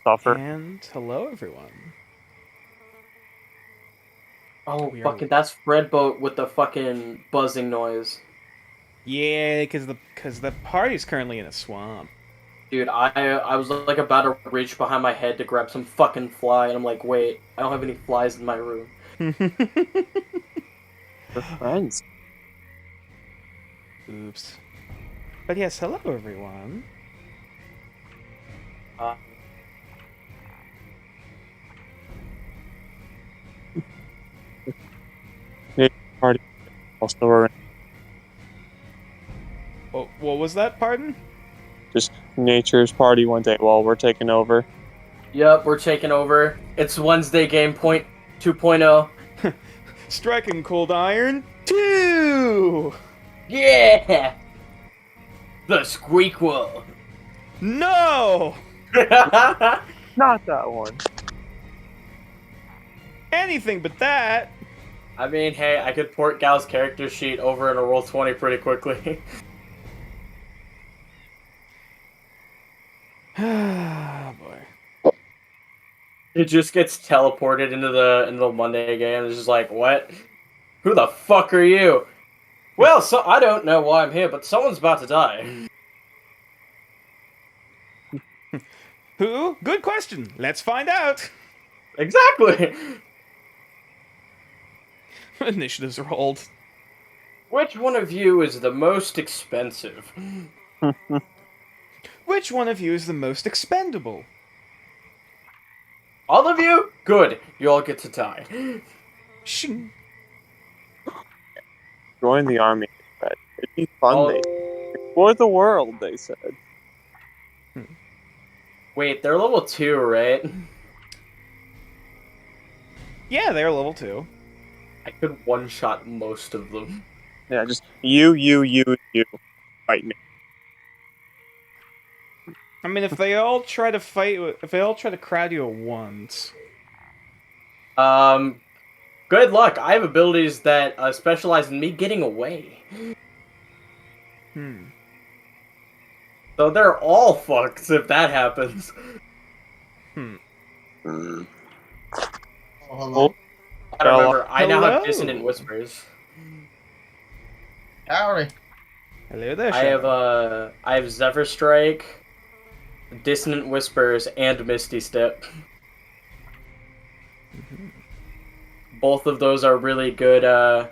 Suffer. And hello, everyone. Oh, We are fucking, that's Fredboat with the fucking buzzing noise. yeah, because the party's currently in a swamp. Dude, I was like about to reach behind my head to grab some fucking fly, and I'm like, wait, I don't have any flies in my room. We're friends. Oops. But yes, hello, everyone. Uh, Nature party also around. What was that? Pardon? Just nature's party one day while we're taking over. yep, we're taking over. It's Wednesday game point 2.0. Striking cold iron 2. Yeah! The Squeakquel. No. Not that one. Anything but that. I mean, hey, I could port Gal's character sheet over in a Roll20 pretty quickly. Ah, boy. It just gets teleported into the Monday game. It's just like, what? Who the fuck are you? Well, so I don't know why I'm here, but someone's about to die. Who? Good question. Let's find out. Exactly. Initiatives rolled. Which one of you is the most expensive? Which one of you is the most expendable? All of you? Good. You all get to die. Shing. Join the army. It'd be fun. Oh, They explore the world. They said. wait, they're level 2, right? Yeah, they're level 2. I could one-shot most of them. Yeah, just you. Fight me. I mean, if they all try to fight, if they all try to crowd you at once. Good luck. I have abilities that specialize in me getting away. So they're all fucked if that happens. Mm. Oh, hello. I don't Well, remember. I now have hello. Dissonant Whispers. Howdy. Hello there, I have Zephyr Strike, Dissonant Whispers, and Misty Step. Both of those are really good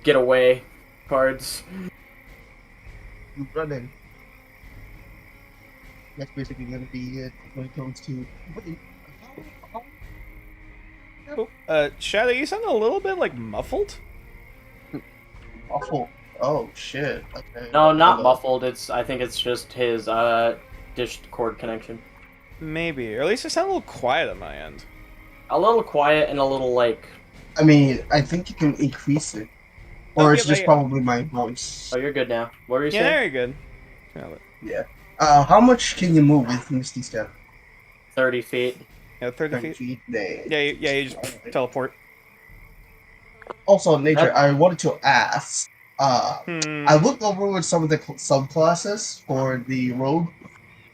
getaway cards. I'm running. That's basically gonna be it when it comes to. Shadow, you sound a little bit like muffled. Awful. Oh shit. Okay. No, not Hello. muffled. I think it's just his Discord connection. Maybe, or at least it sounded a little quiet on my end. A little quiet and a little like. I mean, I think you can increase it, or Oh, it's yeah, just probably my voice. Oh, you're good now. What were you Yeah, saying? very good. Yeah, Yeah. How much can you move with Misty Step? 30 feet. 30 30 feet. feet. Day. Yeah, you just teleport. Also, nature. That- I wanted to ask. I Hmm. looked over with some of the subclasses for the rogue.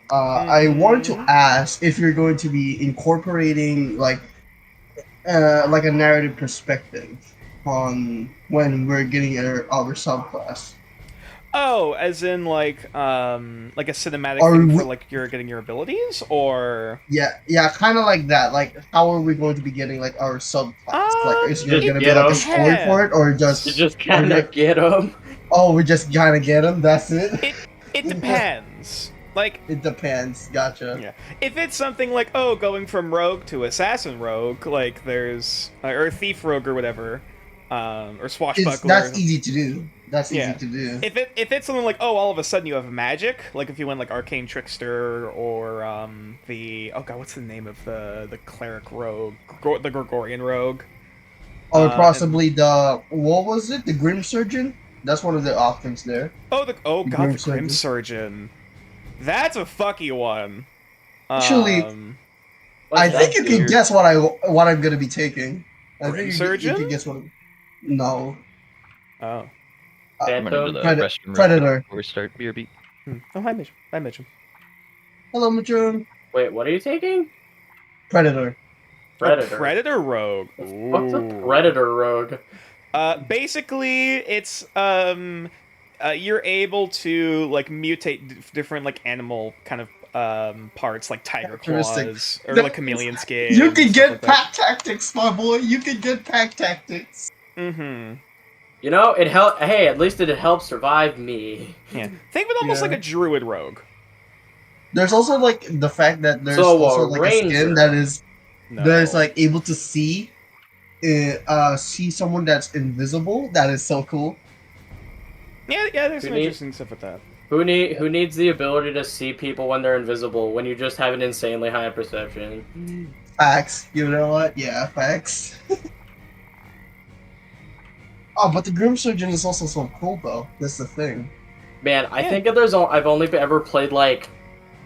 I wanted to ask if you're going to be incorporating like a narrative perspective on when we're getting our subclass. Oh, as in like a cinematic Are thing we, for like you're getting your abilities, or yeah, kind of like that. Like, how are we going to be getting like our subclass? Like, is You there just going to be get like a 'em. story for it, or You just just kind of get them. oh, we just kind of get them? That's it. it depends. Like, It depends. Gotcha. yeah, if it's something like going from rogue to assassin rogue, like there's or thief rogue or whatever, or swashbuckler. That's easy to do. That's easy Yeah. to do. If it's something like all of a sudden you have magic, like if you went like arcane trickster or the what's the name of the cleric rogue, the Gregorian rogue. Or and- possibly the what was it? The Grim Surgeon. That's one of the options there. the Grim Grim Surgeon. Surgeon. That's a fucky one. Actually, What's I think that you do? can guess what I'm gonna be taking. I Grim think you Surgeon? can guess what. No. Oh. I'm running to the Pred- restroom real quick Predator. before we start BRB. Oh, hi, Mitch. Hi, Mitchum. Hello, Majoon. Wait, what are you taking? Predator. Predator. A Predator Rogue. What's a Ooh. Predator Rogue? Basically, it's you're able to like mutate different like animal kind of parts, like tiger Characteristic. claws or That- like chameleon skin. You can stuff get like that. pack tactics, my boy. You can get pack tactics. Mm-hmm. You know, it help. Hey, at least it helped survive me. Yeah. Think of it almost Yeah. like a druid rogue. There's also like the fact that there's So, also like a ranger. skin that is No. that is like able to see someone that's invisible. That is so cool. Yeah, there's Who some needs- interesting stuff with that. Who needs the ability to see people when they're invisible when you just have an insanely high perception? Facts. You know what? Yeah, facts. Oh, but the Grim Surgeon is also so cool though. That's the thing. Man, I Yeah. think that I've only ever played like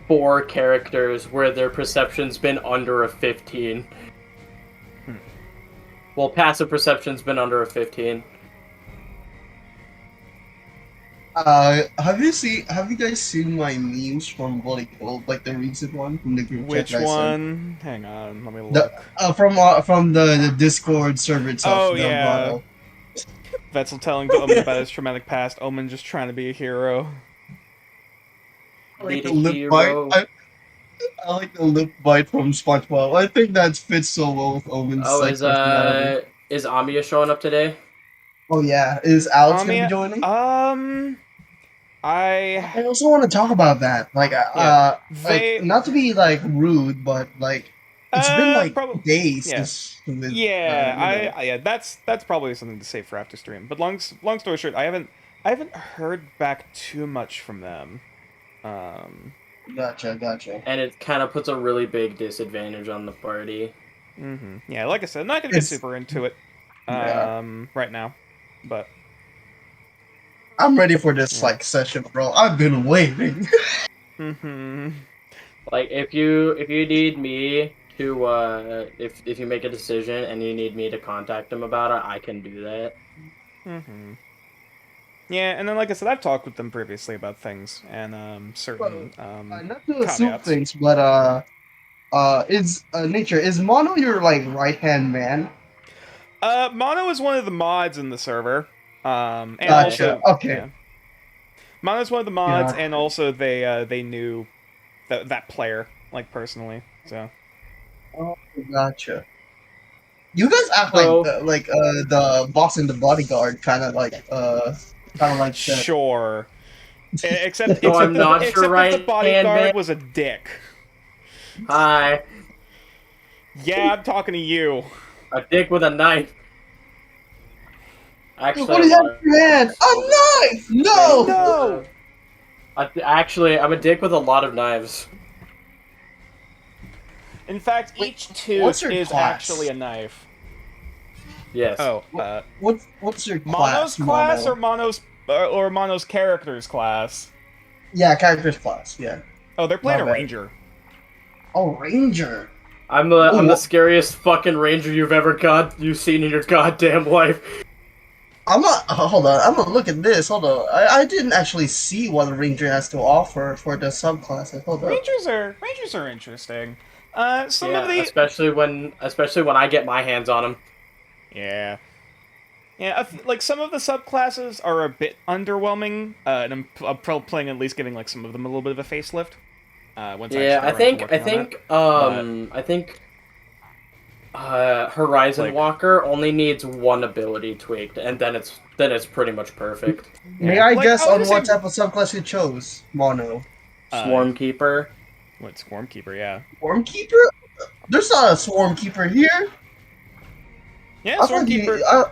4 characters where their perception's been under a 15. Well, passive perception's been under a 15. Have you guys seen my memes from Bloody Gold, like the recent one from the group Which chat that I sent? one? Hang on, let me look. From the Discord server itself. Oh, the yeah. Elgato. Vetzel telling Omen about his traumatic past. Omen just trying to be a hero. I like Need the a lip hero. bite. I like the lip bite from SpongeBob. I think that fits so well with Omen's Oh, like, personality. is Amiya showing up today? Oh yeah, is Alex gonna Amiya- be joining? I I also want to talk about that. Like, They- not to be like rude, but like it's been like days yeah. since. Yeah, that's probably something to say for after stream. But long story short, I haven't heard back too much from them. Gotcha. And it kind of puts a really big disadvantage on the party. Yeah, like I said, I'm not gonna get It's- super into it Yeah. right now, but I'm ready for this Yeah. like session, bro. I've been waiting. Like if you need me to if you make a decision and you need me to contact them about it, I can do that. Yeah, and then like I said, I've talked with them previously about things and certain Not to assume caveats. things, but is nature is Mono your like right hand man? Mono is one of the mods in the server. And Gotcha. also, Okay. yeah. Mono's one of the mods, Yeah. and also they knew that player like personally. So Oh, gotcha. You guys act So- like the boss in the bodyguard, kind of like that. sure. Except So I'm not except your that the right-hand bodyguard man? was a dick. Hi, Yeah, I'm talking to you. a dick with a knife. Actually, What do you have in your hand? A knife! No! No! Actually, I'm a dick with a lot of knives. In fact, each what's tooth your is class? actually a knife. Yes. Oh, What's your Mono's class Mono? or Mono's character's class? Yeah, character's class. Yeah. Oh, they're playing My a bad. ranger. Oh, ranger. I'm the Ooh. scariest fucking ranger you've seen in your goddamn life. I'm not. Hold on. I'm gonna look at this. Hold on. I didn't actually see what a ranger has to offer for the subclasses. Hold on. Rangers are interesting. Some Yeah, of the especially when I get my hands on them. yeah. Like some of the subclasses are a bit underwhelming, and I'm playing at least giving like some of them a little bit of a facelift. Once Yeah, I actually get around to working on I think Horizon Like- Walker only needs one ability tweaked, and then it's pretty much perfect. May Yeah. I Like, guess I on was what saying- type of subclass you chose, Mono? Swarm Keeper. What Swarmkeeper? Yeah. Swarm Keeper? There's not a Swarm Keeper here. Yeah, I thought you- Swarmkeeper.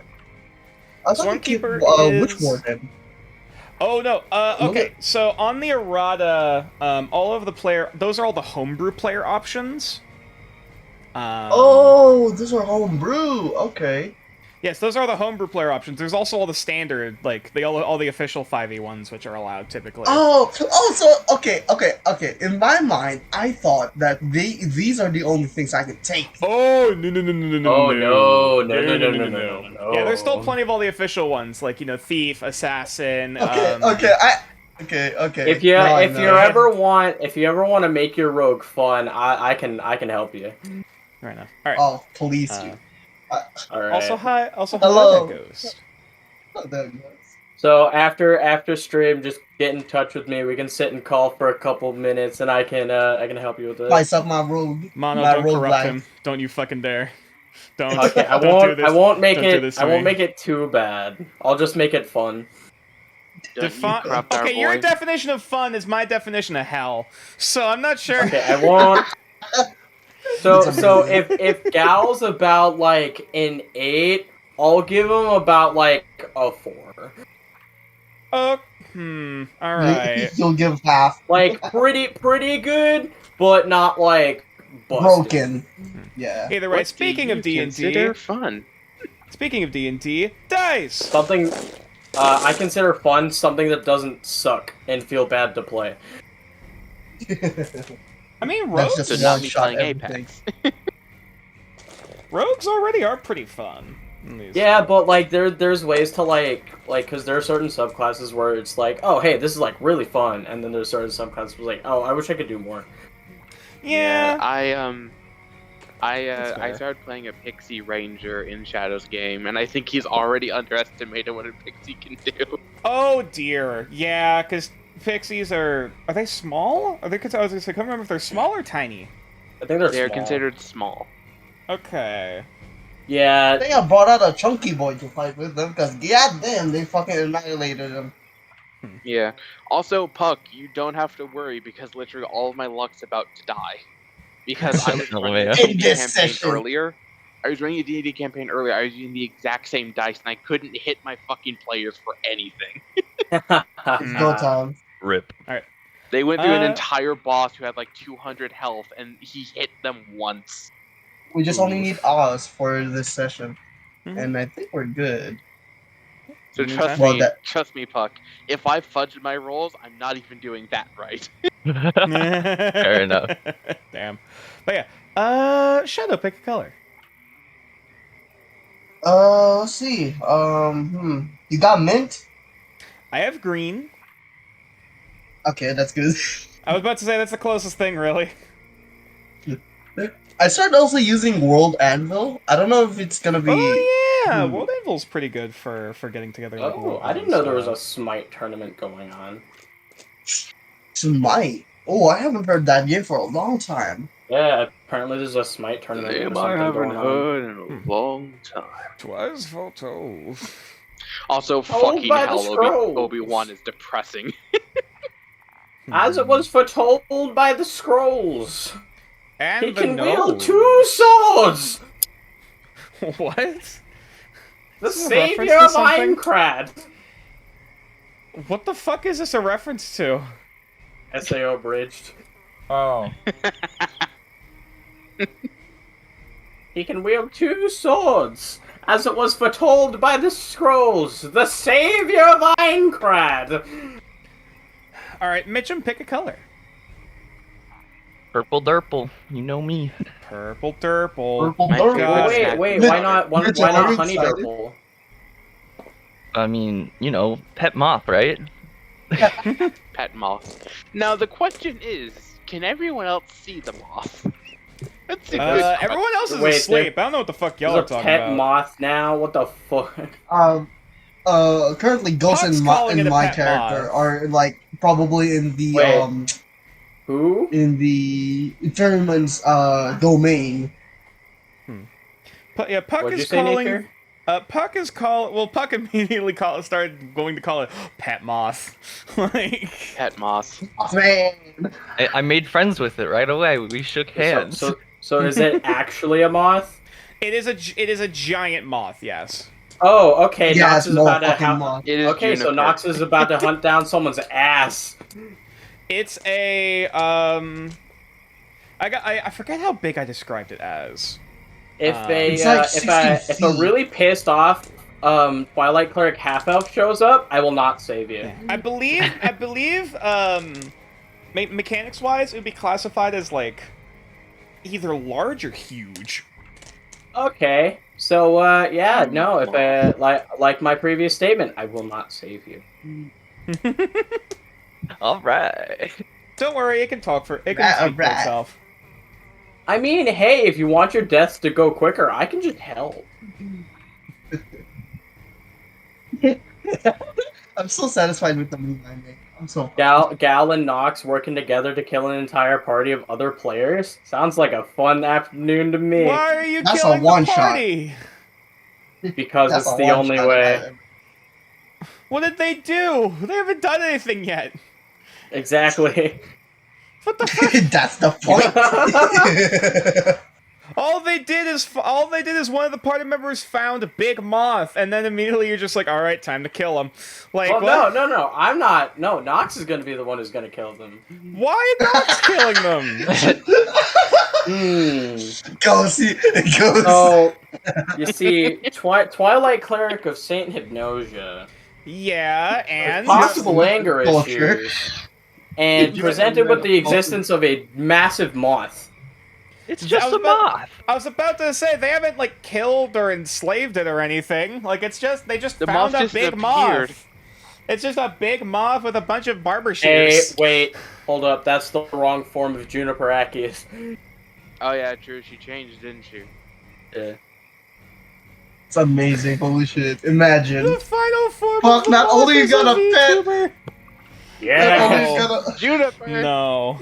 I thought you keep, Swarmkeeper Witch is- Warden. Oh no. Look Okay. at- So on the errata, all of the those are all the homebrew player options. Oh, those are homebrew. Okay. Yes, those are the homebrew player options. There's also all the standard, like all the official 5e1s, which are allowed typically. So okay. In my mind, I thought that these are the only things I could take. Oh no! Oh no. Yeah, there's still plenty of all the official ones, like Thief, Assassin. Okay, Okay, okay. If you now I if you know. ever want to make your rogue fun, I can help you. Right now. All right. Oh, please do. All right. Also hi. Hello. There Ghost. Oh, there it goes. So after stream, just get in touch with me. We can sit and call for a couple minutes, and I can help you with it. Spice up my rogue. Mono, my don't rogue corrupt life. him. Don't you fucking dare. Don't. Okay, I don't do this. won't make Don't do it. this I to won't me. make it too bad. I'll just make it fun. Don't you corrupt our Okay, your boy. definition of fun is my definition of hell. So I'm not sure. Okay, I won't. So It's so amazing. if Gal's about like an 8, I'll give him about like a 4. Oh, all right. You'll give half. Like pretty good, but not like busted. Broken. Yeah. Either way, What speaking do of you D&D, consider fun? speaking of D&D, dice. Something I consider fun something that doesn't suck and feel bad to play. I mean, That's rogues. So just not one me shot playing everything. Apex. Rogues already are pretty fun. in these. Yeah, but like there's ways to like because there are certain subclasses where it's like, oh hey, this is like really fun, and then there's certain subclasses where it's like, oh, I wish I could do more. Yeah. I fair. started playing a Pixie Ranger in Shadow's game, and I think he's already underestimated what a Pixie can do. Oh dear. Yeah, because pixies are they small? Are they? I was gonna say, I can't remember if they're small or tiny. I think they're They're small. considered small. Okay. I Yeah, think I brought out a chunky boy to fight with them because goddamn, they fucking annihilated him. Yeah. Also, Puck, you don't have to worry because literally all of my luck's about to die. Because I was running a In D&D this campaign session. earlier. I was running a D&D campaign earlier. I was using the exact same dice, and I couldn't hit my fucking players for anything. It's go time. Rip. They went through an Uh, entire boss who had like 200 health, and he hit them once. We just only need Oz for this session, Mhm. and I think we're good. So In the trust meantime- me, Well, trust me, Puck. If I fudged my rolls, I'm not even doing that right. Fair enough. Damn. But yeah. Shadow, pick a color. Let's see. You got mint? I have green. Okay, that's good. I was about to say that's the closest thing, really. I started also using World Anvil. I don't know if it's gonna be. Oh yeah, Hmm. World Anvil's pretty good for getting together. Like, Oh, world I didn't and know there was stuff. a Smite tournament going on. Smite. Oh, I haven't heard that game for a long time. Yeah, apparently there's a Smite tournament or Damn, I something haven't going on. heard in a Hmm. long time. Twas foretold. Also, Told fucking by the hell, scrolls. Obi-Wan is depressing. As it was foretold by the scrolls, And he the can wield nose. 2 swords. What? The Is this a savior reference to of something? Aincrad. What the fuck is this a reference to? SAO abridged. Oh. He can wield 2 swords, as it was foretold by the scrolls. The savior of Aincrad. All right, Mitchum, pick a color. Purple Durple. You know me. Purple Durple. Purple My Durple. favorite Wait, snack wait, food. why not? Why Mitchell, not are you honey excited? purple? I mean, you know, pet moth, right? Pet moth. Now the question is, can everyone else see the moth? That's a good question. Everyone else is Wait, asleep. I don't know what the fuck y'all are There's a talking pet about. moth now. What the fuck? Currently, Ghost Puck's and calling it a my pet character moth. are like probably in the Wait. Who? in the tournament's domain. Yeah, Puck What'd you is say, calling. Napier? Puck is call. Well, Puck immediately started going to call it pet moth. Like, Pet moth. Man, I made friends with it right away. We shook hands. So is it actually a moth? it is a giant moth. Yes. Oh, okay. yeah, Nox it's is more about to fucking hunt. moth. It is Okay, so Juniper. Nox is about to hunt down someone's ass. It's a I forget how big I described it as. If It's like if 60 a feet. really pissed off Twilight Cleric half elf shows up, I will not save you. I believe mechanics wise, it would be classified as like either large or huge. Okay. So yeah, no, if like my previous statement, I will not save you. All right. Don't worry, it can talk for it can speak for Right. itself. I mean, hey, if you want your deaths to go quicker, I can just help. I'm so satisfied with the move I made. I'm so Gal and Nox working together to kill an entire party of other players? Sounds like a fun afternoon to me. Why are you That's a killing the one-shot. party? Because That's it's a the one only shot way. at it. What did they do? They haven't done anything yet. Exactly. What the fuck? That's the point. All they did is one of the party members found a big moth, and then immediately you're just like, all right, time to kill him. Like, Well, what? no, I'm not. No, Nox is gonna be the one who's gonna kill them. Why not killing them? Go see. Go. So, you see, Twilight Cleric of Saint Hypnosia, Yeah, and possible anger Culture. issues, and presented with the existence of a massive moth. It's just a moth. I was about to say they haven't like killed or enslaved it or anything. Like they just The found moth a just big appeared. moth. It's just a big moth with a bunch of barber Hey, shears. wait, hold up, that's the wrong form of Juniper Acius. Oh yeah, true. She changed, didn't she? Yeah. It's amazing. Holy shit! Imagine. The final form. Fuck, of the not moth only you is got a pet- VTuber. Yeah. Oh, Oh. you got Juniper. No.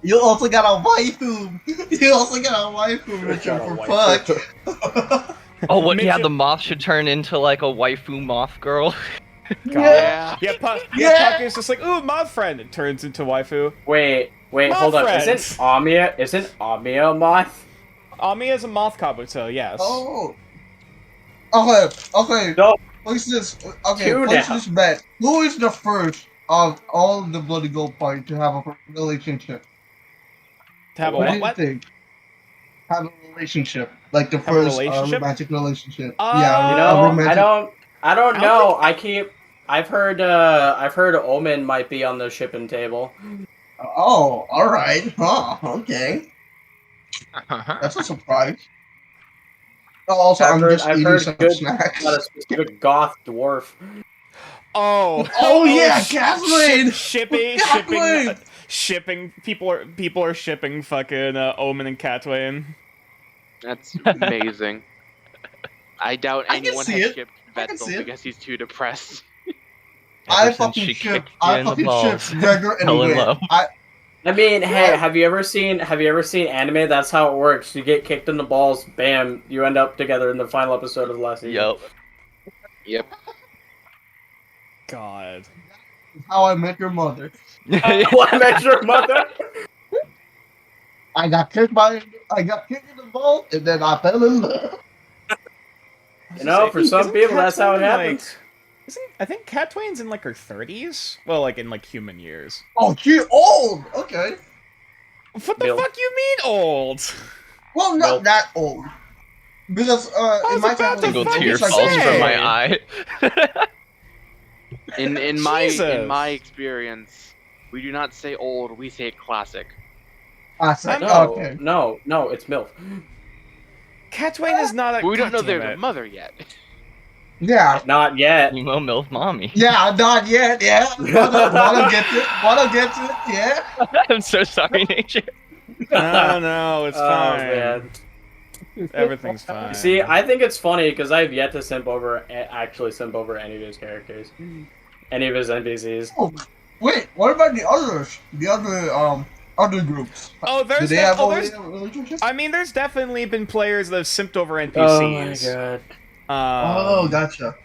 you also got a waifu. You also got a waifu, Richard, Got a for waifu. fuck. Oh, what? Yeah, Midget- the moth should turn into like a waifu moth girl. Yeah. Yeah, Yeah. Puck is just like, ooh, moth friend. It turns into waifu. Wait, Moth hold up. friends. Isn't Amiya a moth? Ami is a moth kabuto, yes. Oh. Okay. No. Place this. Okay. Two Place now. this bet. Who is the first of all the Bloody Gold party to have a relationship? To have a What do what? you think? Have a relationship, like the Have a first relationship? romantic relationship. Uh, yeah, You a know, romantic. I don't I don't know. I've heard Omen might be on the shipping table. Oh, all right. Huh. Okay. That's a surprise. Oh, also, I'm just I've eating heard some good snacks. about a specific goth dwarf. Oh. Oh, yeah, sh- Kathleen! shipping. Kathleen! Shipping. People are shipping fucking Omen and Catwain. That's amazing. I doubt I can anyone see has it. shipped I can Vettel see it. because he's too depressed. I Ever since fucking she ship. kicked you I in the fucking balls. ship Gregor and Fell in Wit. love. I mean, hey, have you ever seen anime? That's how it works. You get kicked in the balls, bam, you end up together in the final episode of the last season. Yup. Yep. God. How I Met Your Mother. What I met your mother? I got kicked in the balls, and then I fell in love. You know, for some Isn't people, that's how it Catwain, happens. I think Catwain's in like her 30s? Well, like in like human years. Oh, she old. Okay. What the Bill. fuck you mean old? Well, Well- not that old. Because was in my about to Single fucking tear say. falls from my eye. In my Jesus. experience, we do not say old, we say classic. classic. No, Okay. no, it's MILF. Catwain is not a. But we don't know God damn their it. mother yet. Yeah. Not yet. Emo MILF mommy. Yeah, not yet. Yeah. Wanna get it? Wanna get it? Yeah. I'm so sorry, Nature. No, it's Oh, fine. man. Everything's fine. See, I think it's funny because I've yet to actually simp over any of his characters, any of his NPCs. Oh, wait. What about the others? The other groups. Oh, Do there's they no- have oh, already there's. a relationship? I mean, there's definitely been players that have simped over Oh my NPCs. god, Oh, gotcha.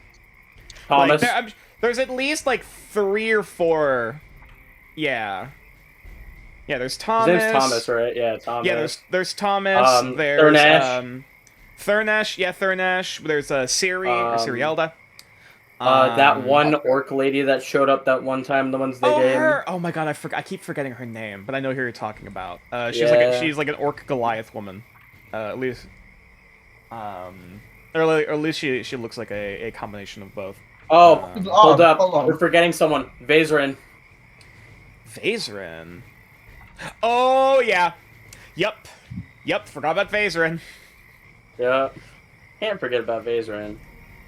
Like, Thomas. there's at least like 3 or 4. Yeah. Yeah, there's His Thomas. name's Thomas, right? Yeah, Thomas. Yeah, there's Thomas. There's Thurnash. Thurnash. Yeah, Thurnash. There's Ciri or Cirielda. That one orc lady that showed up that one time, the Wednesday Oh, game. her! Oh my god, I keep forgetting her name, but I know who you're talking about. She's Yeah. she's like an orc Goliath woman, at least. Or at least she looks like a combination of both. Oh, Um, hold up. hold on. We're forgetting someone. Vazarin. Vazarin. Oh yeah, yep. Forgot about Vazarin. Yeah. Can't forget about Vazarin.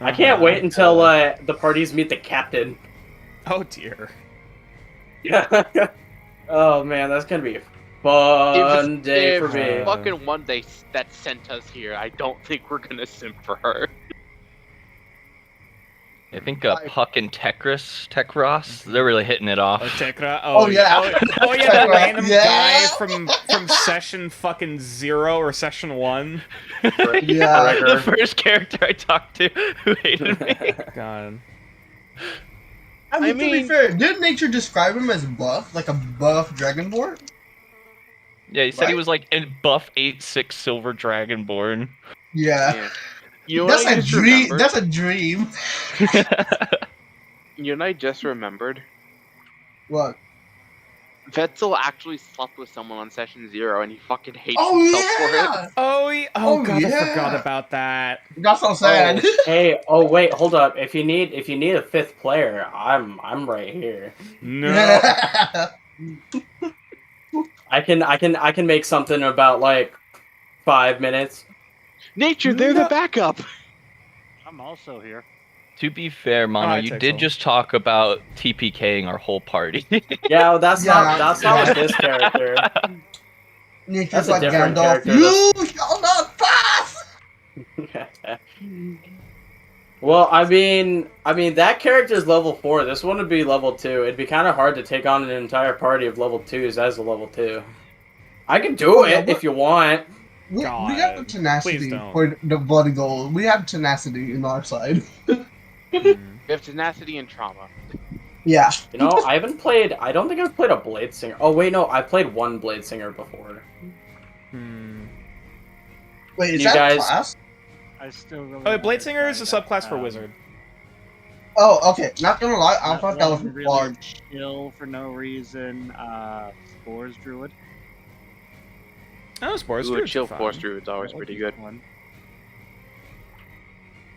I can't wait until the parties meet the captain. Oh dear. Yeah. Oh man, that's gonna be a fun day for me. If fucking one day that sent us here, I don't think we're gonna simp for her. I think Puck and Tekros, they're really hitting it off. Oh, Tekra. Oh, yeah. Oh yeah, that Tekra. random Yeah. guy from session fucking 0 or session 1. Yeah. The first character I talked to who hated me. God. I mean, to be mean- fair, didn't nature describe him as buff, like a buff dragonborn? Yeah, he said he Right? was like in buff 8-6 silver dragonborn. Yeah. Yeah. You know That's what I a just dream. remembered? That's a dream. You know what I just remembered? What? Vetzel actually slept with someone on session 0 and he fucking hates Oh himself for it. yeah. Oh god, I yeah. forgot about that. That's so sad. Oh, hey, oh wait, hold up. If you need a fifth player, I'm right here. No. I can make something about like 5 minutes. Nature, they're the backup. I'm also here. To be fair, Mono, Alright, you Texel. did just talk about TPKing our whole party. Yeah, well, that's Yeah. not with this character. Nature's That's a like different Gandalf. character. You shall not pass. Well, I mean that character is level 4. This one would be level 2. It'd be kind of hard to take on an entire party of level 2s as a level 2. I can do Yeah, it but- if you want. We God, have the tenacity please don't. for the bloody goal. We have tenacity in our side. Hmm. We have tenacity and trauma. Yeah. You know, I don't think I've played a Blade Singer. Oh wait, no, I played one Blade Singer before. Hmm. Wait, is You that guys- a class? I still really. Oh, want Blade to Singer is a try subclass for that, Wizard. Oh, okay. Not gonna lie, I that thought that was one required. really chill for no reason. Spores Druid. Oh, Spores Ooh, Druids chill are fun. Force Druid's always That was pretty a good. one.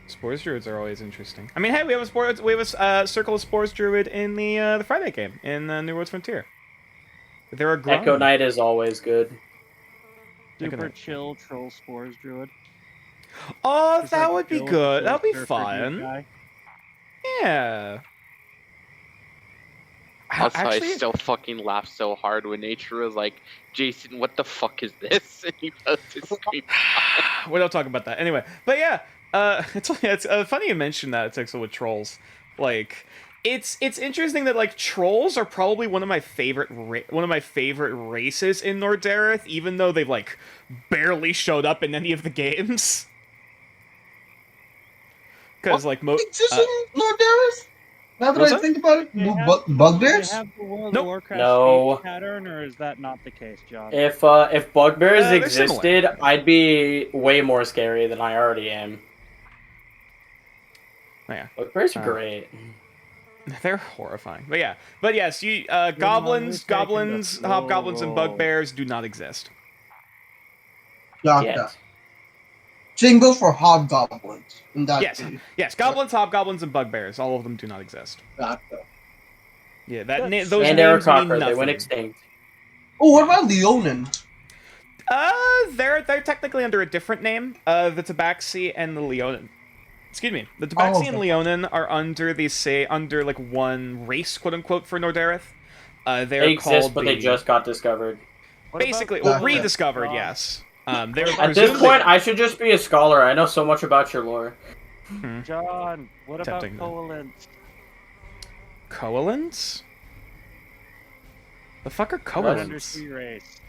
Spores Druids are always interesting. I mean, hey, we have a Circle of Spores Druid in the Friday game in New World's Frontier. They're a grown. Echo Knight is always good. Look at Super that. chill Troll Spores Druid. Oh, Just, that like, would be chill good. That would be Sorcerer fun. guy. Yeah. Also, Actually, I still fucking laugh so hard when Nature was like, Jason, what the fuck is this? And he does his scream. we don't talk about that anyway. But yeah, it's funny you mentioned that, Tixel, with trolls. Like, it's interesting that like trolls are probably one of my favorite races in Nordareth, even though they've like barely showed up in any of the games. Because like Exists in Lord Darius? Now that What's I that? think about it, They have- bugbears? Do they have the World Nope. of Warcraft No. speech pattern, or is that not the case, John? If bugbears They're similar. existed, I'd be way more scary than I already am. Oh, yeah. Bugbears are Uh, great. They're horrifying. But yeah. But yes, you on, goblins, we're taking the slow hobgoblins, and roll. bugbears do not exist. Gotcha. Yes. Same goes for hobgoblins. In that Yes. case. Yes, goblins, hobgoblins, and bugbears. All of them do not exist. Gotcha. Yeah, That's- those And names mean Aarakocra, they nothing. went extinct. Oh, what about Leonin? They're technically under a different name. The Tabaxi and the Leonin. Excuse me. The Tabaxi okay. and Leonin are under under like one race, quote unquote, for Nordareth. They're They exist, called but they just got discovered. What about basically Gotcha. rediscovered. John? Yes. They're At this presumably- point, I should just be a scholar. I know so much about your lore. John, what about Tempting, though. Coalence? Coalins? The fuck are Red Coalins? Undersea race.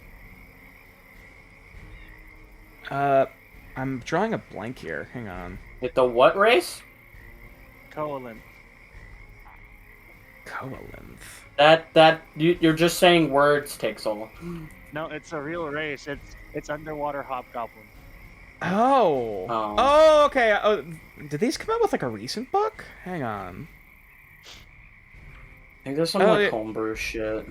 I'm drawing a blank here. Hang on. Like the what race? Coalence. Coalinth. You're just saying words, Tixel. No, it's a real race. It's underwater hobgoblin. Oh. Oh. Oh, okay. Oh, did these come out with like a recent book? Hang on. I think there's some Oh, like yeah. homebrew shit,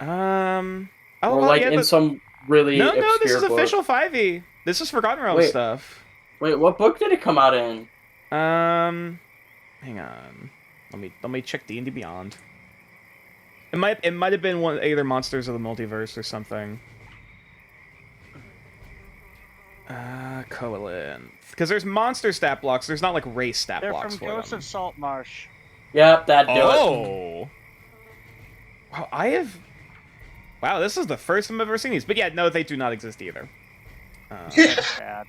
Oh, or well, like yeah, in but- some really No, obscure this is book. official 5e. This is Forgotten Realms Wait. stuff. Wait, what book did it come out in? Hang on. Let me check D&D Beyond. It might have been either Monsters of the Multiverse or something. Coalinth. Because there's monster stat blocks. There's not like race stat They're blocks from for Ghosts them. of Saltmarsh. Yep, that do it. Oh. Wow, Wow, this is the first time I've ever seen these. But yeah, no, they do not exist either. Bad.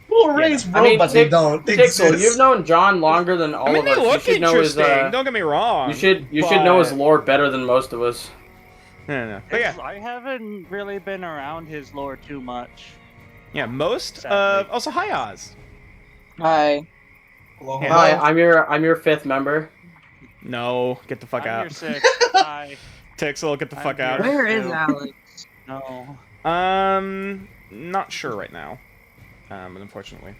Well, Yeah, race, I bro, mean, but they don't Pixel, exist. you've known John longer than all I mean, of they us. You look should know his. interesting. Don't get me wrong. You should know his but- lore better than most of us. No. But yeah, I haven't really been around his lore too much. yeah. Most. Sadly. Also, hi Oz. Hi. Hello, Yeah. Hi, hello. I'm your 5th member. No, get the fuck I'm out. your sixth. Hi. Tixel, get the fuck I'm out. here. Where is No. Alex? No. Not sure right now. Unfortunately.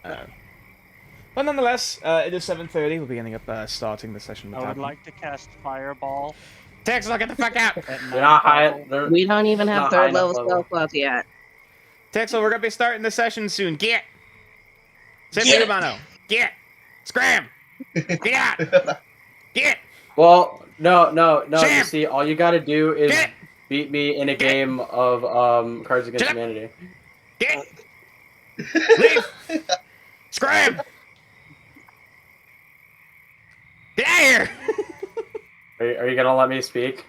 But nonetheless, it is 7:30. We'll be ending up starting the session. I would like to cast Fireball Tixel, get the fuck out. at They're not high. level. They're, We don't even have Not high third enough level level. spell slots yet. Tixel, we're gonna be starting the session soon. Get. Sit Get. Mano. Get. Scram. Get out. Get. well, no. You Sam! see, all you gotta do is Get. beat me in a game of Cards Against Shut up. Humanity. Get. Leave. Scram. Get out of here. Are you gonna let me speak?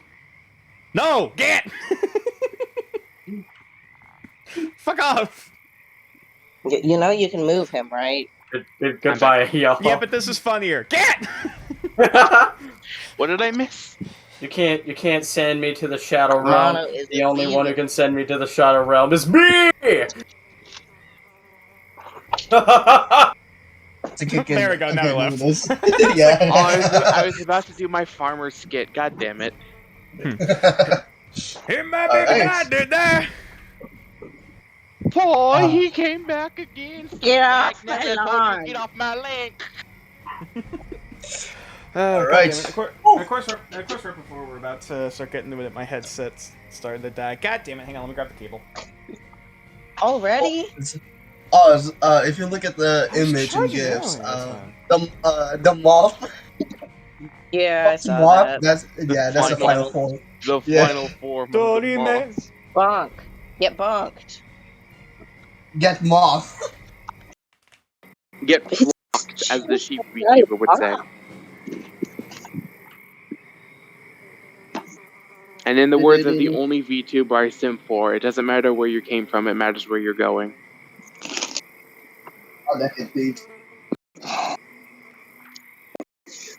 No. Get. Fuck off. You know you can move him, right? Goodbye, y'all. Yeah, but this is funnier. Get. What did I miss? You can't send me to the Shadow Mono Realm. is The only one who evil. can send me to the Shadow Realm is me. To kick in. There we go, now we left. This. Yeah. Oh, I was about to do my farmer skit. God damn it. It might be Alright. God, dude, there. Boy, he came back again. Get off Magnet, my I told lawn. you to get off my leg. All right. Of course, right before we're about to start getting into it, my headset's starting to die. God damn it! Hang on, let me grab the cable. Already? If you look at the I was image and charging gifs, earlier, that's fine. the moth, Yeah, I saw moth, that. that's the final form. The Yeah. final form of Dirty the man. boss. Bonk. Get bonked. Get moth. Get blocked, as the sheep VTuber would say. And in the words of the only VTuber I sim for, it doesn't matter where you came from, it matters where you're going. Oh, that could be.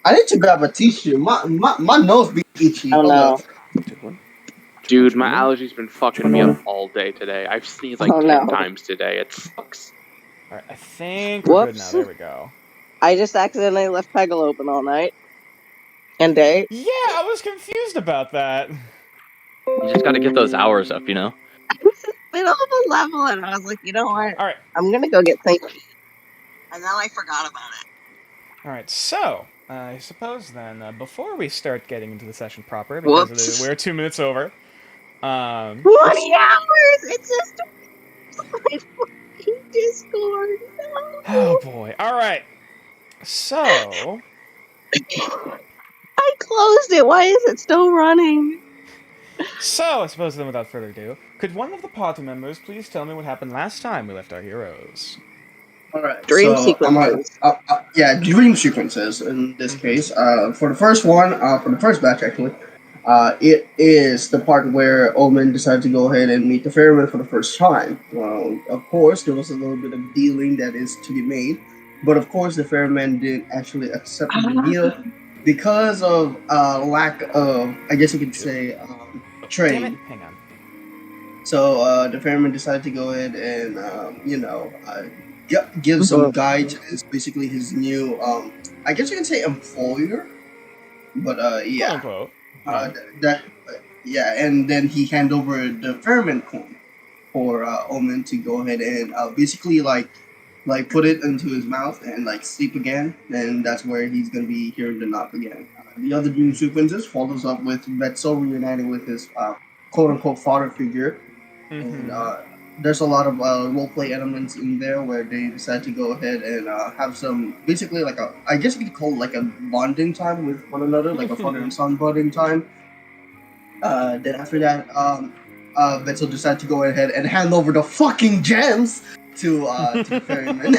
I need to grab a tissue. My nose be itchy. Oh Hold no. up. Dude, my allergies been fucking me up all day today. I've sneezed like Oh, 10 no. times today. It sucks. All right, I think we're good now. Whoops. There we go. I just accidentally left Peggle open all night. And day. Yeah, I was confused about that. You just gotta get those hours up, you know? Middle of a level, and I was like, you know what? All right, I'm gonna go get thinking. And then I forgot about it. all right. So I suppose then, before we start getting into the session proper, because Whoops. we're 2 minutes over. 20 hours! It's just my fucking Discord. No. Oh boy. All right. So I closed it. Why is it still running? I suppose then, without further ado, could one of the party members please tell me what happened last time we left our heroes? All right. Dream so sequences. yeah, dream sequences in this case. For the first one, for the first batch actually, it is the part where Omen decided to go ahead and meet the Ferryman for the first time. Well, of course, there was a little bit of dealing that is to be made, but of course, the Ferryman didn't actually accept the deal because of lack of, I guess you could say, Damn trade. it! Hang on. So the Ferryman decided to go ahead and, give some guide to his, basically his new, I guess you can say employer, but yeah, Quote that yeah, and then he hand over the Ferryman coin for Omen to go ahead and basically like put it into his mouth and like sleep again, and that's where he's gonna be hearing the knock again. The other dream sequences follows up with Betzel reuniting with his quote-unquote father figure. Mm-hmm. And there's a lot of roleplay elements in there where they decide to go ahead and have some, basically like a, I guess you could call it like a bonding time with one another, like a father and son bonding time. Then after that, Betzel decided to go ahead and hand over the fucking gems to the Ferryman.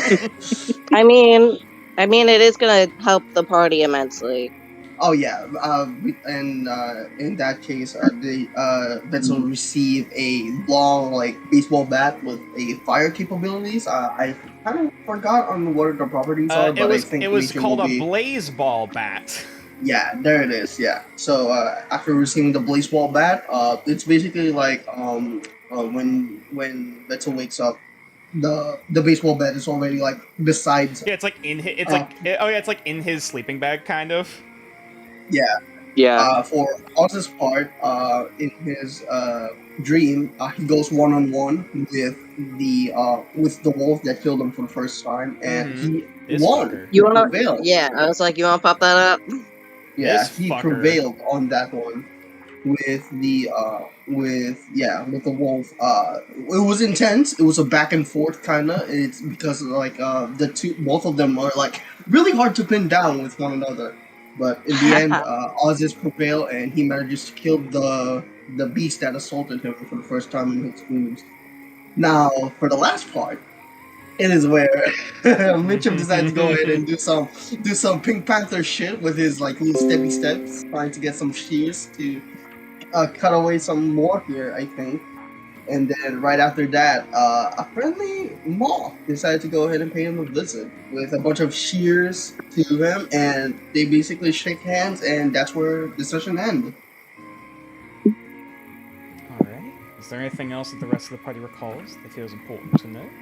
I mean, it is gonna help the party immensely. Oh yeah, in that case, the Vettel receive a long like baseball bat with a fire capabilities. I kind of forgot on what the properties are, but I think It was Legion will called a be. blaze ball bat. Yeah, there it is. Yeah. So after receiving the blaze ball bat, it's basically like when Vettel wakes up, the baseball bat is already like besides. Yeah, it's like in his, Uh, it's like in his sleeping bag kind of. yeah. Yeah. For Oz's part, in his dream, he goes one on one with the wolf that killed him for the first time, and he This won. fucker. You wanna? Prevailed. Yeah, I was like, you wanna pop that up? Yeah, This he fucker. prevailed on that one with the wolf. It was intense. It was a back and forth kinda. It's because like both of them are like really hard to pin down with one another. But in the end, Oz's prevailed, and he manages to kill the beast that assaulted him for the first time in his dreams. Now, for the last part, it is where Mitchum decides to go ahead and do some Pink Panther shit with his like little steppy steps, trying to get some shears to cut away some more here, I think. And then right after that, a friendly moth decided to go ahead and pay him a visit with a bunch of shears to him, and they basically shake hands, and that's where the session ended. Alright. Is there anything else that the rest of the party recalls that feels important to note?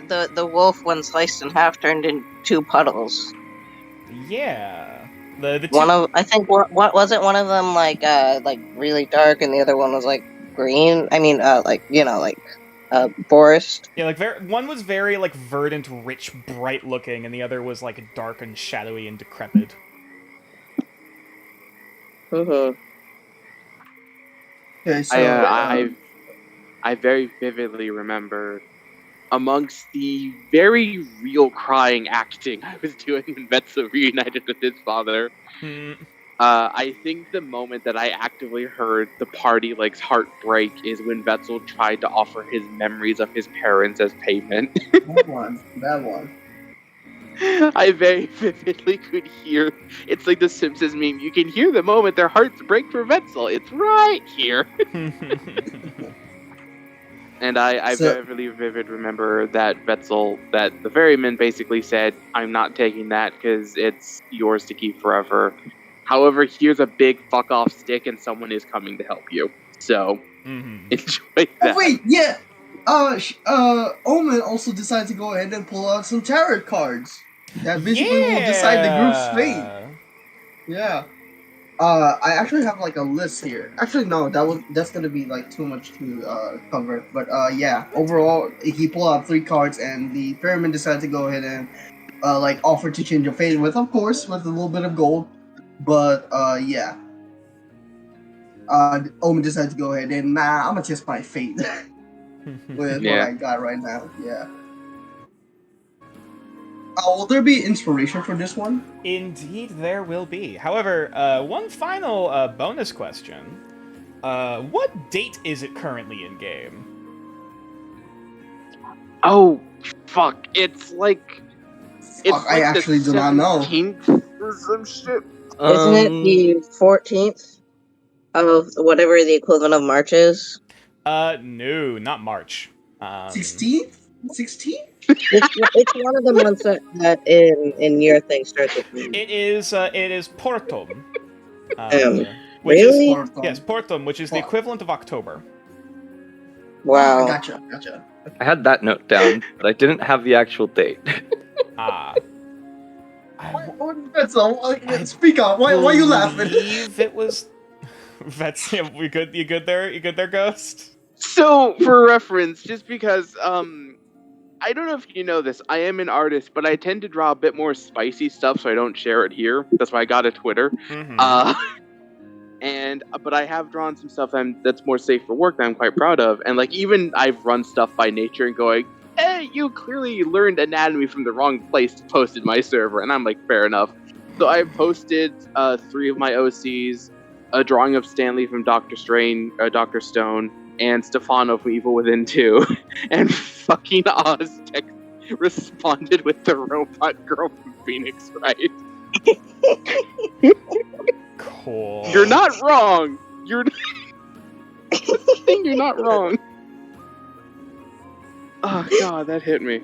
The wolf, when sliced in half, turned into two puddles. Yeah. The two... One of I think what wasn't one of them like really dark, and the other one was like green. I mean, forest. Yeah, like one was very like verdant, rich, bright looking, and the other was like dark and shadowy and decrepit. Mm-hmm. Okay, so I very vividly remember amongst the very real crying acting I was doing when Vetzel reunited with his father. I think the moment that I actively heard the party like's heart break is when Vetzel tried to offer his memories of his parents as payment. that one. I very vividly could hear. It's like the Simpsons meme. You can hear the moment their hearts break for Vetzel. It's right here. And I very vivid remember that Vetzel, that the ferryman basically said, "I'm not taking that because it's yours to keep forever. However, here's a big fuck off stick and someone is coming to help you. So, enjoy that." Oh wait, yeah. Omen also decided to go ahead and pull out some tarot cards that basically will decide the group's fate. Yeah. I actually have like a list here. Actually, no, that's gonna be like too much to cover. But yeah, overall, he pulled out 3 cards, and the ferryman decided to go ahead and like offer to change your fate with, of course, with a little bit of gold. But yeah, Omen decided to go ahead and I'm gonna test my fate with what I got right now. Yeah. Will there be inspiration for this one? Indeed, there will be. However, one final bonus question. What date is it currently in game? Oh, fuck. It's like... I actually do not know. 17th or some shit. Isn't it the 14th of whatever the equivalent of March is? No, not March. 16th? 16th? It's one of the months that in your thing starts with me. It is Portum. Really? Yes, Portum, which is the equivalent of October. Wow. Gotcha. I had that note down, but I didn't have the actual date. Speak up. Why are you laughing? I believe it was... You good there, Ghost? So, for reference, just because, I don't know if you know this, I am an artist, but I tend to draw a bit more spicy stuff, so I don't share it here. That's why I got a Twitter. But I have drawn some stuff that's more safe for work that I'm quite proud of. And, like, even I've run stuff by nature and going, hey, you clearly learned anatomy from the wrong place to post in my server. And I'm like, fair enough. So I posted 3 of my OCs, a drawing of Stanley from Doctor Stone, and Stefano from Evil Within 2. And fucking Oztec responded with the robot girl from Phoenix Wright. Cool. You're not wrong. You're you're not wrong. Oh god, that hit me.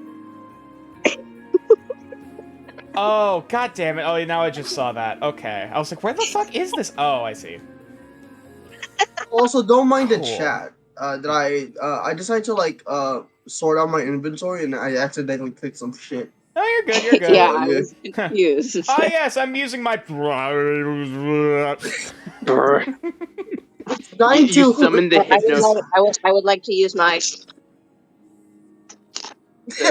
Oh, god damn it. Oh, now I just saw that. Okay. I was like, where the fuck is this? Oh, I see. Also, don't mind the Cool. chat. That I decided to like sort out my inventory and I accidentally clicked some shit. Oh, you're good, you're good. Yeah, I was confused. Ah, yes, I'm using my... Trying You to summoned the hypno. I would like to use my.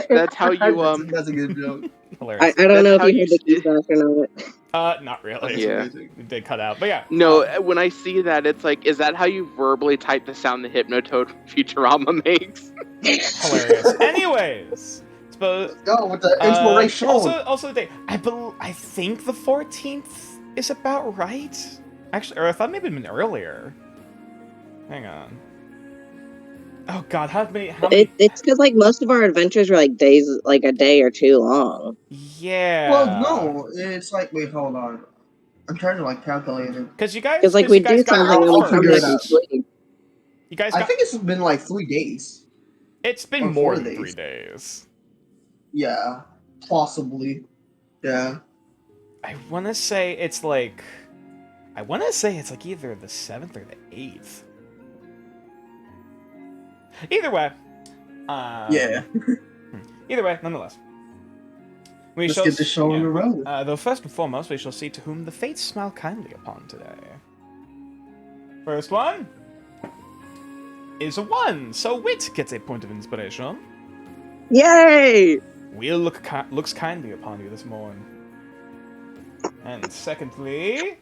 That's how you That's a good joke. Hilarious. I don't know if That's you how heard the you- key stuff or not. Not really. Yeah. It did cut out, but yeah. No, when I see that, it's like, is that how you verbally type the sound the Hypnotoad Futurama makes? Hilarious. Anyways, suppose... Go with the inspiration. Also the date. I think the 14th is about right. Actually, or I thought maybe it'd been earlier. Hang on. Oh god, how many? It's because like most of our adventures were like days, like a day or two long. Yeah. Well, no, it's like wait, hold on. I'm trying to like calculate it. Because you guys, Because like we you guys do got something and we off I'll come figure back it and out. sleep. You guys I got. think it's been like 3 days. It's been or more 4 than 3 days. days. Yeah, possibly. Yeah. I want to say it's like. I want to say it's like either the 7th or the 8th. Either way. Yeah. Either way, nonetheless. We Let's shall get the show on the road. Though first and foremost, we shall see to whom the fates smile kindly upon today. First one is a 1, so Wit gets a point of inspiration. Yay! Will looks kindly upon you this morn. And secondly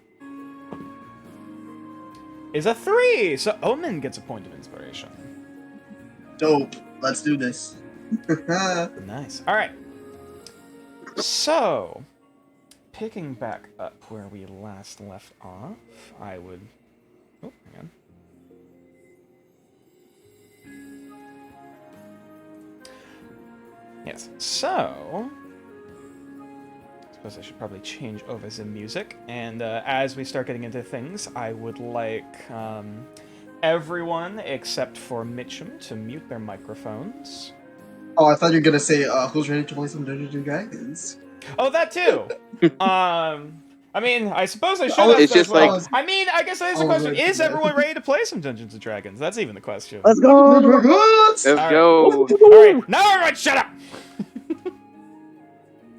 is a 3, so Omen gets a point of inspiration. Dope. Let's do this. Nice. All right. So, picking back up where we last left off, I would. Oh, hang on. Yes. So, I suppose I should probably change over the music. And as we start getting into things, I would like everyone except for Mitchum to mute their microphones. Oh, I thought you were gonna say, who's ready to play some Dungeons and Dragons? Oh, that too. I mean, I suppose I should Oh, ask it's that just as well. like- I mean, I guess that is the Oh, question. right, Is right. everyone ready to play some Dungeons and Dragons? That's even the question. Let's go! Let's Alright. go. All right, now everyone, shut up.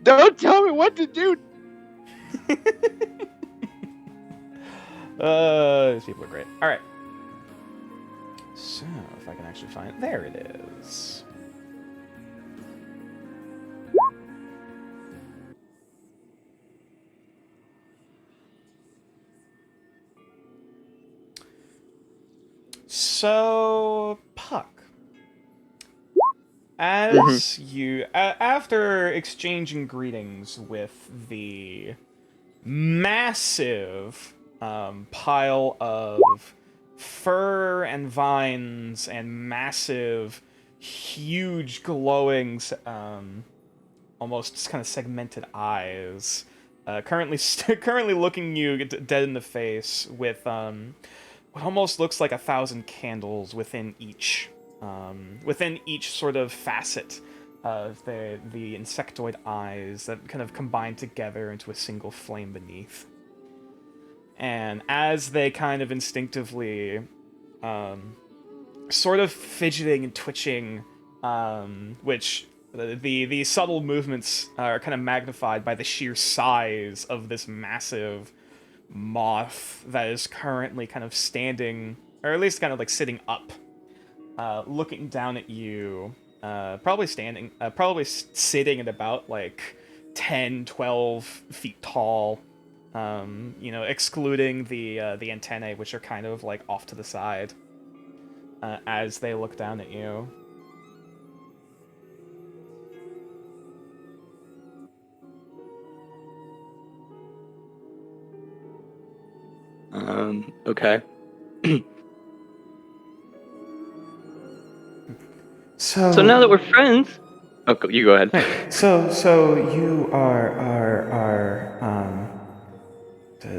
Don't tell me what to do. These people are great. All right. So, if I can actually find, there it is. So, Puck. As you, after exchanging greetings with the massive pile of fur and vines and massive, huge, glowing, almost kind of segmented eyes, currently looking you dead in the face with what almost looks like 1,000 candles within each sort of facet of the insectoid eyes that kind of combine together into a single flame beneath. And as they kind of instinctively sort of fidgeting and twitching, which the subtle movements are kind of magnified by the sheer size of this massive moth that is currently kind of standing, or at least kind of like sitting up, looking down at you, probably sitting at about like 10, 12 feet tall, excluding the antennae, which are kind of like off to the side, as they look down at you. Okay. So now that we're friends, oh, you go ahead. So you are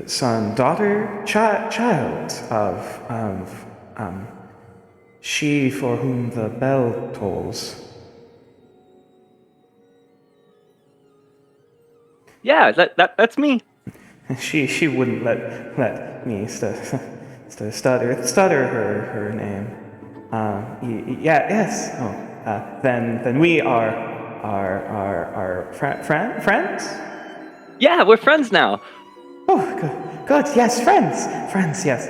son, daughter, child of she for whom the bell tolls. Yeah, that's me. She wouldn't let me stutter her name. Yes. Oh, then we are friends. Yeah, we're friends now. Oh, good. Yes, friends. Yes.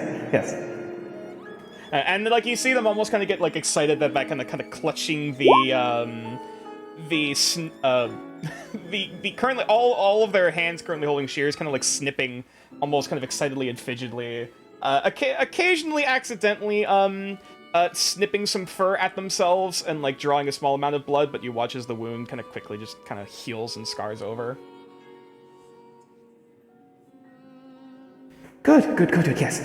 And like you see them almost kind of get like excited that by kind of clutching the currently all of their hands currently holding shears, kind of like snipping, almost kind of excitedly and fidgetly, occasionally accidentally snipping some fur at themselves and like drawing a small amount of blood, but you watch as the wound kind of quickly just kind of heals and scars over. Good. Yes.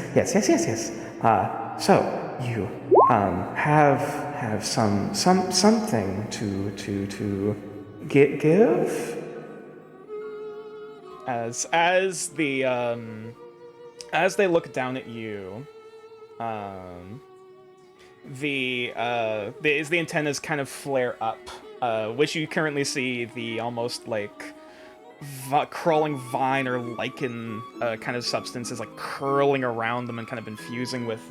So you have something to give? As they look down at you, the antennas kind of flare up, which you currently see the almost like crawling vine or lichen kind of substance is like curling around them and kind of infusing with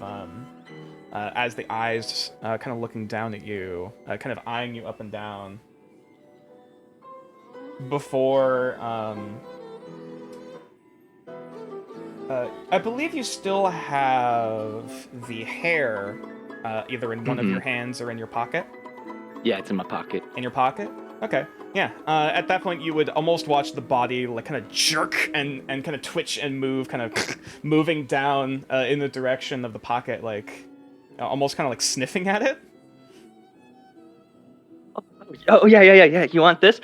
as the eyes kind of looking down at you, kind of eyeing you up and down. Before I believe you still have the hair either in one of your hands or in your pocket. Yeah, it's in my pocket. In your pocket? Okay. Yeah. At that point, you would almost watch the body like kind of jerk and kind of twitch and move, kind of moving down in the direction of the pocket, like almost kind of like sniffing at it. Oh yeah. You want this?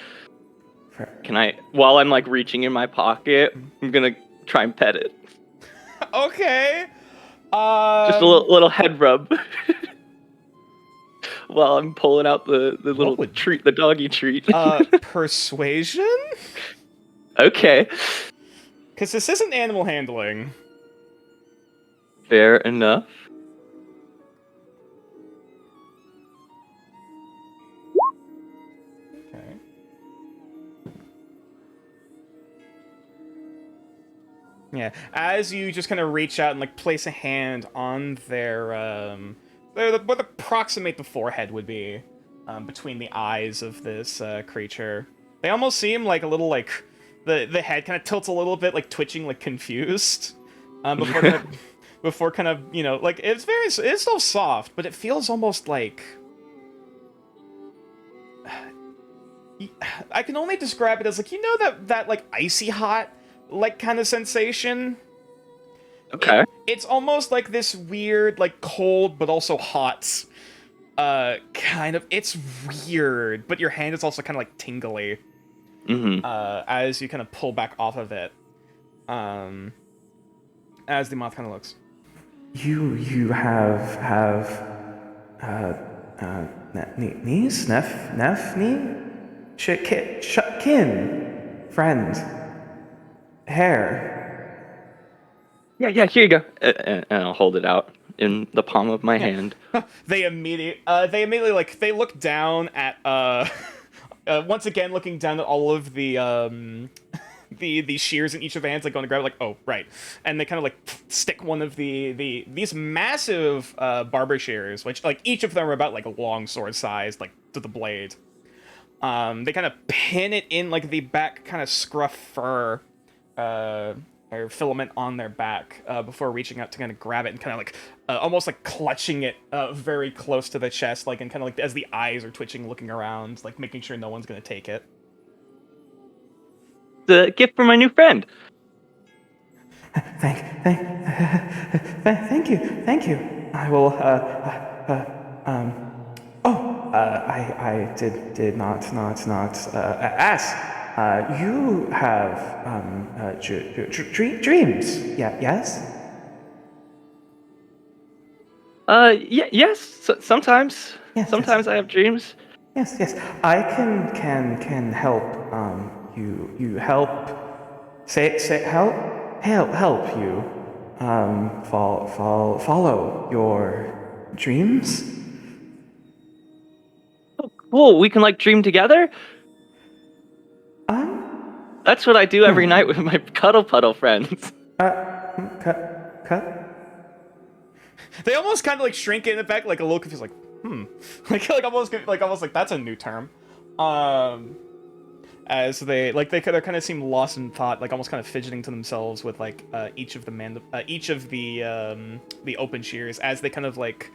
Can I? While I'm like reaching in my pocket, I'm gonna try and pet it. Okay. Just a little head rub. While I'm pulling out the little treat, the doggy treat. Persuasion? Okay. Because this isn't animal handling. Fair enough. Okay. Yeah, as you just kind of reach out and like place a hand on their what approximate the forehead would be, between the eyes of this creature. They almost seem like a little like the head kind of tilts a little bit, like twitching, like confused, before kind of you know like it's so soft, but it feels almost like I can only describe it as like that like icy hot like kind of sensation. Okay. It's almost like this weird, like cold but also hot, kind of. It's weird, but your hand is also kind of like tingly. As you kind of pull back off of it, as the moth kind of looks. You have niece, nephew, kin, friend, hair. Yeah, here you go. And I'll hold it out in the palm of my hand. They immediately like they look down at once again looking down at all of the shears in each of the hands, like going to grab it, like, oh right, and they kind of like stick one of these massive barber shears, which like each of them are about like a long sword size, like to the blade. They kind of pin it in like the back kind of scruff fur or filament on their back before reaching out to kind of grab it and kind of like almost like clutching it very close to the chest, like, and kind of like as the eyes are twitching, looking around, like making sure no one's gonna take it. The gift for my new friend. Thank you. I will. I did not ask. You have dreams? Yeah. Yes. Yes. Sometimes. Yes, Sometimes I have dreams. Yes. I can help. You help. Say help. help you follow your dreams. Oh, cool. We can like dream together. Um, That's what I do every night with my cuddle puddle friends. cut. They almost kind of like shrink in effect, like a little confused, like like almost like that's a new term. As they they're kind of seem lost in thought, like almost kind of fidgeting to themselves with like each of the open shears as they kind of like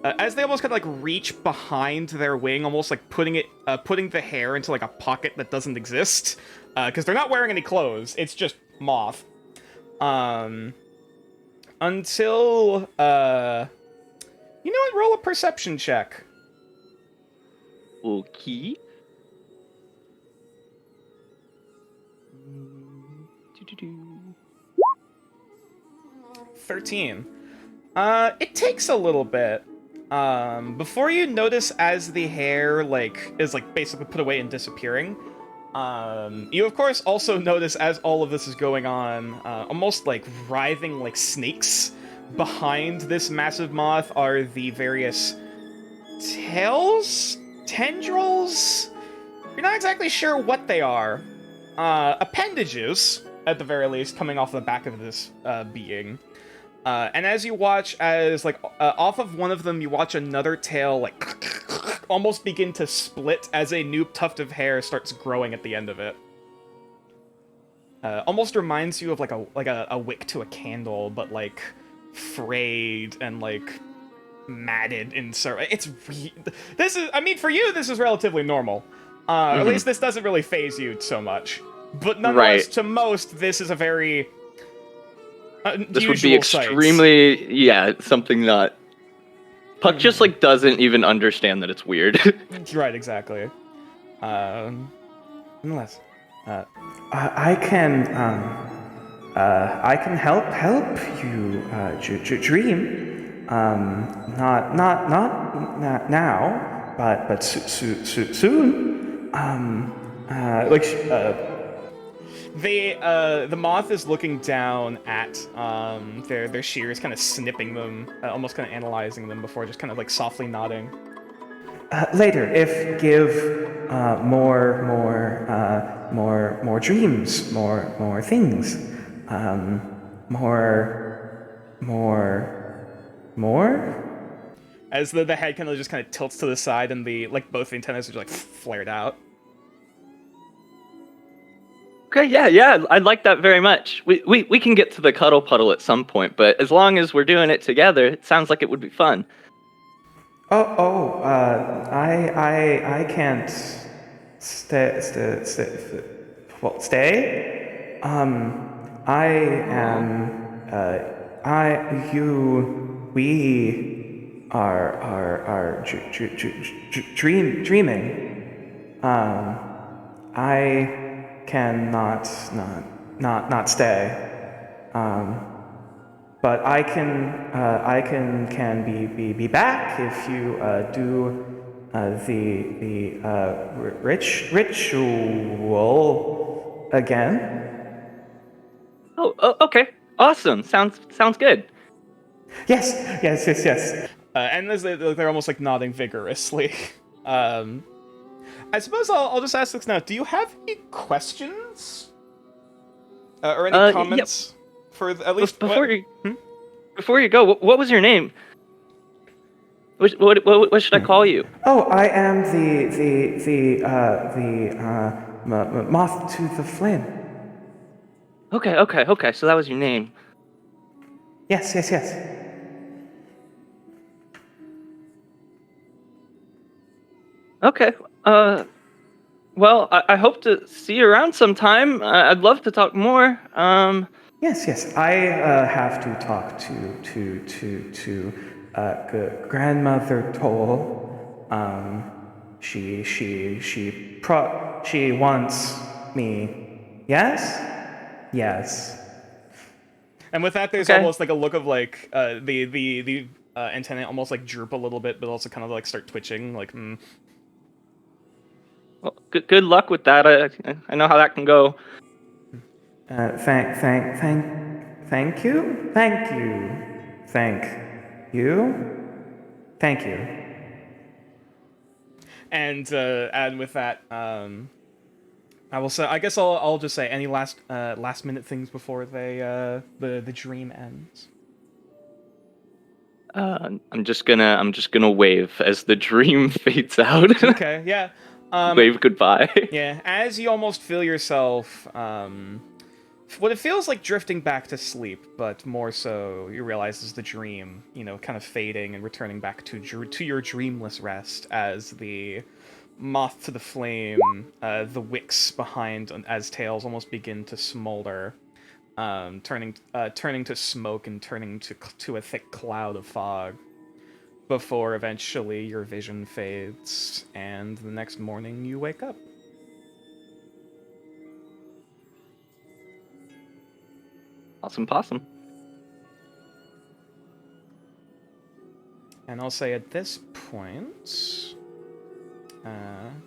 as they almost kind of like reach behind their wing, almost like putting the hair into like a pocket that doesn't exist, because they're not wearing any clothes. It's just moth. Until you know what? Roll a perception check. Okay. 13. It takes a little bit. Before you notice as the hair is basically put away and disappearing. You of course also notice as all of this is going on, almost like writhing like snakes behind this massive moth are the various tails, tendrils. You're not exactly sure what they are. Appendages, at the very least, coming off the back of this being. And as you watch, off of one of them, you watch another tail, like, almost begin to split as a new tuft of hair starts growing at the end of it. Almost reminds you of, like a wick to a candle, but, like, frayed and, like, matted in it's this is, I mean, for you, this is relatively normal. At least this doesn't really phase you so much. But nonetheless, to most, this is a very this would be extremely, something not... Puck just, like, doesn't even understand that it's weird. Right, exactly. Nonetheless, I can help you dream. Not now, but soon. The moth is looking down at their shears, kind of snipping them, almost kind of analyzing them before just kind of like softly nodding. Later, if give more dreams, more things, more. As the head kind of just kind of tilts to the side and both the antennas are just like flared out. Okay, yeah, I like that very much. We can get to the cuddle puddle at some point, but as long as we're doing it together, it sounds like it would be fun. I can't stay. We are dreaming. I cannot not stay. But I can be back if you do the ritual again. Oh, okay, awesome. Sounds good. Yes. And as they're almost like nodding vigorously. I suppose I'll just ask this now. Do you have any questions or any comments for at least before you go? What was your name? What should I call you? Oh, I am the moth to the flame. Okay. So that was your name. Yes. Okay. Well, I hope to see you around sometime. I'd love to talk more. Yes. I have to talk to grandmother Toll. She wants me. Yes. And with that, there's almost like a look of like the antennae almost like droop a little bit, but also kind of like start twitching, like. Well, good luck with that. I know how that can go. Thank Thank you. Thank you. Thank you. Thank you. And with that, I will say. I guess I'll just say any last minute things before the dream ends. I'm just gonna wave as the dream fades out. Okay, yeah. Wave goodbye. Yeah, as you almost feel yourself, what it feels like drifting back to sleep, but more so you realize is the dream, kind of fading and returning back to your dreamless rest as the moth to the flame, the wicks behind as tails almost begin to smolder, turning to smoke and turning to a thick cloud of fog, before eventually your vision fades and the next morning you wake up. Awesome possum. And I'll say at this point,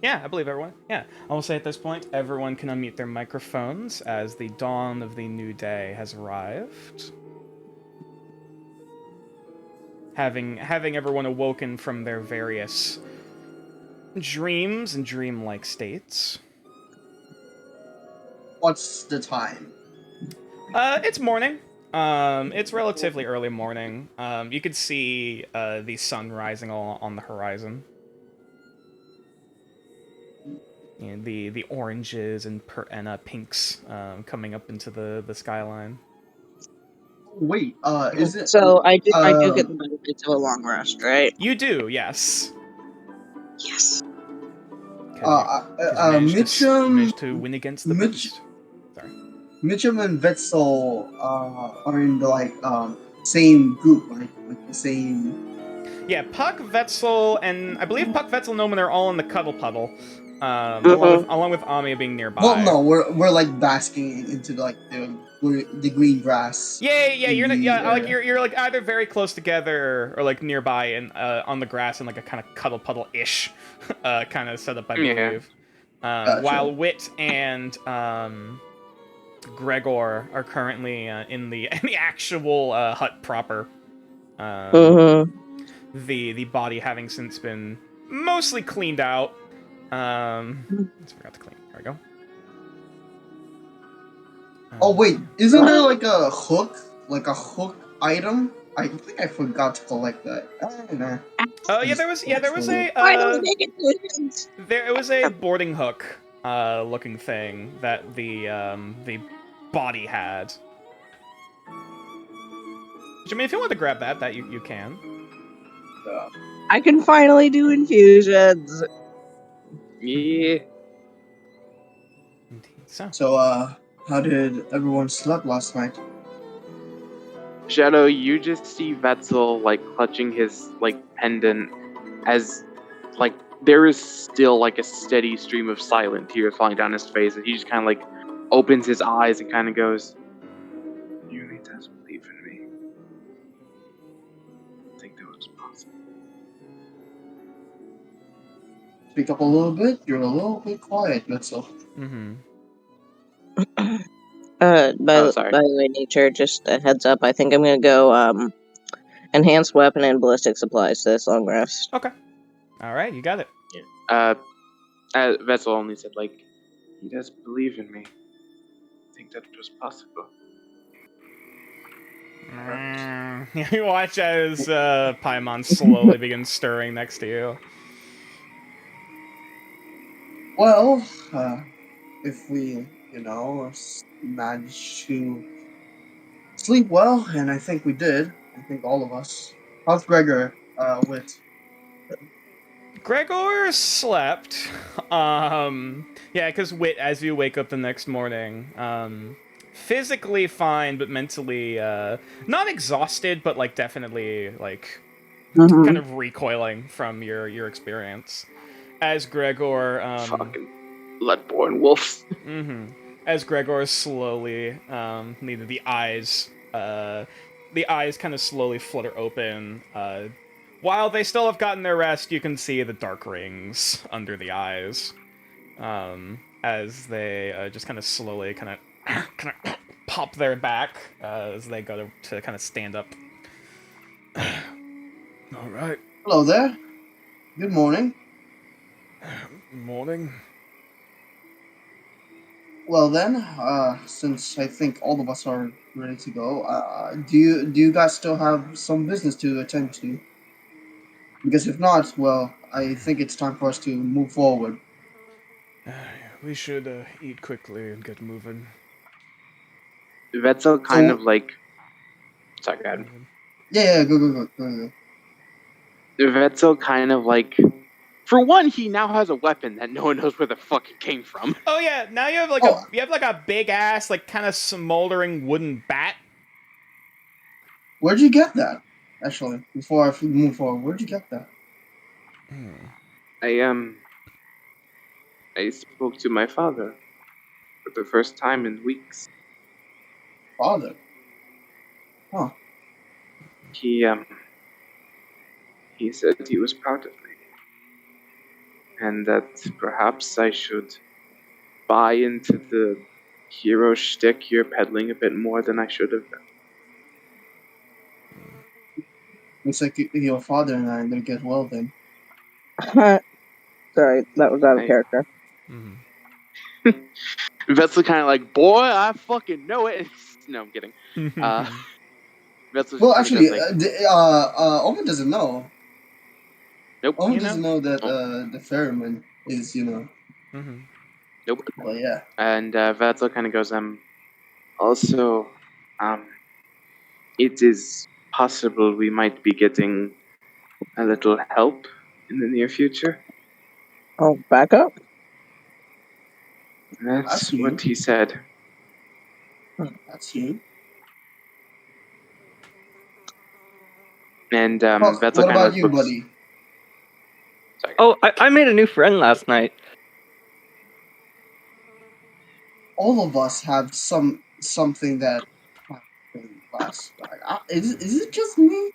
yeah, I believe everyone. Yeah, I will say at this point, everyone can unmute their microphones as the dawn of the new day has arrived. Having everyone awoken from their various dreams and dreamlike states. What's the time? It's morning. It's relatively early morning. You could see the sun rising on the horizon. And the oranges and pinks coming up into the skyline. Wait, is it? So I do get the benefits of a long rest, right? You do, yes. Yes. Managed to win against the beast. Sorry. Mitchum and Wetzel are in the same group, like the same. Yeah, Puck, Wetzel, and I believe Puck, Wetzel, and Noman are all in the cuddle puddle, along with Ami being nearby. Well, no, we're like basking into the green grass. Yeah, you're like either very close together or like nearby and on the grass in like a kind of cuddle puddle ish kind of setup, I believe. Gotcha. While Wit and Gregor are currently in the actual hut proper. The body having since been mostly cleaned out. Just forgot to clean. There we go. Oh wait, isn't there like a hook item? I think I forgot to collect that. Oh yeah, there was a there was a boarding hook looking thing that the body had. I mean, if you want to grab that you can. I can finally do infusions. Yeah. Indeed. So, how did everyone sleep last night? Shadow, you just see Wetzel clutching his pendant as there is still a steady stream of silent tears falling down his face, and he just kind of opens his eyes and kind of goes, "You really does believe in me. I think that was possible." Speak up a little bit. You're a little bit quiet, Wetzel. Mm-hmm. By sorry. the way, Nature, just a heads up, I think I'm gonna go, enhanced weapon and ballistic supplies to this long rest. Okay. Alright, you got it. Wetzel only said, "He does believe in me. I think that was possible." You watch as Paimon slowly begins stirring next to you. Well, if we, managed to sleep well, and I think we did. I think all of us. How's Gregor, Wit? Gregor slept. Yeah, because Wit, as you wake up the next morning, physically fine, but mentally, not exhausted, but definitely kind of recoiling from your experience. As Gregor, fucking bloodborne wolves. As Gregor slowly, the eyes kind of slowly flutter open. While they still have gotten their rest, you can see the dark rings under the eyes, as they just kind of slowly pop their back as they go to kind of stand up. All right. Hello there. Good morning. Morning. Well then, since I think all of us are ready to go, do you guys still have some business to attend to? Because if not, well, I think it's time for us to move forward. We should eat quickly and get moving. Vetzel kind of like. Sorry, go ahead. Yeah, go. Vetzel kind of like. For one, he now has a weapon that no one knows where the fuck it came from. Oh yeah, now you have like Oh. a big ass like kind of smoldering wooden bat. Where'd you get that? Actually, before I move forward, where'd you get that? I spoke to my father for the first time in weeks. Father. Huh. He said he was proud of me, and that perhaps I should buy into the hero shtick you're peddling a bit more than I should have done. Looks like your father and I are gonna get well then. Sorry, that was out of I- character. Vetzel kind of like, boy, I fucking know it. No, I'm kidding. Vetzel Well, just actually, kinda goes like, Omen doesn't know. nope, Omen doesn't know that Oh. the ferryman is, nope. Well, yeah. And Vetzel kind of goes, also, it is possible we might be getting a little help in the near future. Oh, back up? That's you. what he said. That's you. And Well, Vetzel what kind about of you, looks. buddy? Sorry. Oh, I made a new friend last night. All of us have something that happened last night. Is it just me?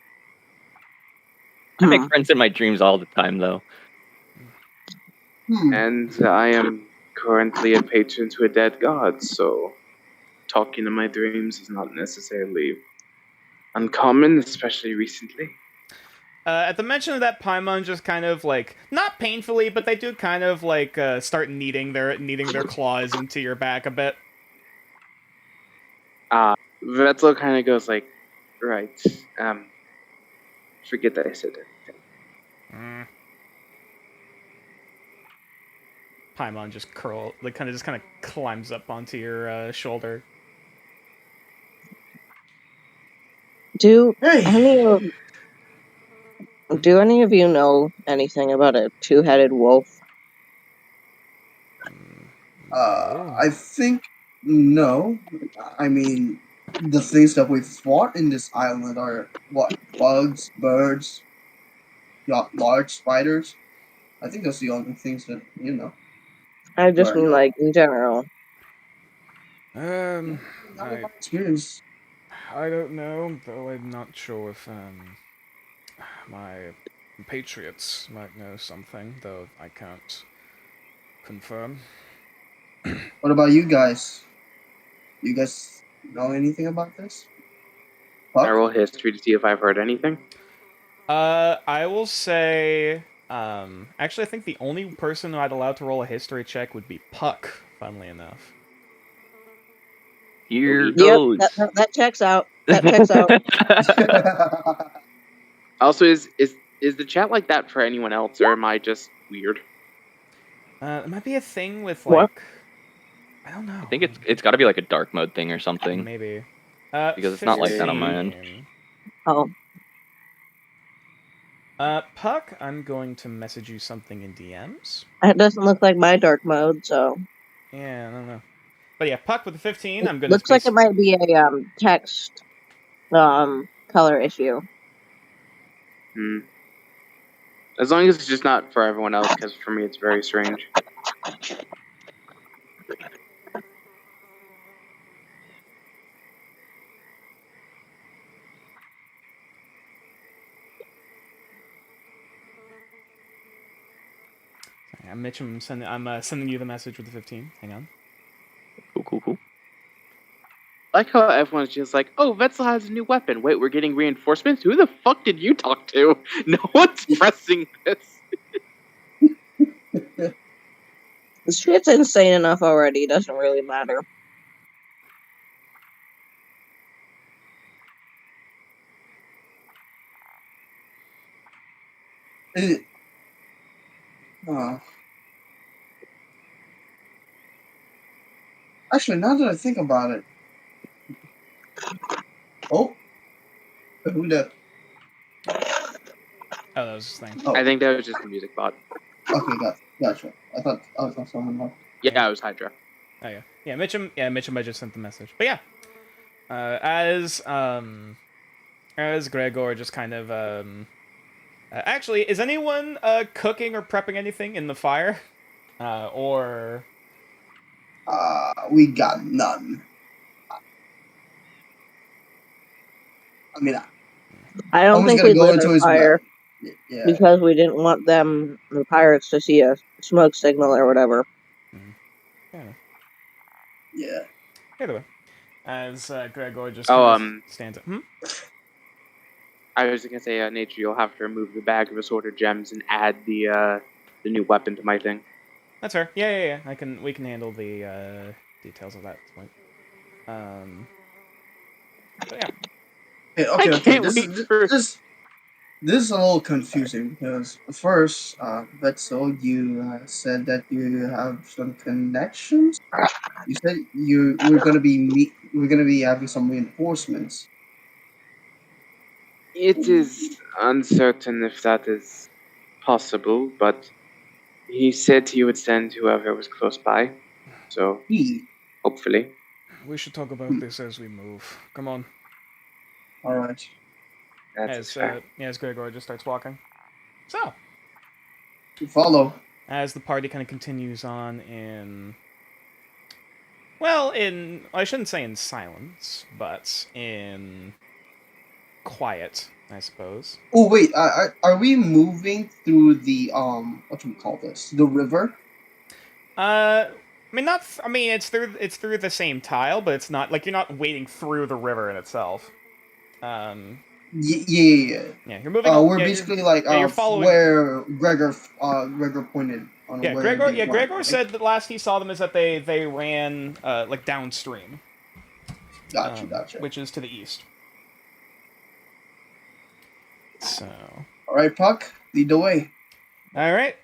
I make friends in my dreams all the time, though. And I am currently a patron to a dead god, so talking in my dreams is not necessarily uncommon, especially recently. At the mention of that, Paimon just kind of like not painfully, but they do kind of like start kneading their claws into your back a bit. Vetzel kind of goes like, right, forget that I said anything. Paimon just kind of climbs up onto your shoulder. Do Hey. any of you know anything about a two-headed wolf? I think no. I mean, the things that we fought in this island are what? Bugs, birds, large spiders. I think that's the only things that you know. I just Right. mean, like, in general. I Experience. don't know, though I'm not sure if my patriots might know something, though I can't confirm. What about you guys? You guys know anything about this? I roll history to see if I've heard anything. I will say, actually, I think the only person who I'd allow to roll a history check would be Puck, funnily enough. Here Yep, goes. that checks out. That checks out. Also, is the chat like that for anyone else, or am I just weird? It might be a thing with, What? like, I don't know. I think it's got to be like a dark mode thing or something. Maybe. Because it's not like that on my end. 15. Oh, Puck, I'm going to message you something in DMs. it doesn't look like my dark mode, so... Yeah, I don't know. But yeah, Puck with the 15, I'm going Looks like it might be a text color issue. As long as it's just not for everyone else, because for me it's very strange. Mitch, I'm sending you the message with the 15. Hang on. Cool. like how everyone's just like, oh, Vetzel has a new weapon. Wait, we're getting reinforcements? Who the fuck did you talk to? No one's pressing this. This shit's insane enough already. It doesn't really matter. Actually, now that I think about it. Oh. Who the? Oh, that was his thing. Oh. I think that was just the music bot. Okay, gotcha. I thought someone else. Yeah, it was Hydra. Oh yeah, yeah. Mitchum. Yeah, Mitchum. I just sent the message. But yeah, as Gregor just kind of actually, is anyone cooking or prepping anything in the fire, or? We got none. I mean, I don't think we lit a fire yeah. because we didn't want them, the pirates, to see a smoke signal or whatever. Yeah. Either way, as Gregor just stands up. I was gonna say, Nature, you'll have to remove the bag of assorted gems and add the new weapon to my thing. That's fair. Yeah. We can handle the details of that at this point. But yeah. Okay. This is a little confusing because first, Vetzel, you said that you have some connections. You said we're gonna be having some reinforcements. It is uncertain if that is possible, but he said he would send whoever was close by. So, hopefully. We should talk about this as we move. Come on. All right. That's as Gregor just starts walking. So, follow. As the party kind of continues on I shouldn't say in silence, but in quiet, I suppose. Oh wait, are we moving through the what do we call this? The river? It's through the same tile, but it's not like you're not wading through the river in itself. Yeah. Yeah, you're moving. We're basically you're following where Gregor pointed. Gregor said that last he saw them is that they ran like downstream. Gotcha. Which is to the east. So. All right, Puck, lead the way. All right.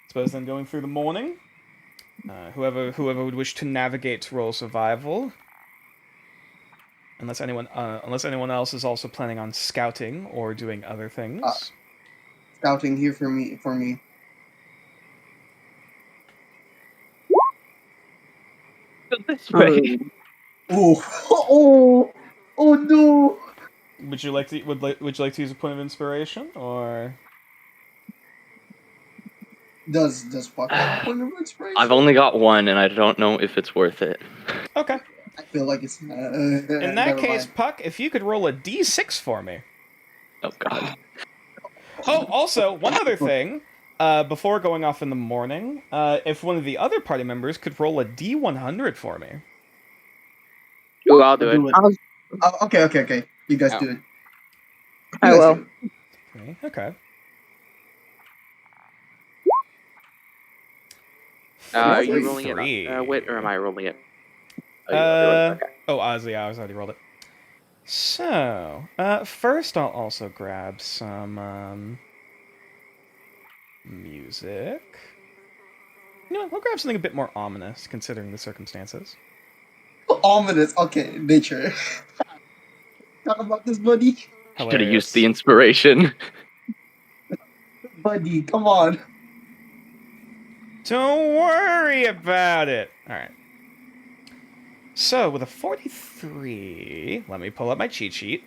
Suppose then going through the morning. Whoever would wish to navigate roll survival. Unless anyone else is also planning on scouting or doing other things. Scouting here for me. This way. Oh no! Would you like to use a point of inspiration or? Does Puck have a point of inspiration? I've only got one, and I don't know if it's worth it. Okay. I feel like it's. In that case, Puck, if you could roll a d6 for me. Oh God. Oh, also one other thing. Before going off in the morning, if one of the other party members could roll a d100 for me. Ooh, I'll do it. Okay. You guys do it. I will. Okay. Are you rolling it? Wait, or am I rolling it? Ozzy, I was already rolled it. So, first I'll also grab some music. You know what, we'll grab something a bit more ominous, considering the circumstances. Ominous, okay, nature. Talk about this, buddy. Should have used the inspiration. Buddy, come on. Don't worry about it. All right. So, with a 43, let me pull up my cheat sheet.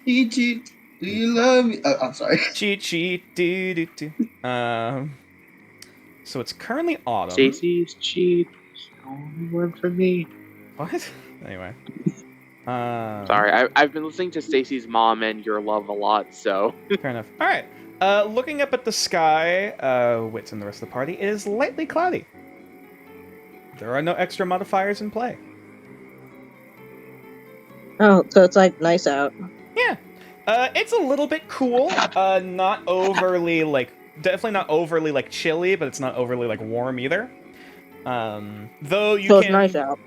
Cheat sheet, do you love me? I'm sorry. Cheat sheet, do. So it's currently autumn. Stacy's cheat, only one for me. What? Anyway. Sorry, I've been listening to Stacy's mom and Your Love a lot, so. Fair enough. All right. Looking up at the sky, Wits and the rest of the party, it is lightly cloudy. There are no extra modifiers in play. Oh, so it's like nice out. Yeah. It's a little bit cool. Not overly definitely not overly chilly, but it's not overly warm either. Though you So can, it's nice out.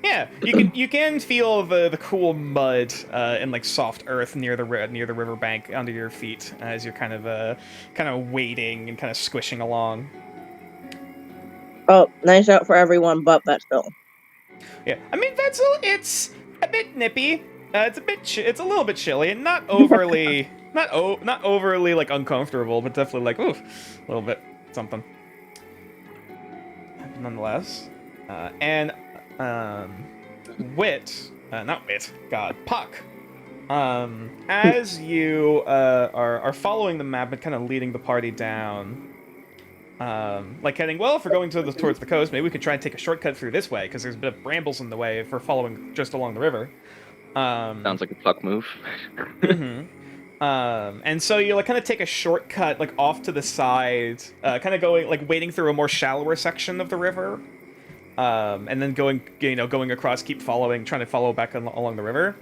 yeah, you can feel the cool mud and soft earth near the riverbank under your feet as you're kind of wading and kind of squishing along. Oh, nice out for everyone but Betskill. Yeah, I mean it's a bit nippy. It's a little bit chilly and not overly not overly uncomfortable, but definitely oof, a little bit something. Nonetheless, Puck. As you are following the map and kind of leading the party down, heading, well, if we're going towards the coast, maybe we could try and take a shortcut through this way, because there's a bit of brambles in the way if we're following just along the river. Sounds like a Puck move. And so you kind of take a shortcut off to the side, kind of going wading through a more shallower section of the river, and then going across, trying to follow back along the river.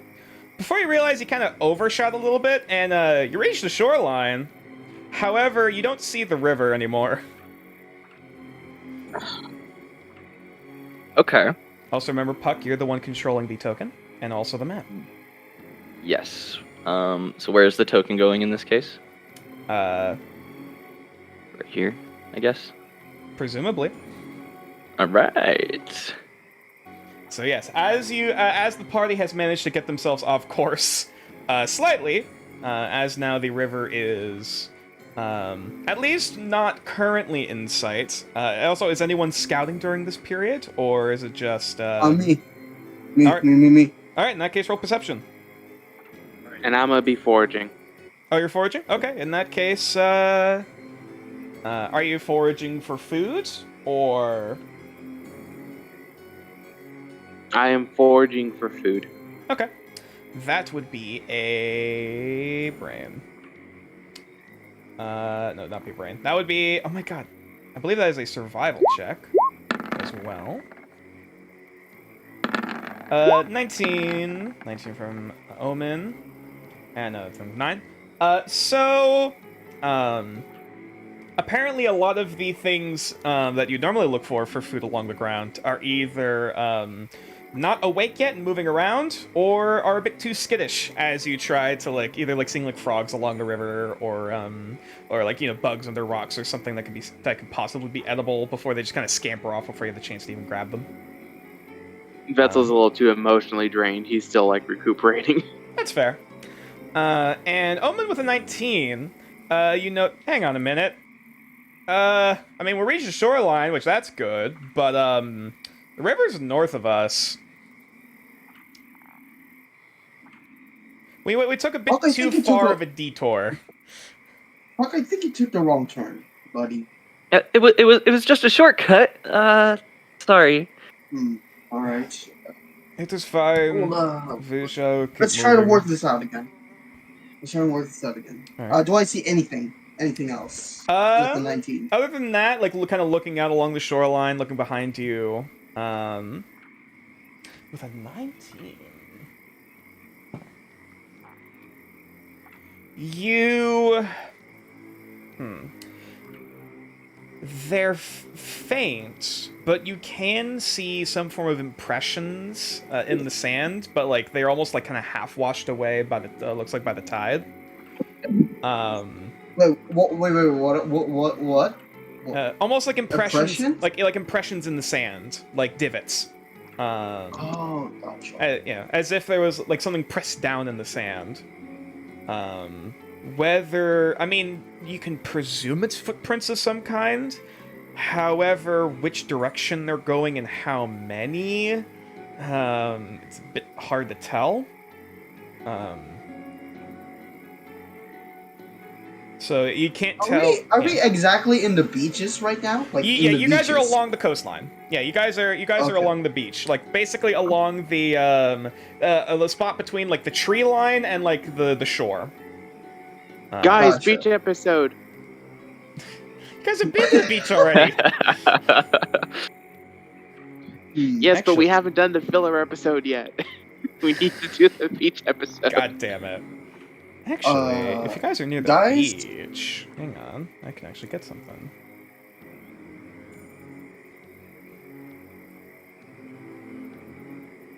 Before you realize you kind of overshot a little bit, and you reach the shoreline. However, you don't see the river anymore. Okay. Also, remember, Puck, you're the one controlling the token, and also the map. Yes. So where's the token going in this case? Right here, I guess. Presumably. All right. So yes, as the party has managed to get themselves off course, slightly, as now the river is, at least not currently in sight. Also, is anyone scouting during this period, or is it just? Me. All right. Me. All right, in that case, roll perception. And I'm gonna be foraging. Oh, you're foraging? Okay, in that case, are you foraging for food, or? I am foraging for food. Okay. That would be a brain. No, not be brain. That would be, oh my god. I believe that is a survival check as well. 19. 19 from Omen. And from 9. Apparently a lot of the things that you normally look for food along the ground are either not awake yet and moving around, or are a bit too skittish as you try to either seeing frogs along the river, or bugs under rocks or something that could possibly be edible before they just kind of scamper off before you have the chance to even grab them. Vetzel's a little too emotionally drained. He's still recuperating. That's fair. And Omen with a 19, hang on a minute. I mean, we're reaching the shoreline, which that's good, but the river's north of us. We took a bit too far of a detour. Fuck, I think you took the wrong turn, buddy. It was just a shortcut. Sorry. All right. It is fine. Let's try to work this out again. Right. Do I see anything else with the 19? Other than that, kind of looking out along the shoreline, looking behind you, with a 19, you, they're faint, but you can see some form of impressions in the sand, but they're almost kind of half washed away by the looks like by the tide. Wait, what? Almost like impressions? like impressions in the sand, like divots. Oh, gotcha. As if there was something pressed down in the sand. Whether, I mean, you can presume it's footprints of some kind. However, which direction they're going and how many, it's a bit hard to tell. So you can't tell. Are we exactly in the beaches right now? You guys are along the coastline. Yeah, you guys are along the beach, basically along the spot between the tree line and the shore. Guys, Gotcha. beach episode. You guys have been to the beach already. Yes, but we haven't done the filler episode yet. We need to do the beach episode. God damn it. Actually, if you guys are near the guys? beach, hang on, I can actually get something.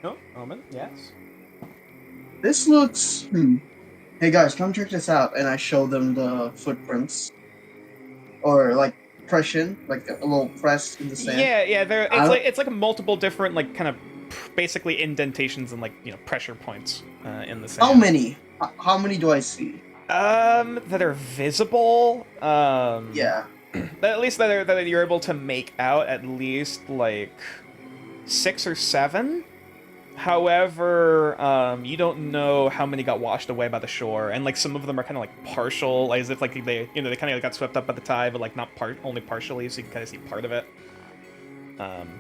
Oh, Omen, yes. This looks. Hey guys, come check this out, and I show them the footprints, or like impression, like a little press in the sand. Yeah, it's like multiple different like kind of basically indentations and like pressure points in the sand. How many? How many do I see? That are visible. Yeah. At least that you're able to make out at least like 6 or 7. However, you don't know how many got washed away by the shore, and like some of them are kind of like partial, like, as if like they they kind of got swept up by the tide, but like not only partially, so you can kind of see part of it.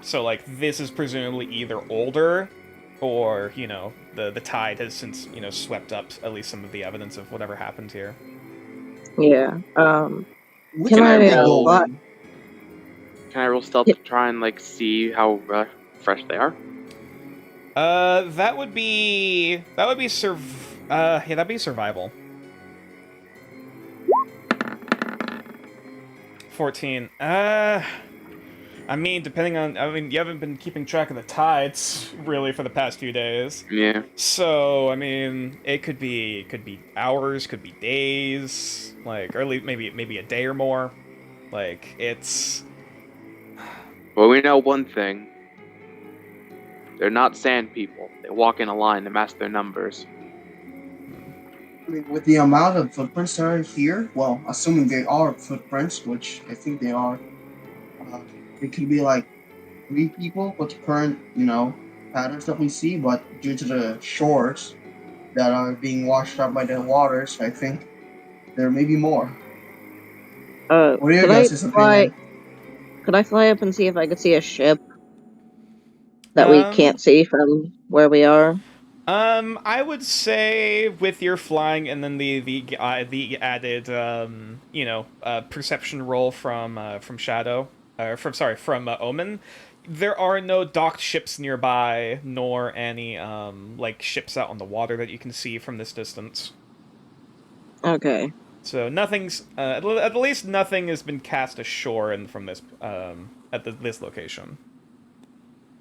So like this is presumably either older, or the tide has since swept up at least some of the evidence of whatever happened here. Yeah. Can I roll stealth to try and like see how fresh they are? That would be that'd be survival. 14. I mean, you haven't been keeping track of the tides really for the past few days. Yeah. So, I mean, it could be hours, could be days, like, or at least maybe a day or more. Like, it's... Well, we know one thing. They're not sand people. They walk in a line to match their numbers. I mean, with the amount of footprints that are here, well, assuming they are footprints, which I think they are, it could be like 3 people with the current, patterns that we see, but due to the shores that are being washed out by the waters, I think there may be more. What are your guys' opinion? Could I fly up and see if I could see a ship that we can't see from where we are? I would say with your flying and then the added perception roll from Shadow, from Omen, there are no docked ships nearby, nor any like ships out on the water that you can see from this distance. Okay. So nothing's at least nothing has been cast ashore from this this location.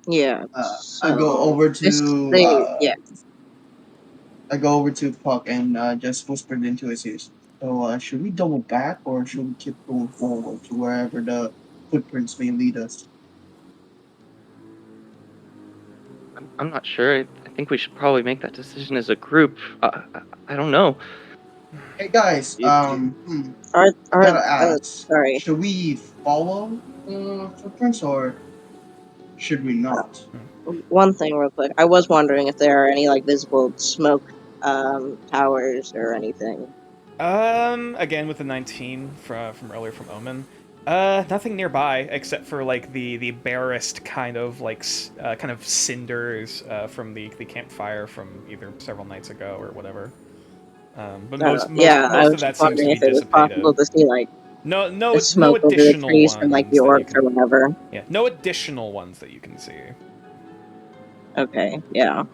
Yeah. I go over to yeah. I go over to Puck and just whispered into his ears. So should we double back or should we keep going forward to wherever the footprints may lead us? I'm not sure. I think we should probably make that decision as a group. I don't know. Hey guys, gotta ask. Sorry. Should we follow the footprints or should we not? One thing real quick. I was wondering if there are any like visible smoke towers or anything. Again with the 19 from earlier from Omen. Nothing nearby except for like the barest kind of like kind of cinders from the campfire from either several nights ago or whatever. But most of that seems to be if it was dissipated. possible to see like no smoke over the trees from like the orcs or whatever. Yeah, no additional ones that you can see. Okay, yeah.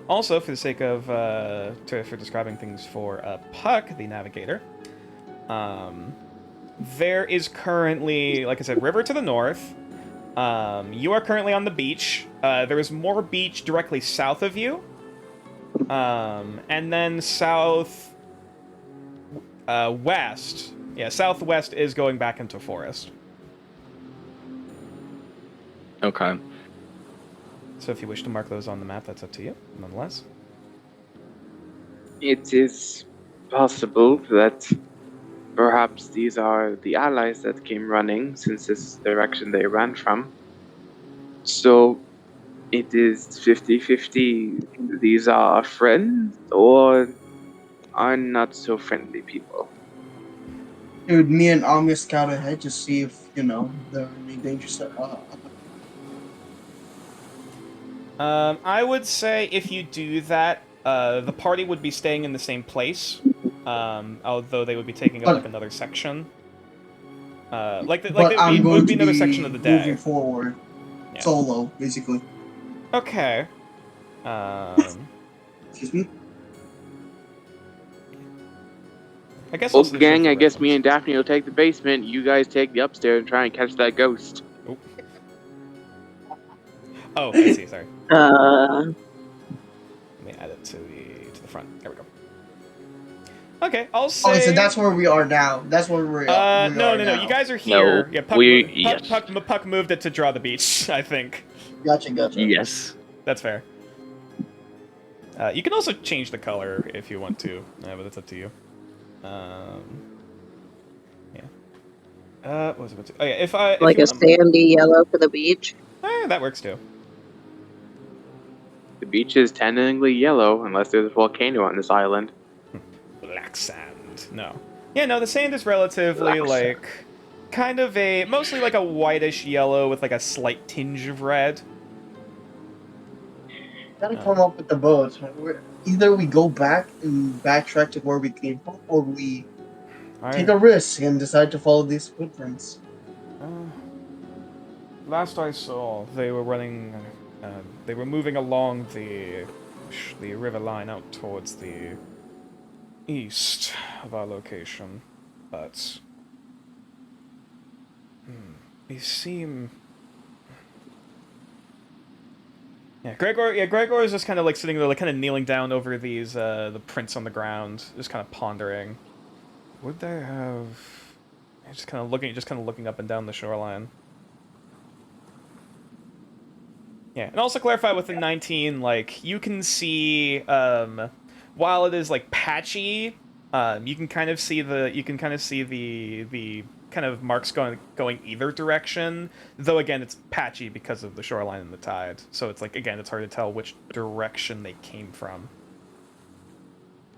Also, for the sake of for describing things for Puck, the navigator, there is currently, like I said, river to the north. You are currently on the beach. There is more beach directly south of you. And then south west. Yeah, southwest is going back into forest. Okay. So if you wish to mark those on the map, that's up to you, nonetheless. It is possible that perhaps these are the allies that came running, since this is the direction they ran from. So it is 50-50. These are friends or are not so friendly people. Dude, me and Amiya scout ahead to see if, there are any dangers. I would say if you do that, the party would be staying in the same place, although they would be taking up like another section. It would be another section of the day. Moving forward. Yeah. Solo, basically. Okay. Excuse me. I guess. Well, I'll switch gang, for I guess me reference. and Daphne will take the basement. You guys take the upstairs and try and catch that ghost. Oh, I see. Sorry. Uh, Let me add it to the front. There we go. Okay, I'll say. Okay, so that's where we are now. That's where we are. No. now. You guys are No, here. Yeah, yes. Puck moved it to draw the beach. I think Gotcha. Yes. that's fair. You can also change the color if you want to, but it's up to you. Yeah. What was it? Oh yeah, if like you a sandy yellow for the beach. that works too. The beach is technically yellow unless there's a volcano on this island. Black sand. No. Yeah, no. The sand is relatively like kind of mostly like a whitish yellow with like a slight tinge of red. Gotta come up with the boat. Either we go back and backtrack to where we came from, or we take a risk and decide to follow these footprints. Last I saw, they were running. They were moving along the river line out towards the east of our location, but they seem. Yeah, Gregor is just kind of like sitting there, like kind of kneeling down over these the prints on the ground, just kind of pondering. Would they have? Just kind of looking up and down the shoreline. Yeah, and also clarify with the 19, like you can see, while it is like patchy, you can kind of see the kind of marks going either direction. Though again, it's patchy because of the shoreline and the tide. So it's like again, it's hard to tell which direction they came from.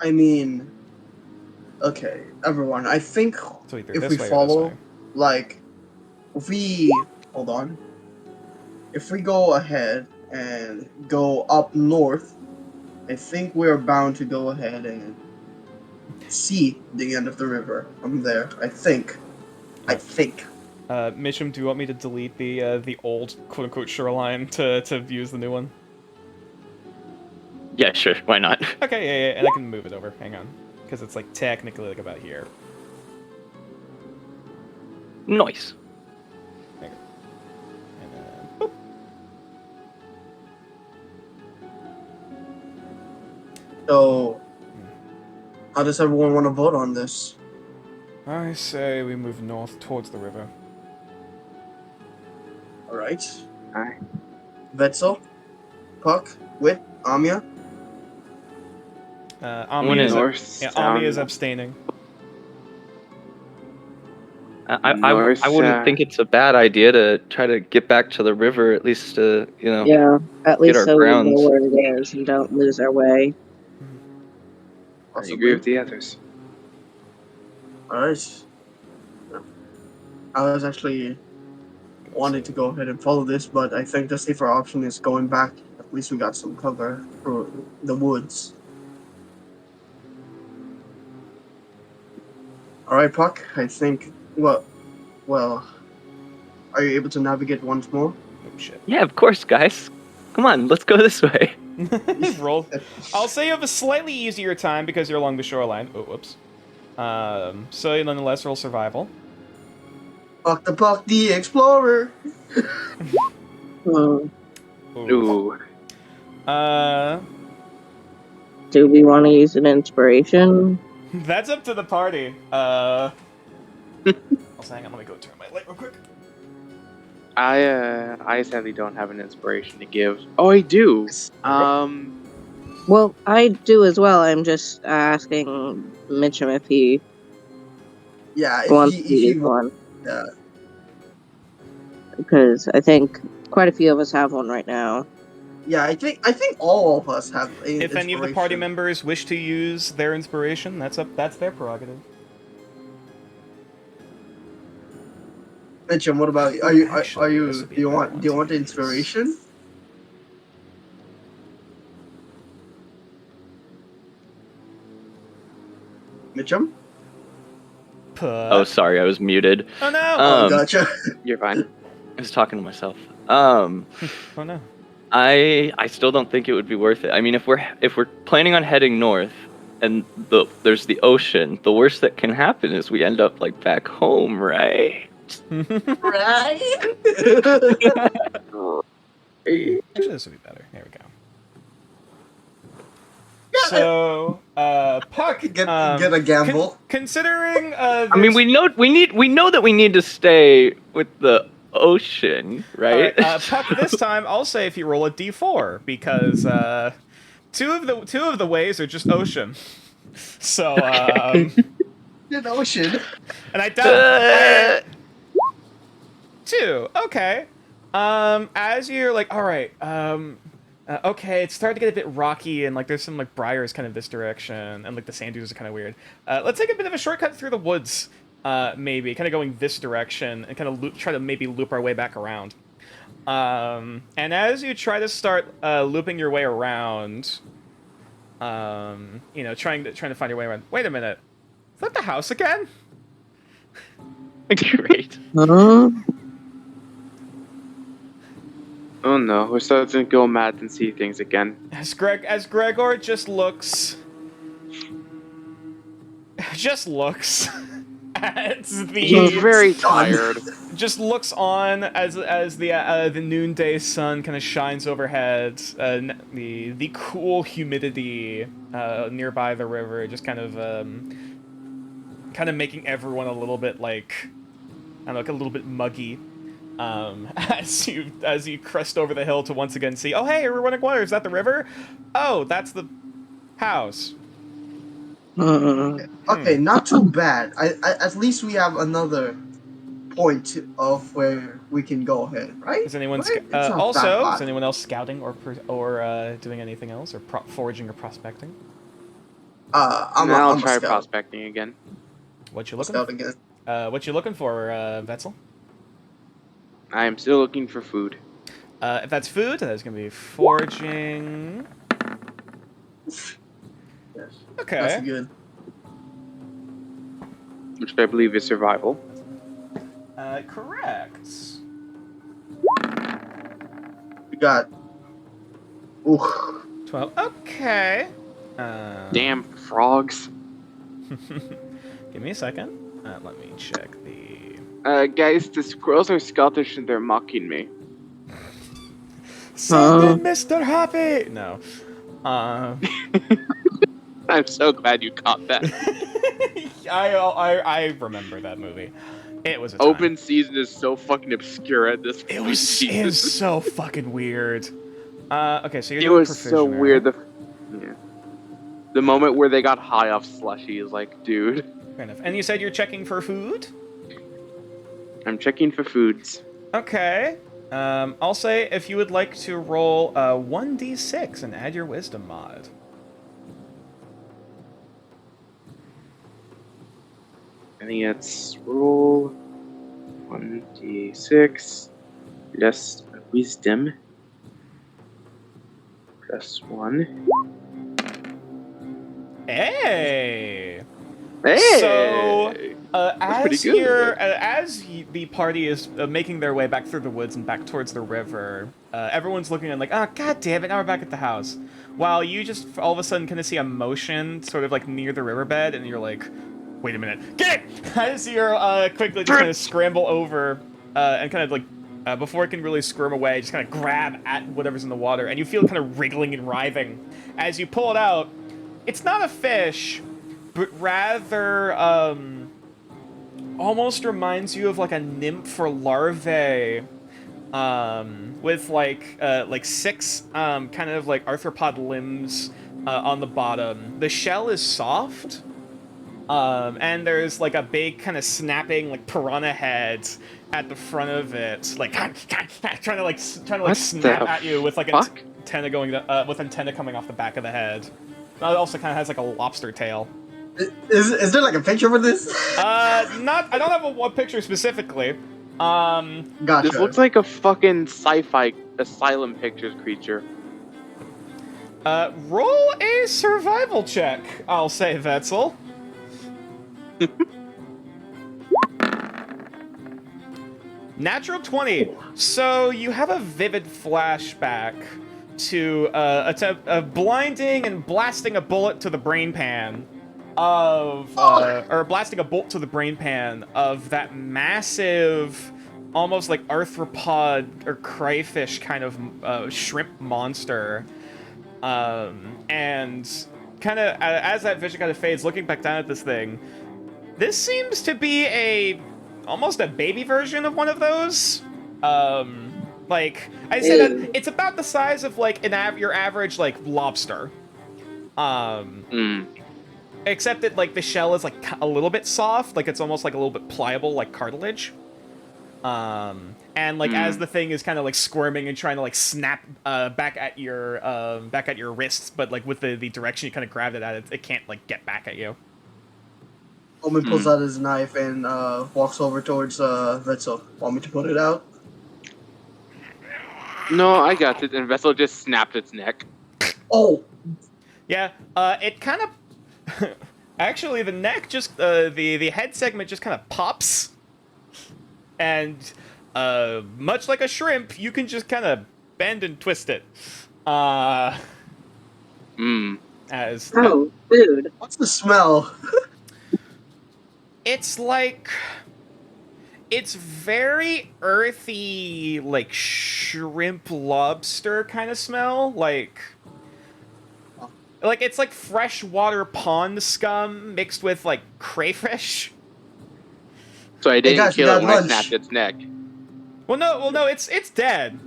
I mean, okay, everyone. I think So either if this we way or follow, this way. like, hold on. If we go ahead and go up north, I think we're bound to go ahead and see the end of the river from there. I think. Mitchum, do you want me to delete the old quote unquote shoreline to use the new one? Yeah, sure. Why not? Okay, yeah, and I can move it over. Hang on, because it's like technically like about here. Nice. There you go. And boop. So, how does everyone want to vote on this? I say we move north towards the river. Alright. Alright. Vetzel, Puck, Wit, Amia. Ami is, North, Ami is abstaining. I North, wouldn't think it's a bad idea to try to get back to the river, at least to, Yeah, at least our so we know grounds. where it is and don't lose our way. I agree with the others. Alright. I was actually wanting to go ahead and follow this, but I think the safer option is going back. At least we got some cover for the woods. Alright, Puck, I think, well, are you able to navigate once more? Oh shit. Yeah, of course, guys. Come on, let's go this way. Roll. I'll say you have a slightly easier time because you're along the shoreline. Oh, whoops. So you nonetheless roll survival. Puck the Explorer! Hmm. Ooh. Do we want to use an inspiration? That's up to the party. Also, hang on, let me go turn my light real quick. I sadly don't have an inspiration to give. Oh, I do. Well, I do as well. I'm just asking Mitchum if he Yeah, wants to if use you one. yeah. Because I think quite a few of us have one right now. Yeah, I think all of us have a If any of the party inspiration. members wish to use their inspiration, that's their prerogative. Mitchum, what about you? Are you Actually, this would be do you a better want one do you to want use. inspiration? Mitchum? Oh, sorry, I was muted. Oh no! Um, Gotcha. You're fine. I was talking to myself. Oh no. I still don't think it would be worth it. I mean, if we're planning on heading north, and there's the ocean, the worst that can happen is we end up like back home, right? Right? Actually, this would be better. There we go. So, Puck, Get a gamble. considering, I mean, we know that we need to stay with the ocean, right? Alright, Puck, this time I'll say if you roll a d4 because two of the ways are just ocean. So Okay. An ocean. and I doubt 2. Okay. As you're like, all right, okay, it's starting to get a bit rocky and like there's some like briars kind of this direction and like the sand dunes are kind of weird. Let's take a bit of a shortcut through the woods. Maybe kind of going this direction and kind of try to maybe loop our way back around. And as you try to start looping your way around, you know, trying to find your way around. Wait a minute, is that the house again? Great. Oh no, we're starting to go mad and see things again. As Gregor just looks at He's very tired. just looks on as the noonday sun kind of shines overhead. The cool humidity nearby the river just kind of making everyone a little bit like, I don't know, like a little bit muggy. As you crest over the hill to once again see, oh hey, we're running water. Is that the river? Oh, that's the house. Okay, not too bad. At least we have another point of where we can go ahead, right? Is anyone Right? It's not that also? bad. Is anyone else scouting or doing anything else or foraging or prospecting? I'll try prospecting again. What you looking? Scouting again. What you looking for, Vetzel? I am still looking for food. If that's food, that's gonna be foraging. Yes, Okay. that's good. Which I believe is survival. Correct. We got. Ooh. 12. Okay. Damn frogs. Give me a second. Let me check the. Guys, the squirrels are Scottish and they're mocking me. Send in Mr. Happy. No. I'm so glad you caught that. I remember that movie. It was a time. Open season is so fucking obscure at this point. It was so fucking weird. Okay, so you're It doing was so Proficiency. weird. The moment where they got high off slushy is like, dude. Fair enough. And you said you're checking for food? I'm checking for foods. Okay. I'll say if you would like to roll 1d6 and add your wisdom mod. I think it's roll 1d6 plus wisdom plus 1. Hey! Hey! So, pretty good. as the party is making their way back through the woods and back towards the river, everyone's looking and like, oh, god damn it, now we're back at the house. While you just all of a sudden kind of see a motion sort of like near the riverbed, and you're like, wait a minute, get it! As you're quickly just kind of scramble over and kind of like, before it can really squirm away, just kind of grab at whatever's in the water, and you feel kind of wriggling and writhing. As you pull it out, it's not a fish, but rather almost reminds you of like a nymph or larvae, with like 6 kind of like arthropod limbs on the bottom. The shell is soft, and there's like a big kind of snapping like piranha head at the front of it, like trying to What snap the at you with like fuck? antenna going with antenna coming off the back of the head. It also kind of has like a lobster tail. Is there like a picture for this? I don't have a picture specifically. Gotcha. This looks like a fucking sci-fi Asylum Pictures creature. Roll a survival check, I'll say, Natural 20. So you have a vivid flashback to blinding and blasting a bullet to the brain pan of, or blasting a bolt to the brain pan of that massive, almost like arthropod or crayfish kind of shrimp monster. And kind of as that vision kind of fades, looking back down at this thing, this seems to be almost a baby version of one of those. Like I say that it's about the size of like your average like lobster. Except that like the shell is like a little bit soft, like it's almost like a little bit pliable, like cartilage. And like as the thing is kind of like squirming and trying to like snap back at your wrists, but like with the direction you kind of grabbed it at, it can't like get back at you. Omen pulls out his knife and walks over towards Vetzel. Want me to put it out? No, I got it. And Vessel just snapped its neck. Oh! Yeah, it kind of... Actually, the neck just... the head segment just kind of pops. And, much like a shrimp, you can just kind of bend and twist it. As... Oh, food. What's the smell? It's like... It's very earthy, like, shrimp lobster kind of smell. Like, it's like freshwater pond scum mixed with, like, crayfish. So I didn't guys, we kill it got when I lunch. snapped its neck. Well, no, it's dead.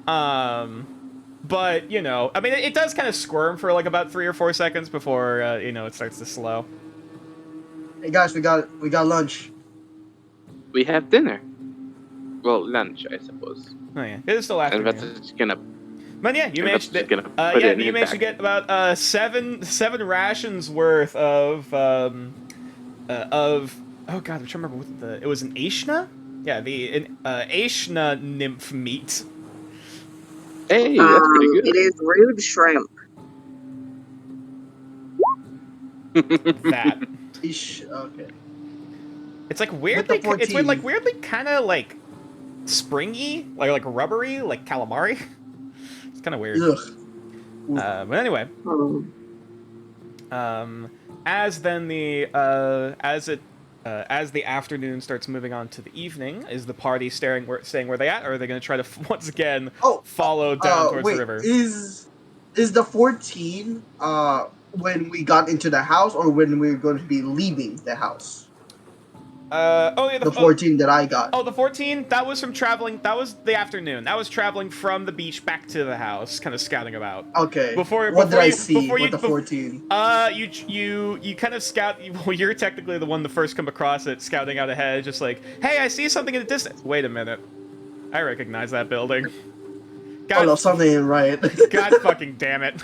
But, you know, I mean, it does kind of squirm for, like, about 3 or 4 seconds before, you know, it starts to slow. Hey guys, we got lunch. We have dinner. Well, lunch, I suppose. Oh, yeah. It is still And afternoon. Vessel just gonna... But yeah, you And managed Vessel's to, gonna put it in you his managed to bag. get about seven rations worth of oh god, I'm trying to remember what it was an Aishna? Yeah, an Aishna nymph meat. Hey, that's pretty good. It is rude shrimp. That. Okay. It's like weirdly, With the it's weird, 14. like weirdly kind of like springy, like rubbery, like calamari. It's kind of weird. Ugh. But anyway, as then the as the afternoon starts moving on to the evening, is the party staying where they at, or are they going to try to once again follow down towards wait, the river? Is the 14 when we got into the house or when we were going to be leaving the house? The 14 that I got. Oh, the 14? That was from traveling. That was the afternoon. That was traveling from the beach back to the house, kind of scouting about. Okay. What did I you, see before with you, the 14? You kind of scout. Well, you're technically the one to first come across it, scouting out ahead, just like, hey, I see something in the distance. Wait a minute, I recognize that building. God, Oh no, something ain't right. God fucking damn it.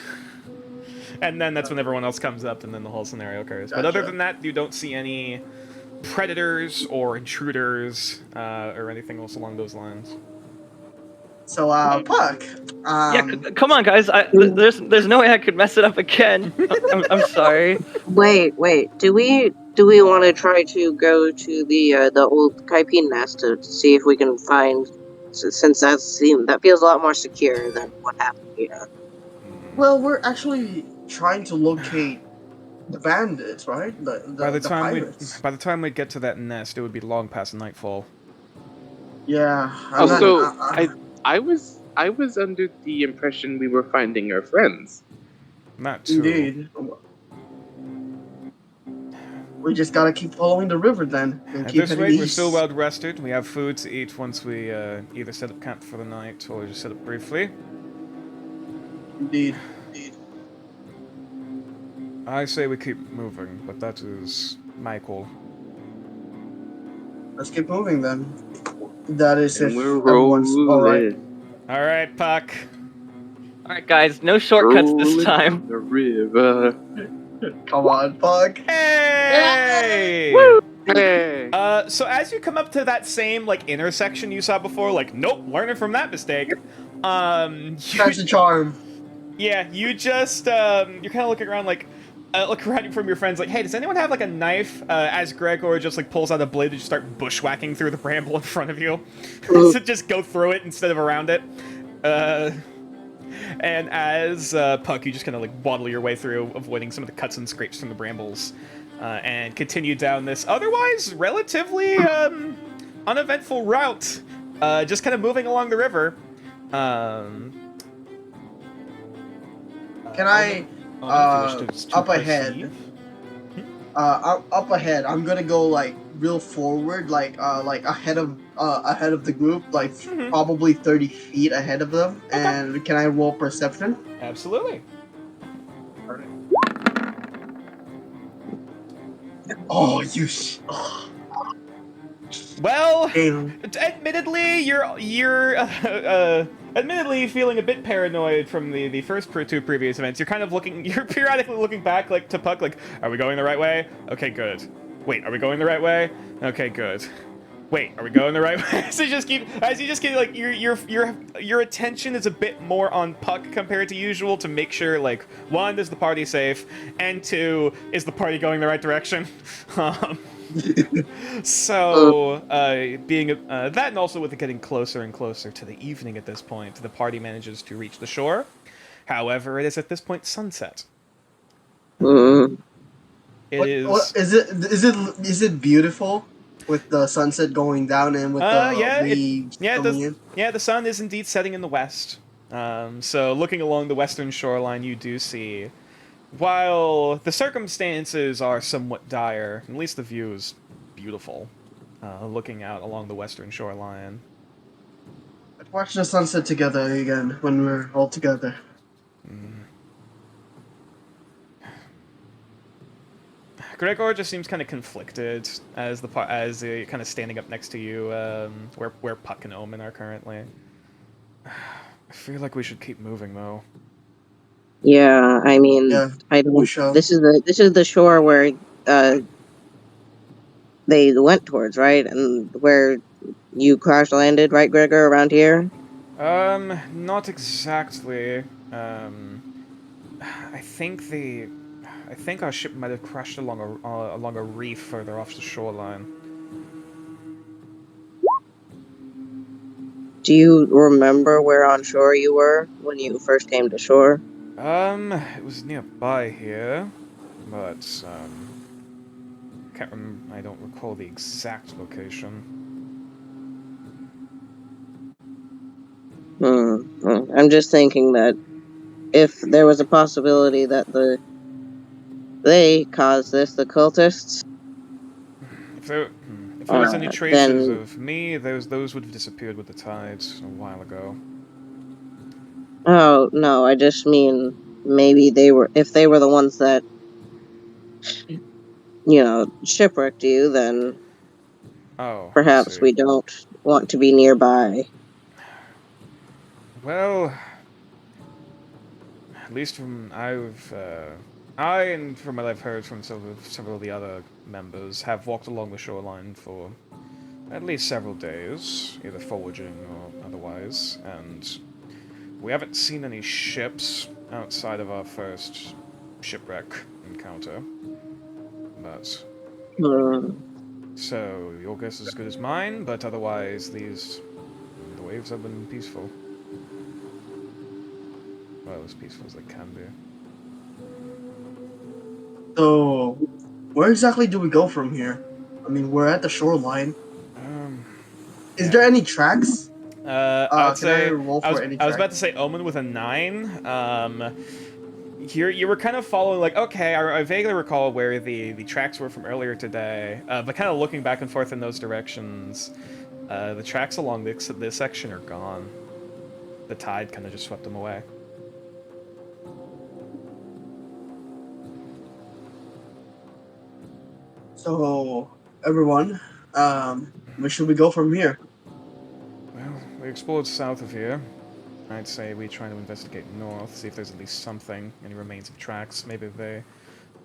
And then that's when everyone else comes up, and then the whole scenario occurs. But other Gotcha. than that, you don't see any predators or intruders or anything else along those lines. So, Puck. Come on, guys. There's no way I could mess it up again. I'm sorry. Wait. Do we want to try to go to the old Kaipin nest to see if we can find, since that feels a lot more secure than what happened here. Well, we're actually trying to locate the bandits, right? By the pirates. time we get to that nest, it would be long past nightfall. Yeah. Also, I was under the impression we were finding our friends. Not too. Indeed. We just gotta keep following the river then. And At keep this heading rate, we're east. still well rested. We have food to eat once we either set up camp for the night or just set up briefly. Indeed. I say we keep moving, but that is my call. Let's keep moving then. That is And if we're everyone's alright. All right, Puck. All right, guys. No shortcuts this time. The river. Come on, Puck. Hey! Hey. So as you come up to that same like intersection you saw before, like nope, learning from that mistake. That's the charm. Yeah, you just you're kind of looking around like, look around from your friends, like, hey, does anyone have like a knife? As Gregor just like pulls out a blade to just start bushwhacking through the bramble in front of you, so just go through it instead of around it. And as Puck, you just kind of like waddle your way through, avoiding some of the cuts and scrapes from the brambles, and continue down this otherwise relatively uneventful route, just kind of moving along the river. Can I, up ahead, up ahead, I'm gonna go like real forward, like ahead of the group, like probably 30 feet ahead of them. Okay. And can I roll perception? Absolutely. Oh, you. Well, Damn. admittedly, you're admittedly feeling a bit paranoid from the first two previous events. You're kind of you're periodically looking back, like to Puck, like, are we going the right way? Okay, good. Wait, are we going the right way? Okay, good. Wait, are we going the right way? So you just keep like your attention is a bit more on Puck compared to usual to make sure, like, one, is the party safe, and two, is the party going the right direction? So, being that, and also with it getting closer and closer to the evening at this point, the party manages to reach the shore. However, it is at this point sunset. It is. What, is it beautiful with the sunset going down and with the leaves coming in? Yeah, the sun is indeed setting in the west. So looking along the western shoreline, you do see, while the circumstances are somewhat dire, at least the view is beautiful, looking out along the western shoreline. Let's watch the sunset together again when we're all together. Gregor just seems kind of conflicted as kind of standing up next to you, where Puck and Omen are currently. I feel like we should keep moving, though. Yeah, I mean, Yeah, I don't. we shall. This is the shore where they went towards, right? And where you crash landed, right, Gregor, around here? Not exactly. I think our ship might have crashed along a reef further off the shoreline. Do you remember where on shore you were when you first came to shore? It was nearby here, but I don't recall the exact location. I'm just thinking that if there was a possibility that they caused this, the cultists. If there was any traces of me, those would have disappeared with the tides a while ago. Oh no, I just mean maybe if they were the ones that shipwrecked you, then perhaps we don't want to be nearby. Well, at least from from what I've heard from several of the other members, have walked along the shoreline for at least several days, either foraging or otherwise, and we haven't seen any ships outside of our first shipwreck encounter. But so your guess is as good as mine. But otherwise, the waves have been peaceful. Well, as peaceful as they can be. So, where exactly do we go from here? I mean, we're at the shoreline. Is there any tracks? I'd say I roll for any I was track? about to say Omen with a 9. You were kind of following, like, okay, I vaguely recall where the tracks were from earlier today, but kind of looking back and forth in those directions, the tracks along this section are gone. The tide kind of just swept them away. So, everyone, where should we go from here? Well, we explored south of here. I'd say we try to investigate north, see if there's at least something, any remains of tracks. Maybe they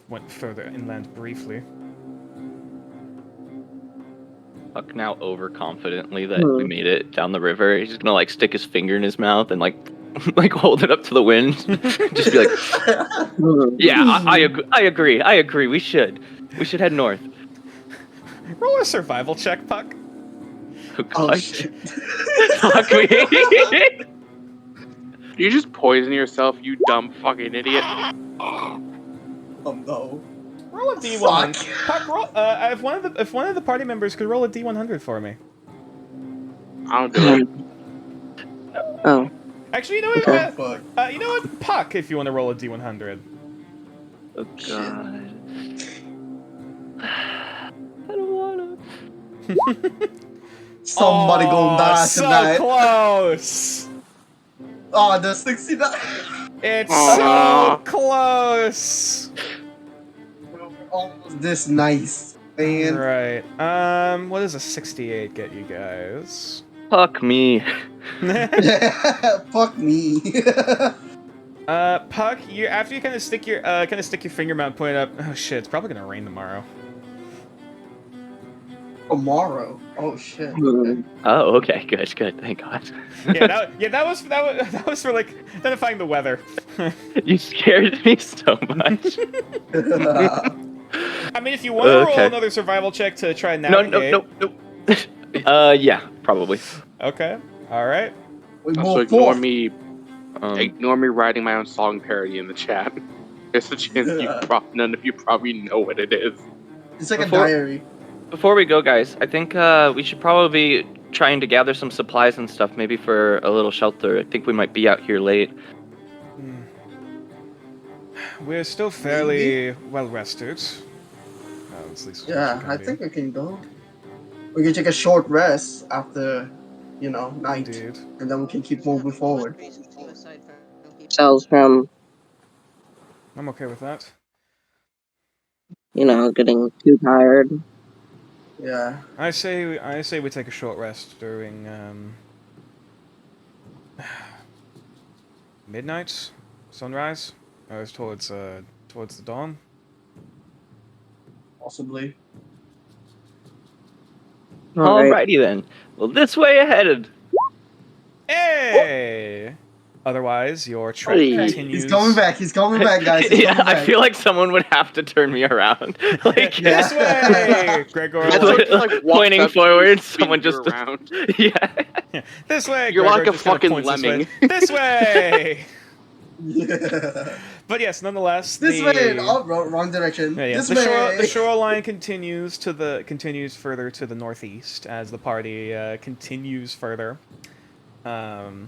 went further inland briefly. Puck now overconfidently that we made it down the river. He's just gonna like stick his finger in his mouth and like like hold it up to the wind. Just be like, yeah, I agree. We should head north. Roll a survival check, Puck. Oh, Oh God. shit. Fuck me. You just poison yourself, you dumb fucking idiot. Oh no. Roll a D100. Puck, roll. If one of the party members could roll a D100 for me. I don't do it. Oh, Actually, you know what? Oh fuck. You know what? Puck, if you want to roll a D100. Oh, God. I don't wanna. Somebody gonna die so tonight. close. Oh, the 69. It's Aw. so close. Almost this nice, man. Right. What does a 68 get you guys? Fuck me. Fuck me. Puck, you after you kind of stick your finger mount point up. Oh shit! It's probably gonna rain tomorrow. Tomorrow. Oh shit. Oh, okay, good. Thank God. That was for like identifying the weather. You scared me so much. I mean, if you want to roll Okay. another survival check to try and No. navigate. Yeah, probably. Okay. All right. We Also, move ignore forth. me. Ignore me writing my own song parody in the chat. There's a chance none of you probably know what it is. It's like Before- a diary. Before we go, guys, I think we should probably be trying to gather some supplies and stuff, maybe for a little shelter. I think we might be out here late. We're still fairly well rested. At least Yeah, I think we can go. We can take a short rest after, night, Indeed. and then we can keep moving forward. cells from I'm okay with that. getting too tired. Yeah. I say we take a short rest during midnight, sunrise, or towards the dawn. Possibly. Alright. Alrighty then. Well, this way ahead. Hey! Otherwise, your trek Hey. continues. He's coming back, guys. He's Yeah, coming I back. feel like someone would have to turn me around. Like, This way, Gregor. That's what it's like, walks Pointing up to you, forward, spins someone you just around. yeah. This way. You're Gregor like a just kinda fucking points this way. lemming. This way. Yeah. But yes, nonetheless, This the, way. Oh, wrong direction. Yeah, yeah. This The way. shoreline continues further to the northeast as the party continues further. Hang on.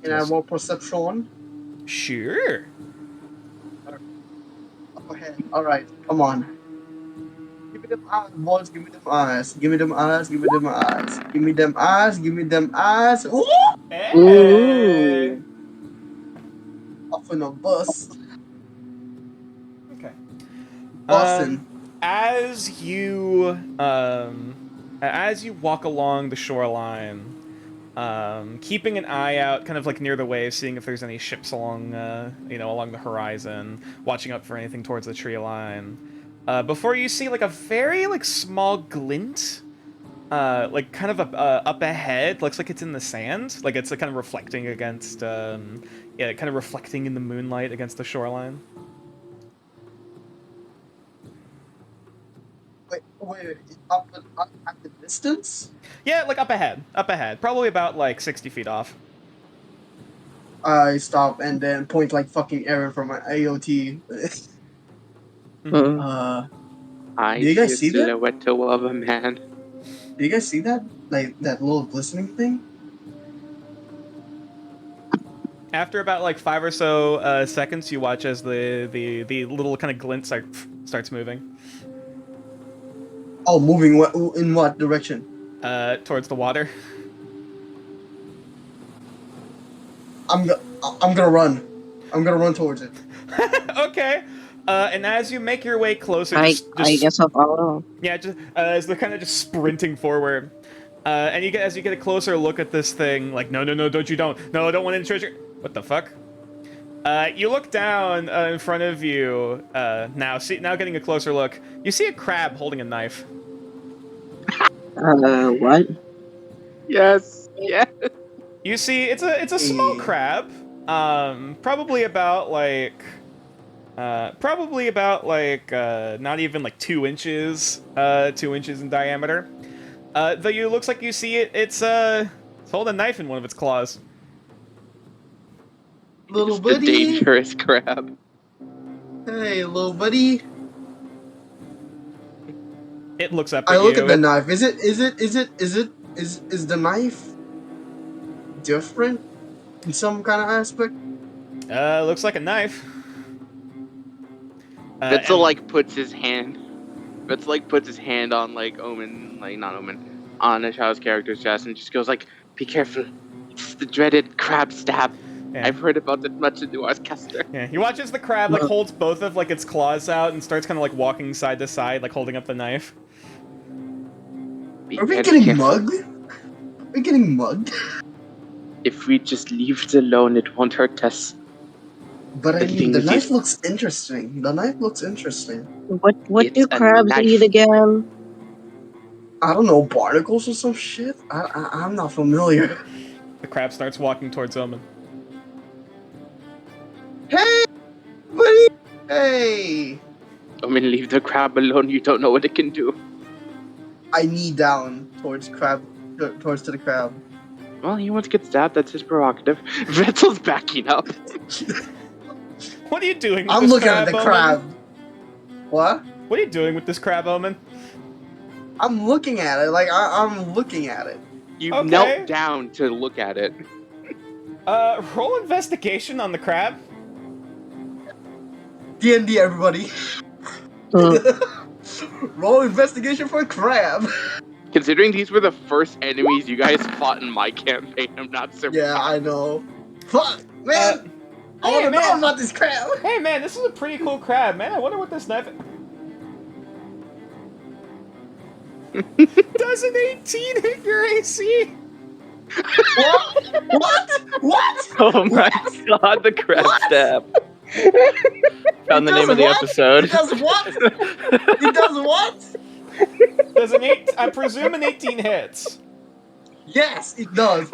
Can I roll perception? Sure. Up ahead. Alright, come on. Give me them eyes, boys. Give me them eyes. Give me them eyes. Give me them eyes. Give me them eyes. Give me them eyes. Ooh! Hey. Off in a bus. Okay. Boston. As you walk along the shoreline, keeping an eye out, kind of like near the waves, seeing if there's any ships along the horizon, watching out for anything towards the tree line. Before you see like a very small glint, kind of up ahead. Looks like it's in the sand, like it's kind of reflecting against, kind of reflecting in the moonlight against the shoreline. Wait, up at the distance? Yeah, like up ahead, probably about like 60 feet off. I stop and then point like fucking arrow from my AOT. I Do you guys see a that? silhouette of a man. Do you guys see that? Like that little glistening thing? After about like 5 or so seconds, you watch as the little kind of glint starts moving Oh, moving in what direction? towards the water. I'm gonna run. I'm gonna run towards it. Okay. And as you make your way closer, I just guess I'll follow. yeah, just as they're kind of just sprinting forward, and as you get a closer look at this thing, like no, I don't want any treasure. What the fuck? You look down in front of you. Now getting a closer look, you see a crab holding a knife. What? Yes. Yeah. You see, it's a small crab, probably about not even like 2 inches, 2 inches in diameter. Though it looks like you see it's holding a knife in one of its claws. Little It's the buddy. dangerous crab. Hey, little buddy. It looks up I at look you. at the knife. Is the knife different in some kind of aspect? Looks like a knife. Vetzel And- like puts his hand. Vetzel like puts his hand on like Omen, like not Omen, on Ashaw's character's chest, and just goes like, "Be careful. It's the dreaded crab stab. Yeah. I've heard about it much in Noircaster." Yeah, he watches the crab like holds both of like its claws out and starts kind of like walking side to side, like holding up the knife. Be Are we very getting careful. mugged? Are we getting mugged? If we just leave it alone, it won't hurt us. But I The mean, thing the is, knife looks interesting. The knife looks interesting. What It's do a crabs knife. eat again? I don't know, barnacles or some shit? I'm not familiar. The crab starts walking towards Omen. Hey, buddy! Hey! Omen, leave the crab alone. You don't know what it can do. I knee down towards the crab. Well, he wants to get stabbed. That's his prerogative. Vetzel's backing up. What are you doing with I'm this looking crab, at the Omen? crab. What? What are you doing with this crab, Omen? I'm looking at it. Like, I'm looking at it. You Okay. knelt down to look at it. Roll investigation on the crab. D&D, everybody. Roll investigation for a crab. Considering these were the first enemies you guys fought in my campaign, I'm not surprised. Yeah, I know. Fuck, man. I want to man. know about this crab. Hey man, this is a pretty cool crab, man. I wonder what this knife. Does an 18 hit your AC? What? Oh my god, the crab stab. Found the name of the episode. It does what? It does what? Does an 8? I presume an 18 hits. Yes, it does.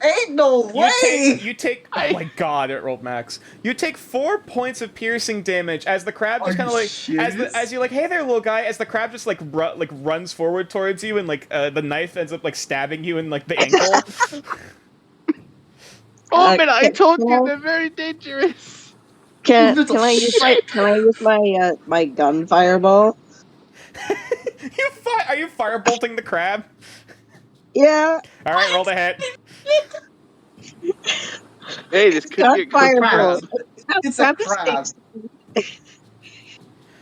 Ain't no way. You take. Oh my god! It rolled max. You take 4 points of piercing damage as the crab just Are kind of you like serious? as you're like, hey there, little guy. As the crab just like runs forward towards you and like the knife ends up like stabbing you in like the ankle. Omen, I can- told can you I- they're very dangerous. Can Little I use my gun fireball? Are you firebolting the crab? Yeah, All right, roll the hit. Hey, this could gun be a good fireball. crab. It's a crab.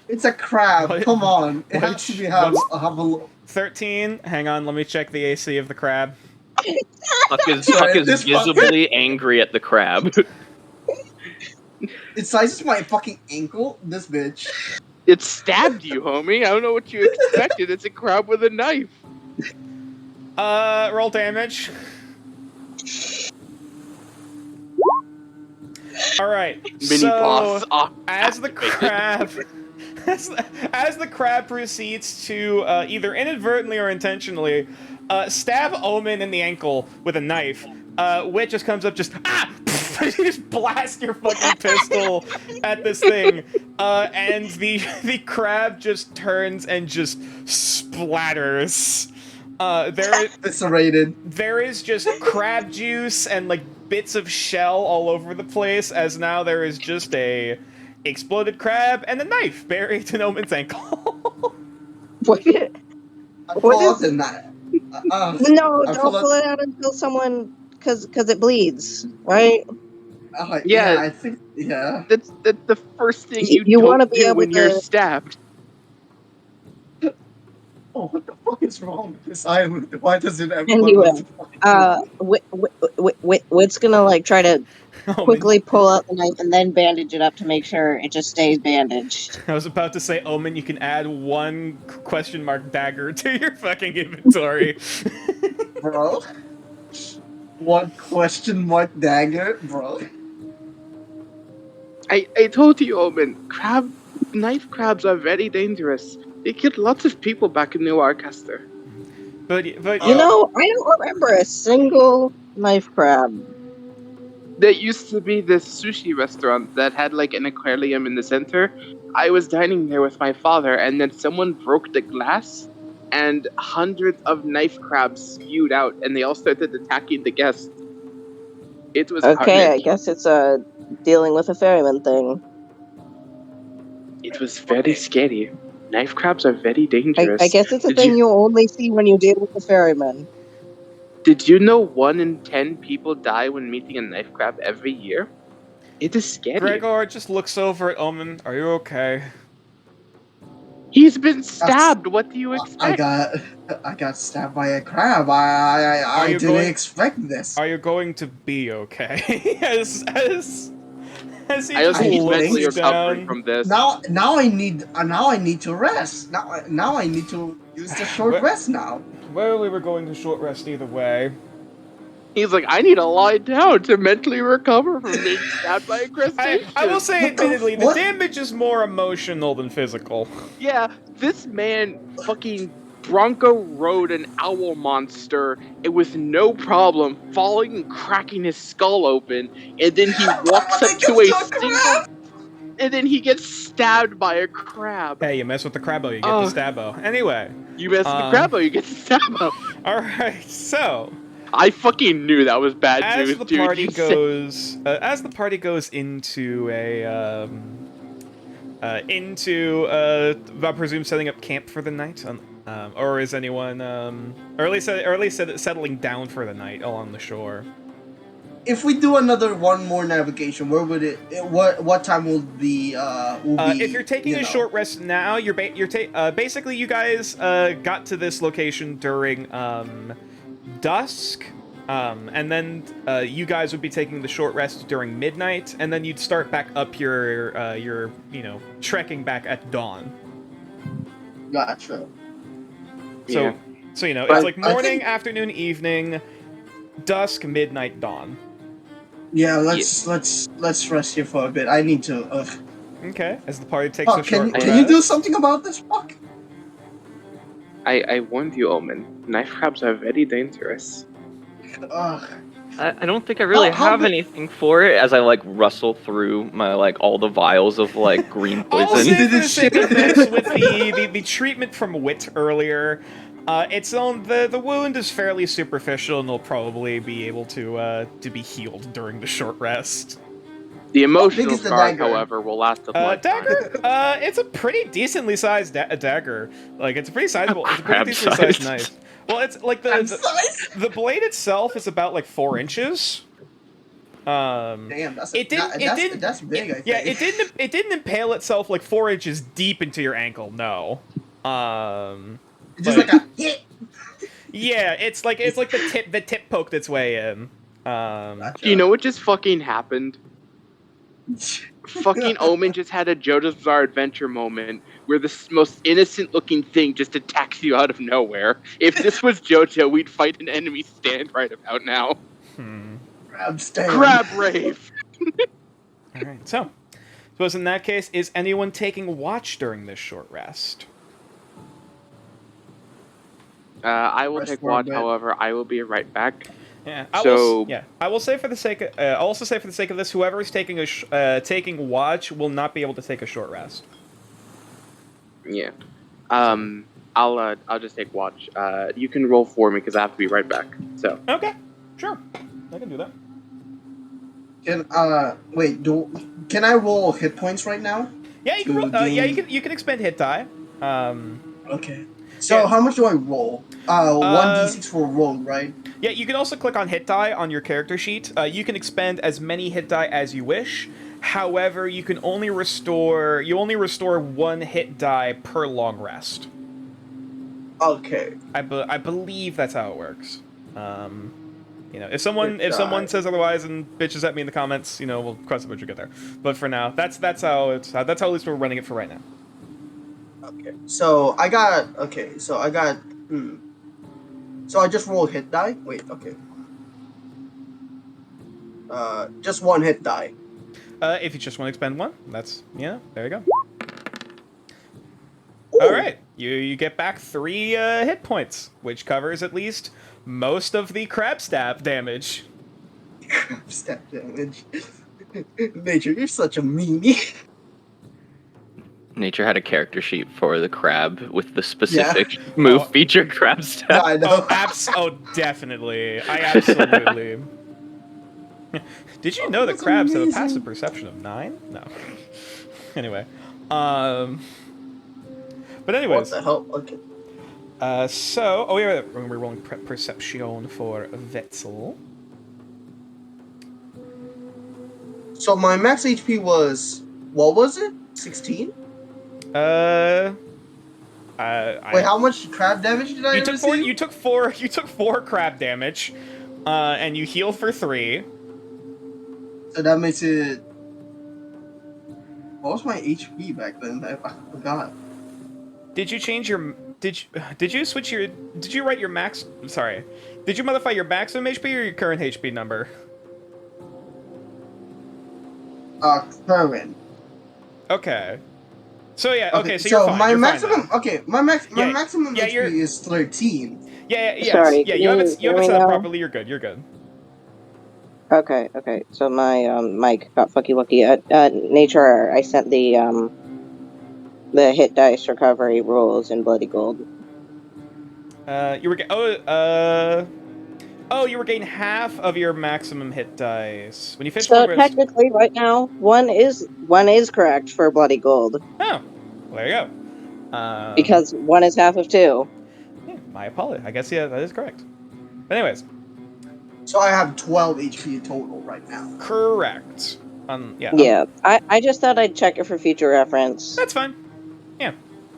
It's a crab. What- Come on. It has what's- to be have what's- a 13. Hang on, let me check the AC of the crab. Huck is Sorry, this visibly angry at the crab. It sizes my fucking ankle. This bitch. It stabbed you, homie. I don't know what you expected. It's a crab with a knife. Roll damage. All right. Mini so, boss. as the crab as the crab proceeds to either inadvertently or intentionally stab Omen in the ankle with a knife, Wit just comes up, just you just blast your fucking pistol at this thing, and the crab just turns and just splatters. Eviscerated. There is just crab juice and like bits of shell all over the place, as now there is just a exploded crab and a knife buried in Omen's ankle. What? I What pull out is- the knife. No, I don't pull out- pull it out until someone, because it bleeds, right? Yeah. I think. Yeah. That's the first thing You you wanna don't be do able when you're to- stabbed. Oh, what the fuck is wrong with this island? Why does it have? Anyway, Wit's gonna like try to Omen, quickly pull out the knife and then bandage it up to make sure it just stays bandaged. I was about to say, Omen, you can add 1 question mark dagger to your fucking inventory. bro. What question mark dagger, bro? I told you, Omen. Knife crabs are very dangerous. They killed lots of people back in Noircaster. But You know, I don't remember a single knife crab. There used to be this sushi restaurant that had like an aquarium in the center. I was dining there with my father, and then someone broke the glass, and hundreds of knife crabs spewed out, and they all started attacking the guests. It was Okay, I carnage. guess it's dealing with a ferryman thing. It was very scary. Knife crabs are very dangerous. I guess it's a Did thing you- you only see when you deal with the ferryman. Did you know 1 in 10 people die when meeting a knife crab every year? It is scary. Gregor just looks over at Omen. Are you okay? He's been stabbed. What do you expect? I got stabbed by a crab. I you didn't going- expect this. Are you going to be okay? as he I don't just think he's looks mentally looks recovering down. from this. Now I need to rest. Now I need to use the short What? rest now. Well, we were going to short rest either way. He's like, I need to lie down to mentally recover from being stabbed by a crustacean. I will say, What the- admittedly, the what? damage is more emotional than physical. Yeah, this man fucking Bronco rode an owl monster and with no problem falling and cracking his skull open, and then he walks up to a single, and then he gets stabbed by a crab. Hey, you mess with the crabbo, you get Oh. the stabbo. Anyway, You mess with the crabbo, you get the stabbo. alright, so I fucking knew that was bad as news, the dude. party You said- goes into I presume setting up camp for the night, or is anyone or at least settling down for the night along the shore? If we do one more navigation, where would what time will be? If you're taking a short rest now, basically you guys got to this location during dusk, and then you guys would be taking the short rest during midnight, and then you'd start back up your trekking back at dawn. Gotcha. So Yeah. so it's But like I morning, think- afternoon, evening, dusk, midnight, dawn. Yeah, let's rest here for a bit. I need to. Okay, as the party takes Fuck, a short can you rest. do something about this? Fuck. I warned you, Omen. Knife crabs are very dangerous. Ugh. I don't think I really How have big- anything for it as I like rustle through my all the vials of like green I'll poison. say for the This sake of shit. this, with the treatment from Wit earlier, it's on the wound is fairly superficial and will probably be able to be healed during the short rest. The big emotional is the scars, dagger? however, will last a lifetime. Dagger? It's a pretty decently sized dagger. Like it's a pretty sizable. It's a pretty Crab decently size. sized knife. Well, it's like I'm the sorry. the blade itself is about like 4 inches. Damn, that's It didn't. that's big. I think. Yeah, it didn't impale itself like 4 inches deep into your ankle. No. Just like a hit. Yeah, it's like the tip poked its way in. Do you know what just fucking happened? Fucking Omen just had a JoJo's Bizarre Adventure moment where the most innocent looking thing just attacks you out of nowhere. If this was JoJo, we'd fight an enemy stand right about now. Crab stand. Crab rave! Alright, so suppose in that case, is anyone taking watch during this short rest? I will Rest take for a watch, bit. however, I will be right back. Yeah. So- I will say for the sake of, I'll also say for the sake of this, whoever is taking taking watch will not be able to take a short rest. Yeah. I'll just take watch. You can roll for me because I have to be right back. So Okay, sure, I can do that. Can I roll hit points right now? Yeah, you can. To gain- You can expend hit die. Okay. So Yeah. how much do I roll? 1d6 for a roll, right? Yeah, you can also click on hit die on your character sheet. You can expend as many hit die as you wish. However, you can only restore 1 hit die per long rest. Okay. I believe that's how it works. If someone Hit die. says otherwise and bitches at me in the comments, we'll cross the bridge when we get there. But for now, that's how at least we're running it for right now. Okay. So I got. So I just roll hit die. Wait. Okay. Just 1 hit die. If you just want to expend 1, there you go. Ooh. All right. You get back 3 hit points, which covers at least most of the crab stab damage. Crab stab damage. Nature, you're such a meanie. Nature had a character sheet for the crab with the specific move feature crab stab. Yeah, I know. Oh, definitely. I absolutely. Did you know that That's crabs have a amazing. passive perception of 9? No. Anyway. But What anyways. the hell? Okay. So, oh yeah, we're rolling perception for Wetzel. So my max HP was, what was it? 16? Wait, how much crab damage did I receive? You took four crab damage, and you heal for 3. So that makes it. What was my HP back then? I forgot. Did you change your? Did you switch your? Did you write your max? Sorry, did you modify your maximum HP or your current HP number? Current. Okay. So yeah, okay, so you're fine. my you're maximum, fine now. okay, my maximum yeah, HP is 13. Sorry, Yeah, can you have you it hear me set up now? properly. You're good. You're good. Okay. So my mic got fucky lucky. Nature, I sent the hit dice recovery rules in Bloody Gold. You were you were getting half of your maximum hit dice when you finish. So technically, right now, one is correct for Bloody Gold. Oh, well, there you go. Because 1 is half of 2. Yeah, my apologies. I guess that is correct. But anyways. So I have 12 HP total right now. Correct. Yeah. I just thought I'd check it for future reference. That's fine. Yeah,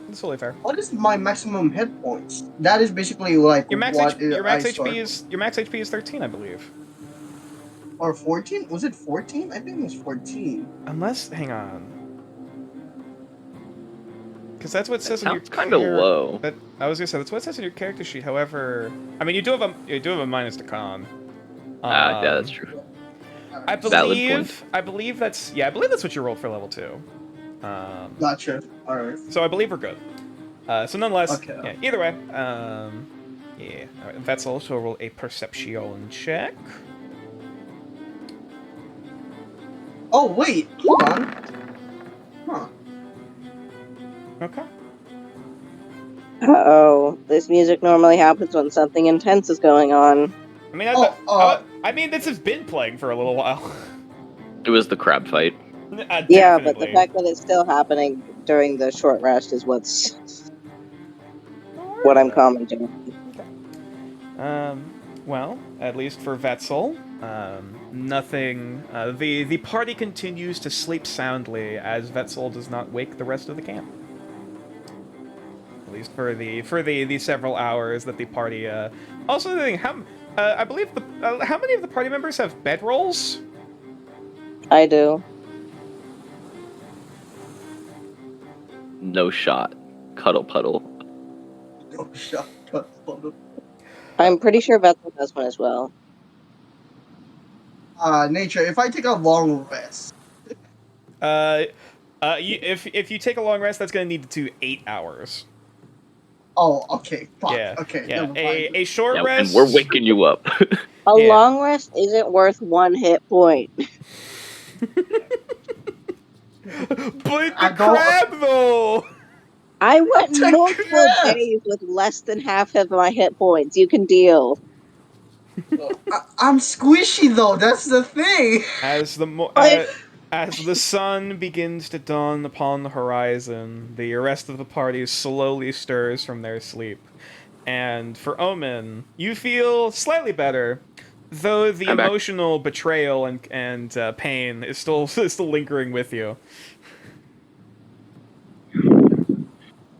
that's totally fair. What is my maximum hit points? That is basically like Your max HP HP is 13, I believe. Or 14? Was it 14? I think it was 14. Unless, hang on. Because that's what it says in your. Sounds kind of low. But I was gonna say that's what it says in your character sheet. However, I mean you do have a minus to con. Yeah, that's true. I believe that's what you rolled for level 2. Gotcha. Alright. So I believe we're good. So nonetheless, Okay. yeah, either way, yeah. Alright, that's also roll a perception check. Oh wait, hold on. Huh. Okay. Uh-oh. This music normally happens when something intense is going on. I mean, I mean, this has been playing for a little while. It was the crab fight. Yeah, but the fact that it's still happening during the short rest is what I'm commenting. Well, at least for Wetzel, nothing. The party continues to sleep soundly as Wetzel does not wake the rest of the camp. At least for the several hours that the party. Also, the thing, I believe how many of the party members have bedrolls? I do. No shot. Cuddle puddle. No shot. I'm pretty sure Bethel has one as well. Nature, if I take a long rest. If you take a long rest, that's gonna need to 8 hours. Oh, okay. Fuck. Yeah. Okay. Yeah. Never mind. A short rest. And we're waking you up. A long rest isn't worth 1 hit point. But the crab, though! I went multiple days with less than half of my hit points. You can deal. I'm squishy, though. That's the thing. As the sun begins to dawn upon the horizon, the rest of the party slowly stirs from their sleep. And for Omen, you feel slightly better, though the emotional betrayal and pain is still lingering with you.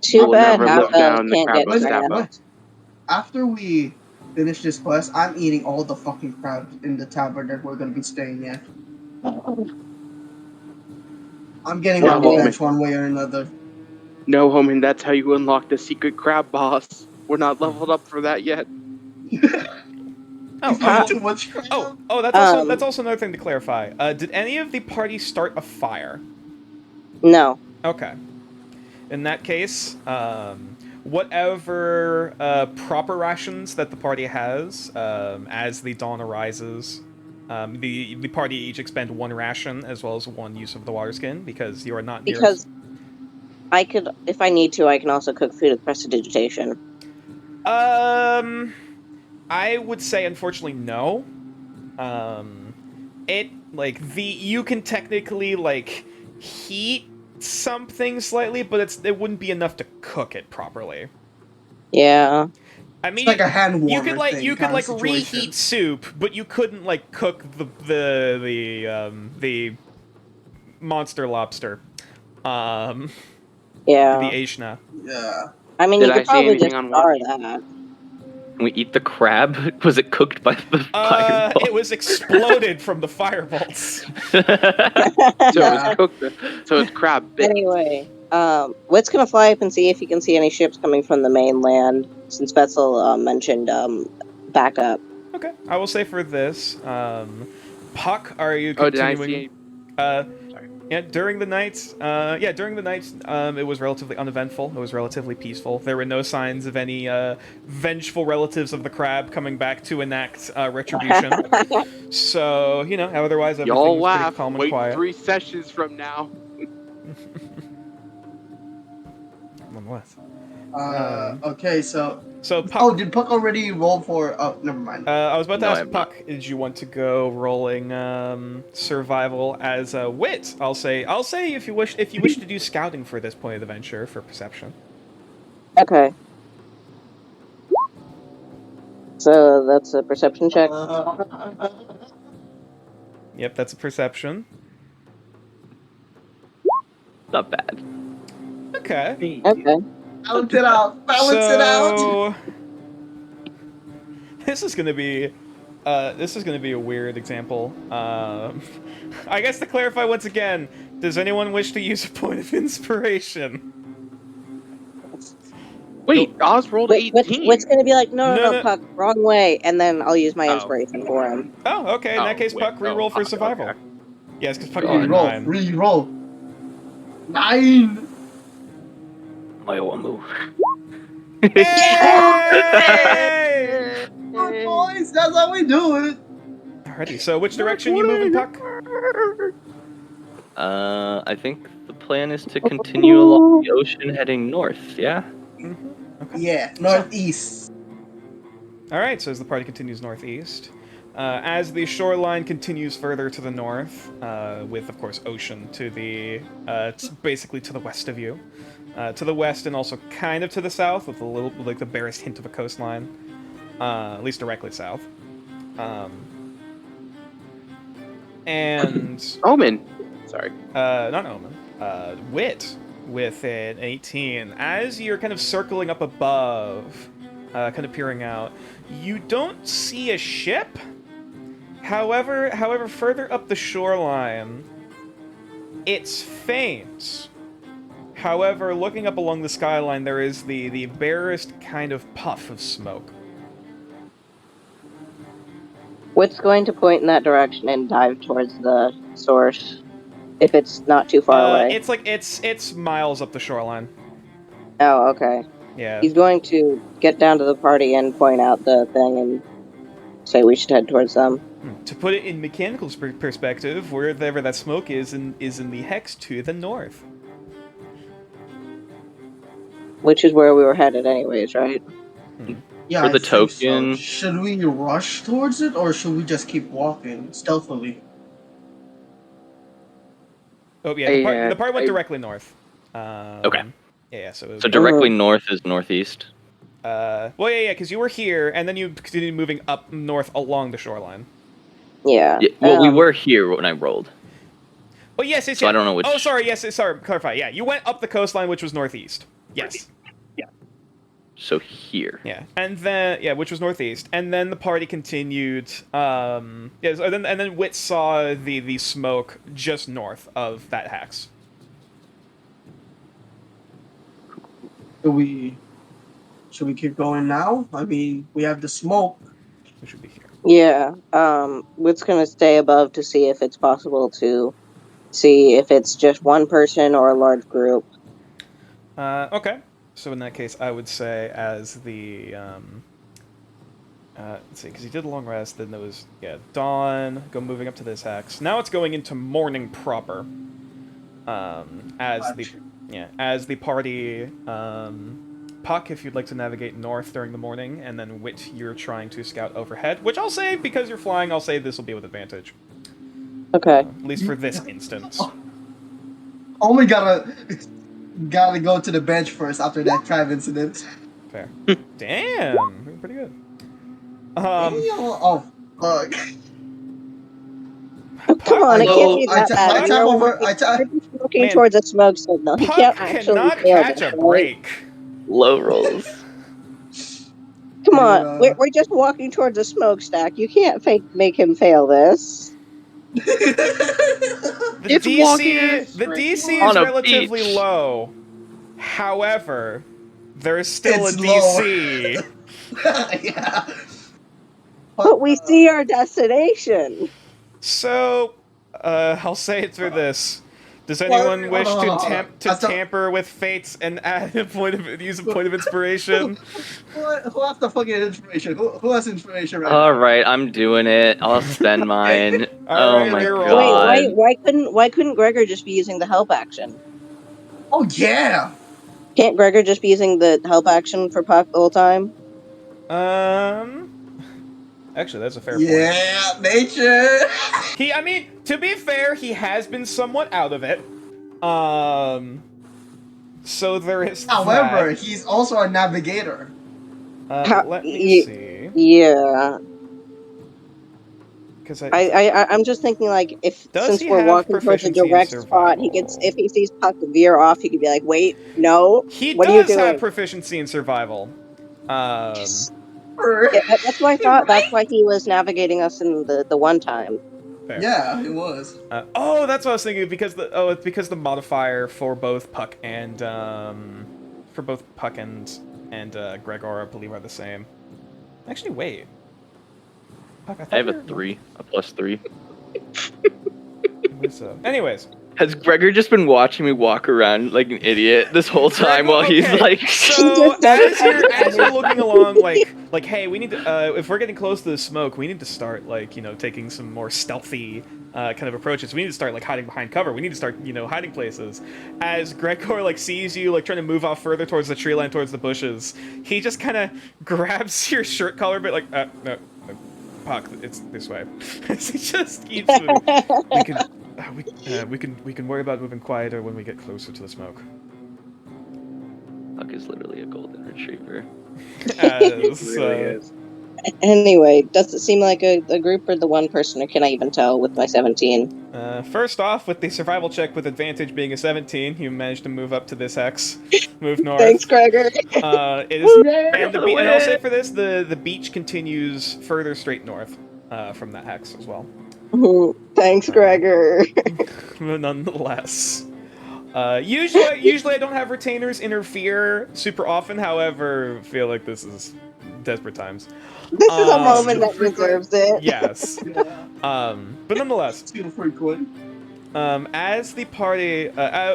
Too bad Half-Elves can't get What? After we finish this quest, I'm eating all the fucking crabs in the tavern that we're gonna be staying at. I'm getting my revenge one way or another. No, Homan, that's how you unlock the secret crab boss. We're not leveled up for that yet. Too much crab. That's also another thing to clarify. Did any of the party start a fire? No. Okay. In that case, whatever proper rations that the party has, as the dawn arises, the party each expend 1 ration as well as 1 use of the water skin because you are not near. Because I could, if I need to, I can also cook food with prestidigitation. I would say unfortunately no. You can technically like heat something slightly, but it wouldn't be enough to cook it properly. Yeah. I mean, It's like a hand warmer you could thing you could kind like of situation. reheat soup, but you couldn't like cook the monster lobster, Yeah. the Aishna. Yeah. I mean, Did you I could see probably anything just on jar watch? that. Can we eat the crab? Was it cooked by the fireball? It was exploded from the firebolts. So Yeah. it was cooked. So it's crab bits. Anyway, Wit's gonna fly up and see if he can see any ships coming from the mainland, since Vetzel mentioned backup. Okay, I will say for this, Puck, are you Oh, did I continuing? see? Sorry. Yeah, during the night, it was relatively uneventful. It was relatively peaceful. There were no signs of any vengeful relatives of the crab coming back to enact retribution. So, otherwise everything Y'all was pretty laugh. calm and Wait quiet. 3 sessions from now. On what? Okay, so. So, Puck, Oh, did Puck already roll for? Oh, never mind. I was about to No, ask I'm not. Puck, did you want to go rolling survival as a wit? I'll say if you wish to do scouting for this point of the venture for perception. Okay. So that's a perception check. Yep, that's a perception. Not bad. Okay. Okay. Balance it out. Balance it out. So this is gonna be a weird example. I guess to clarify once again, does anyone wish to use a point of inspiration? Wait, Oz rolled Wait, 18. Wit's gonna be like, no, No. Puck, wrong way, and then I'll use my Oh. inspiration for him. Oh, okay. In that case, wait, Puck, re-roll for okay. survival. Yes, because Puck rolled a Reroll. 9. Reroll. 9. Maiwamu. Yay! Good boys. That's how we do it. Alrighty. So, which direction you moving, Puck? I think the plan is to continue along the ocean heading north, yeah? Yeah, northeast. All right, so as the party continues northeast, as the shoreline continues further to the north, with, of course, ocean to the, basically to the west of you, to the west and also kind of to the south, with a little, like, the barest hint of a coastline, at least directly south. And... Omen. Sorry. not Omen. Wit with an 18. As you're kind of circling up above, kind of peering out, you don't see a ship. However, further up the shoreline, it's faint. However, looking up along the skyline, there is the barest kind of puff of smoke. Wit's going to point in that direction and dive towards the source, if it's not too far away. It's miles up the shoreline. Oh, okay. Yeah. He's going to get down to the party and point out the thing and say we should head towards them. To put it in mechanical perspective, wherever that smoke is in the hex to the north. Which is where we were headed anyways, right? Yeah, For the I think so. token- Should we rush towards it, or should we just keep walking stealthily? Oh yeah, the part went I- directly north. Okay. Yeah, so it was So directly north is northeast. because you were here, and then you continued moving up north along the shoreline. Yeah. Yeah, well, we were here when I rolled. Oh yes, So I don't know which- Oh, sorry. Yes, sorry. Clarify. Yeah, you went up the coastline, which was northeast. Yes. So here. Yeah, and then which was northeast, and then the party continued. And then Wit saw the smoke just north of that hex. Should we keep going now? I mean, we have the smoke. We should be here. Yeah. Wit's gonna stay above to see if it's possible to see if it's just one person or a large group. Okay. So in that case, I would say as the let's see, because he did a long rest. Then there was dawn. Go moving up to this hex. Now it's going into morning proper. As the party. Puck, if you'd like to navigate north during the morning, and then Wit, you're trying to scout overhead. Which I'll say, because you're flying, I'll say this will be with advantage. Okay. At least for this instance. Only gotta go to the bench first after that crab incident. Fair. Damn, pretty good. Oh fuck. Come on, it can't be that bad. I tap over. We're looking towards a smoke signal. He Puck can't actually cannot fail catch this, a right? break. Low rolls. Come on, we're just walking towards a smokestack. You can't make him fail this. The It's walking in DC, the DC On is a relatively beach. low. However, there is still It's a low. DC. Yeah. But we see our destination. So, I'll say it through this. Does anyone wish to tamper with fates and add use a point of inspiration? Who has the fucking information? Who has information right All now? right, I'm doing it. I'll spend mine. All Oh right, my you're god. Wait, why couldn't Gregor just be using the help action? Oh yeah. Can't Gregor just be using the help action for Puck the whole time? Actually, that's a fair point. Yeah, nature. I mean, to be fair, he has been somewhat out of it. So there is However, that. he's also a navigator. Let me see. Yeah. Because I'm just thinking, like, since he we're have walking towards a proficiency in direct spot, if he sees Puck veer off, he could be like, "Wait, no, He what are you does doing?" have proficiency in survival. Yeah, that's what I thought. That's why he was navigating us in the one time. Fair. Yeah, it was. Oh, that's what I was thinking. Because it's because the modifier for both Puck and Gregor, I believe, are the same. Actually, wait. Puck, I have a 3, a +3. Anyways. Has Gregor just been watching me walk around like an idiot this whole time while he's like... So, as you're looking along, like, hey, we need to, if we're getting close to the smoke, we need to start, like, taking some more stealthy kind of approaches. We need to start, like, hiding behind cover. We need to start, hiding places. As Gregor, like, sees you, like, trying to move off further towards the tree line, towards the bushes, he just kind of grabs your shirt collar bit, like, no, Puck, it's this way. He just keeps moving. We can worry about moving quieter when we get closer to the smoke. Puck is literally a golden retriever. Anyway, does it seem like a group or the one person, or can I even tell with my 17? First off, with the survival check with advantage being a 17, you managed to move up to this hex. Move north. Thanks, Gregor. And I'll say for this, the beach continues further straight north from that hex as well. Thanks, Gregor. Nonetheless. Usually I don't have retainers interfere super often, however, I feel like this is desperate times. This is a moment that deserves it. Yes. But nonetheless. Too frequent. As the party,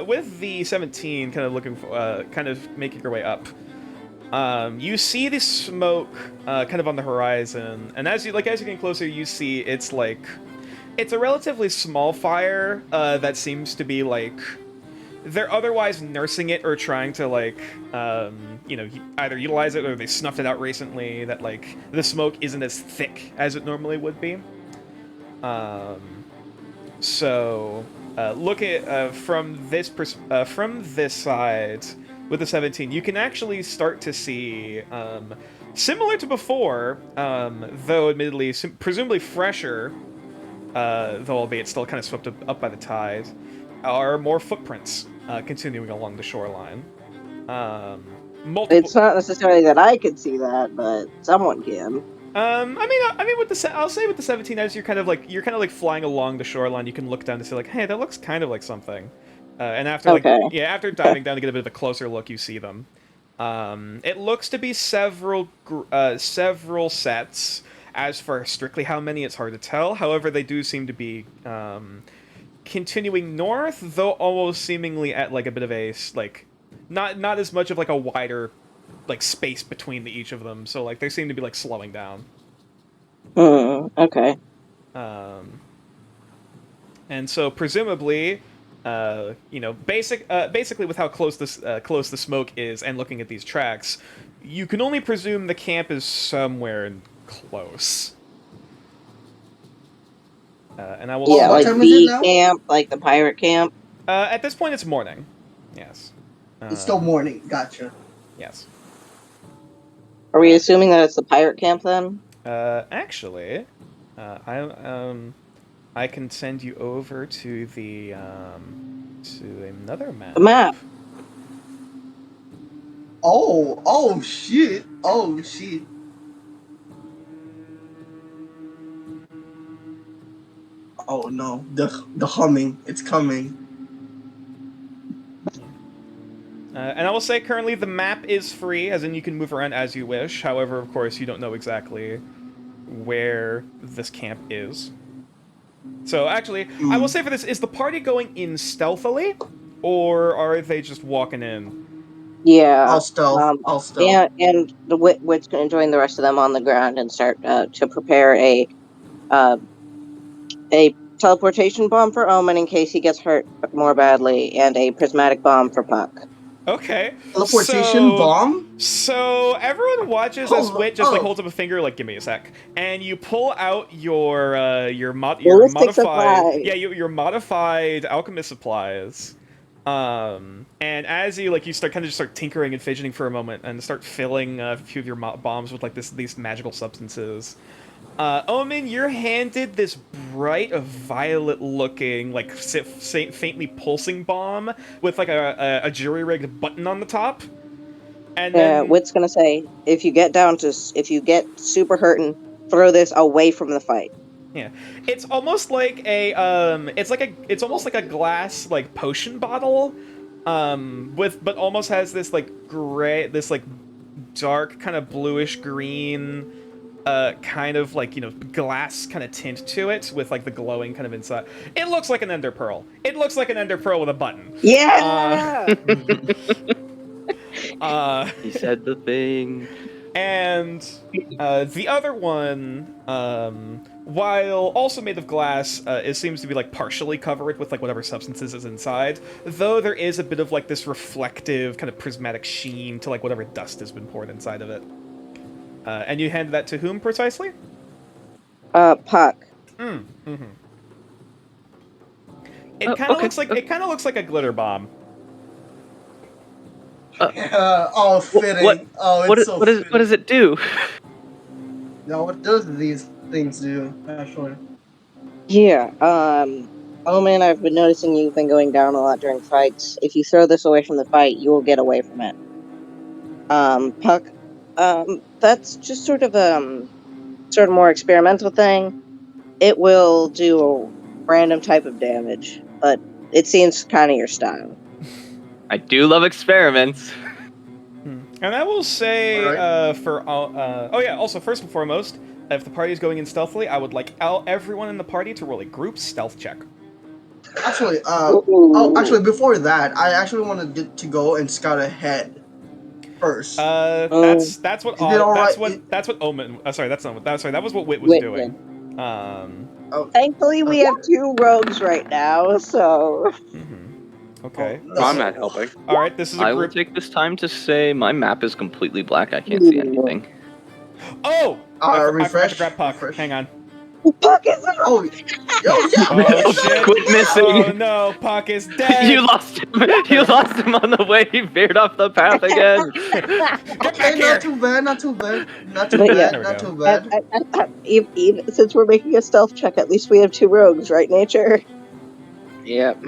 with the 17 kind of looking for, kind of making your way up, you see the smoke kind of on the horizon, and as you're getting closer, you see it's a relatively small fire that seems to be like they're otherwise nursing it or trying to either utilize it or they snuffed it out recently. That the smoke isn't as thick as it normally would be. So look at from this side with the 17, you can actually start to see similar to before, though admittedly presumably fresher. Though albeit still kind of swept up by the tide, are more footprints continuing along the shoreline. It's not necessarily that I could see that, but someone can. I mean, I'll say with the 17, as you're kind of flying along the shoreline, you can look down to see hey, that looks kind of like something. And after after diving down to get a bit of a closer look, you see them. It looks to be several sets. As for strictly how many, it's hard to tell. However, they do seem to be continuing north, though almost seemingly at a bit of a not as much of like a wider like space between each of them. So like they seem to be like slowing down. Okay. And so presumably, basically with how close the smoke is, and looking at these tracks, you can only presume the camp is somewhere close. And I will. Yeah, what like time is it B now? camp, like the pirate camp. At this point, it's morning. Yes. It's still morning. Gotcha. Yes. Are we assuming that it's the pirate camp then? Actually, I can send you over to the to another map. The map. Oh shit. Oh shit. Oh no, the humming, it's coming. And I will say currently the map is free, as in you can move around as you wish. However, of course, you don't know exactly where this camp is. So actually, I will say for this, is the party going in stealthily, or are they just walking in? Yeah. I'll stealth. I'll stealth. Yeah, and the Wit's going to join the rest of them on the ground and start to prepare a teleportation bomb for Omen in case he gets hurt more badly, and a prismatic bomb for Puck. Okay. Teleportation bomb? So everyone watches as Wit just like holds up a finger, like give me a sec, and you pull out your Ballistic supply. your modified alchemist supplies. And as you start tinkering and fidgeting for a moment, and start filling a few of your bombs with like these magical substances. Omen, you're handed this bright, violet-looking, like faintly pulsing bomb with like a jury-rigged button on the top. And then Wit's gonna say, if you get super hurting, throw this away from the fight. Yeah, it's almost like it's almost like a glass like potion bottle, but almost has this like dark kind of bluish green. Kind of like, glass kind of tint to it with like the glowing kind of inside. It looks like an ender pearl. It looks like an ender pearl with a button. Yeah. He said the thing. And the other one, while also made of glass, it seems to be like partially covered with like whatever substances is inside. Though there is a bit of like this reflective kind of prismatic sheen to like whatever dust has been poured inside of it. And you hand that to whom precisely? Puck. Mm-hmm. It kind of looks like a glitter bomb. Fitting. What does it do? Now, what does these things do, actually? Yeah. Omen, I've been noticing you've been going down a lot during fights. If you throw this away from the fight, you will get away from it. Puck. That's just sort of more experimental thing. It will do a random type of damage, but it seems kind of your style. I do love experiments. And I will say, also, first and foremost, if the party is going in stealthily, I would like everyone in the party to roll a group stealth check. Actually, before that, I actually wanted to go and scout ahead. First. That was what Wit was doing. Thankfully, we have 2 rogues right now, so. Okay. I'm not helping. All right, this is a I group. will take this time to say my map is completely black. I can't see anything. Oh! Refresh. I forgot to grab Puck. Hang on. Puck is a Oh, Oh shit! Quit missing. Oh no, Puck is dead. You lost him. You lost him on the way. He veered off the path again. Okay, not too bad. Not too bad. Even since we're making a stealth check, at least we have 2 rogues, right, Nature? Yep.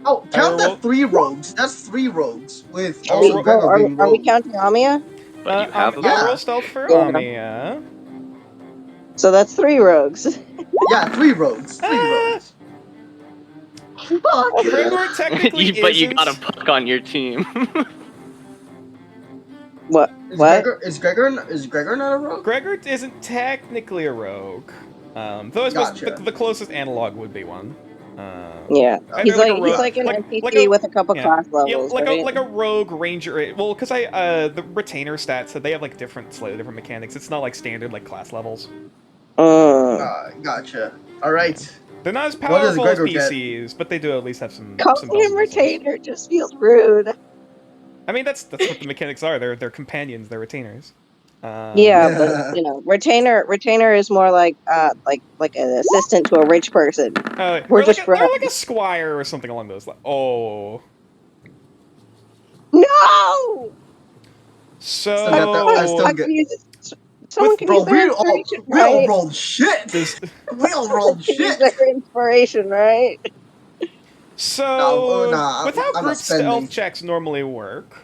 Oh, count that 3 rogues. That's 3 rogues with Are also we- Gregor being Are we rogue. counting Amia? But you have a I'll map. roll stealth for Yeah. Amia. So that's 3 rogues. Yeah, 3 rogues. 3 rogues. Gregor technically But you isn't- got a Puck on your team. What? Is Gregor not a rogue? Gregor isn't technically a rogue. Though I suppose Gotcha. the closest analog would be one. Yeah, Either he's like a he's rogue- like an like- NPC like a- with a couple yeah. class Yeah, levels, like right? like a rogue ranger. Well, because the retainer stats, so they have like slightly different mechanics. It's not like standard like class levels. Gotcha. All right. They're not as What does powerful as Gregor get? PCs, but they do at least have some. Calling some bells him and whistles. retainer just feels rude. I mean, that's what the mechanics are. They're companions. They're retainers. Yeah, but you know, retainer is more like an assistant to a rich person. We're or just like or like friends. a squire or something along those lines. Oh, No! so I still get. Someone can use their we all inspiration, right? rolled shit. This- We all rolled Use shit. their inspiration, right? So, nah, with how I'm not group stealth spending. checks normally work,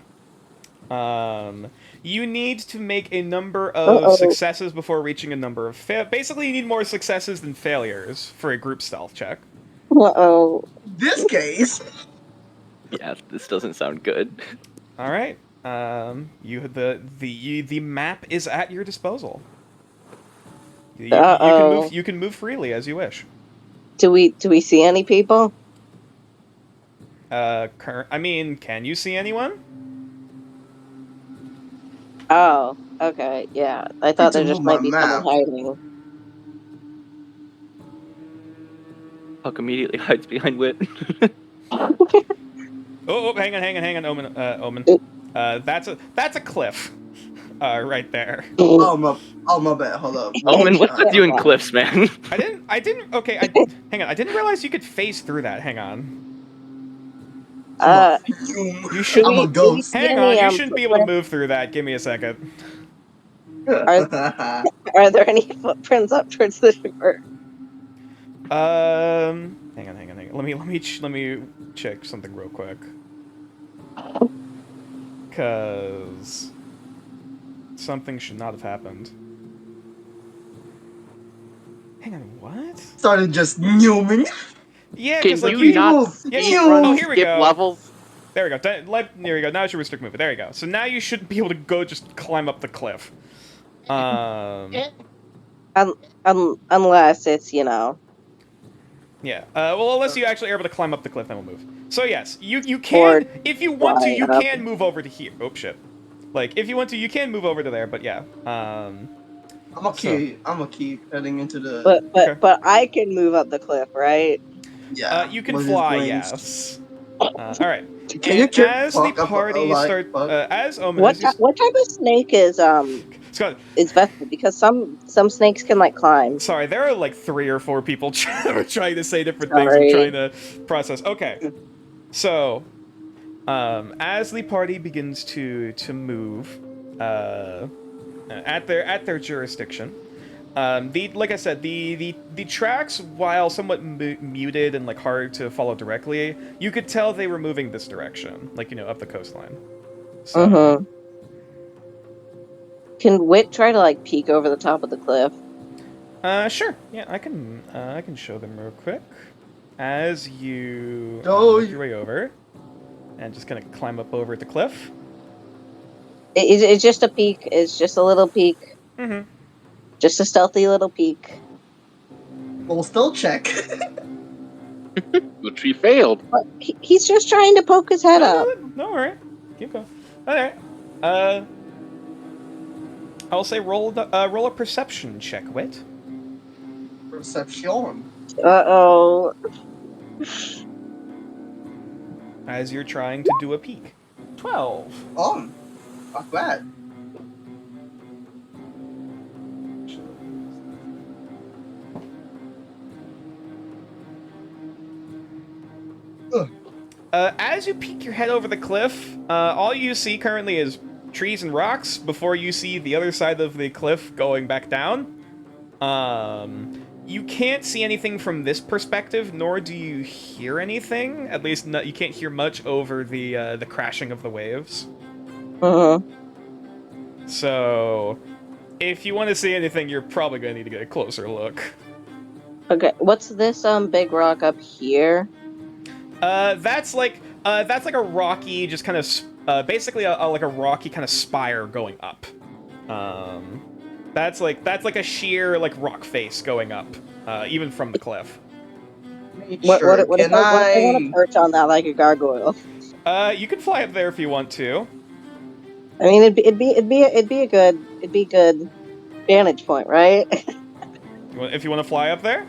you need to make a number of successes before reaching a number of basically, you need more successes than failures for a group stealth check. Uh-oh. This case. Yeah, this doesn't sound good. All right. The map is at your disposal. You can move freely as you wish. Do we see any people? Can you see anyone? Oh, okay, yeah. I thought there to just move might my be someone map. hiding. Puck immediately hides behind Wit. Oh, hang on, Omen. That's a cliff. Right there. Oh my bad. Hold up. Omen, what's with you and cliffs, man? I didn't. Okay, hang on. I didn't realize you could phase through that. Hang on. You should. I'm a ghost. Hang on. You shouldn't be able to move through that. Give me a second. Are there any footprints up towards the shore? Hang on. Let me check something real quick. Cause something should not have happened. Hang on, what? Started just newing. Yeah, Can because like you not yeah, speed you- run oh, here we skip go. levels? There we go. There we go. Now it's your restrict move. There you go. So now you should be able to go just climb up the cliff. Unless it's, you know. Yeah. Well, unless you actually are able to climb up the cliff, then we'll move. So yes, you can, if you want to, you can move over to here. Oh shit. Like if you want to, you can move over to there. But yeah. I'm gonna keep heading into the. But I can move up the cliff, right? Yeah. You can with his fly. wings. Yes. All right. Can you And kick as the fuck up party like start, fuck? as Omen, What type of snake is Scott, vested? Because some snakes can like climb. sorry, there are like 3 or 4 people trying to say different things. Sorry. I'm trying to process. Okay, so as the party begins to move at their jurisdiction, like I said, the tracks, while somewhat muted and like hard to follow directly, you could tell they were moving this direction, like up the coastline. So, Can Wit try to like peek over the top of the cliff? Sure. Yeah, I can show them real quick. As you make your way over, and just kind of climb up over the cliff. It's just a peek. It's just a little peek. Mm-hmm. Just a stealthy little peek. We'll still check. Which we failed. But he's just trying to poke his head up. No, alright. Keep going. Alright. I'll say roll a perception check, Wit. Perception. Uh-oh. As you're trying to do a peek. 12. Not bad. As you peek your head over the cliff, all you see currently is trees and rocks before you see the other side of the cliff going back down. You can't see anything from this perspective, nor do you hear anything. At least you can't hear much over the crashing of the waves. So, if you want to see anything, you're probably going to need to get a closer look. Okay, what's this big rock up here? That's like a rocky, just kind of basically like a rocky kind of spire going up. That's like a sheer like rock face going up, even from the cliff. Sure. What if Can I want to I? perch on that like a gargoyle? You can fly up there if you want to. I mean, it'd be a good vantage point, right? If you want to fly up there.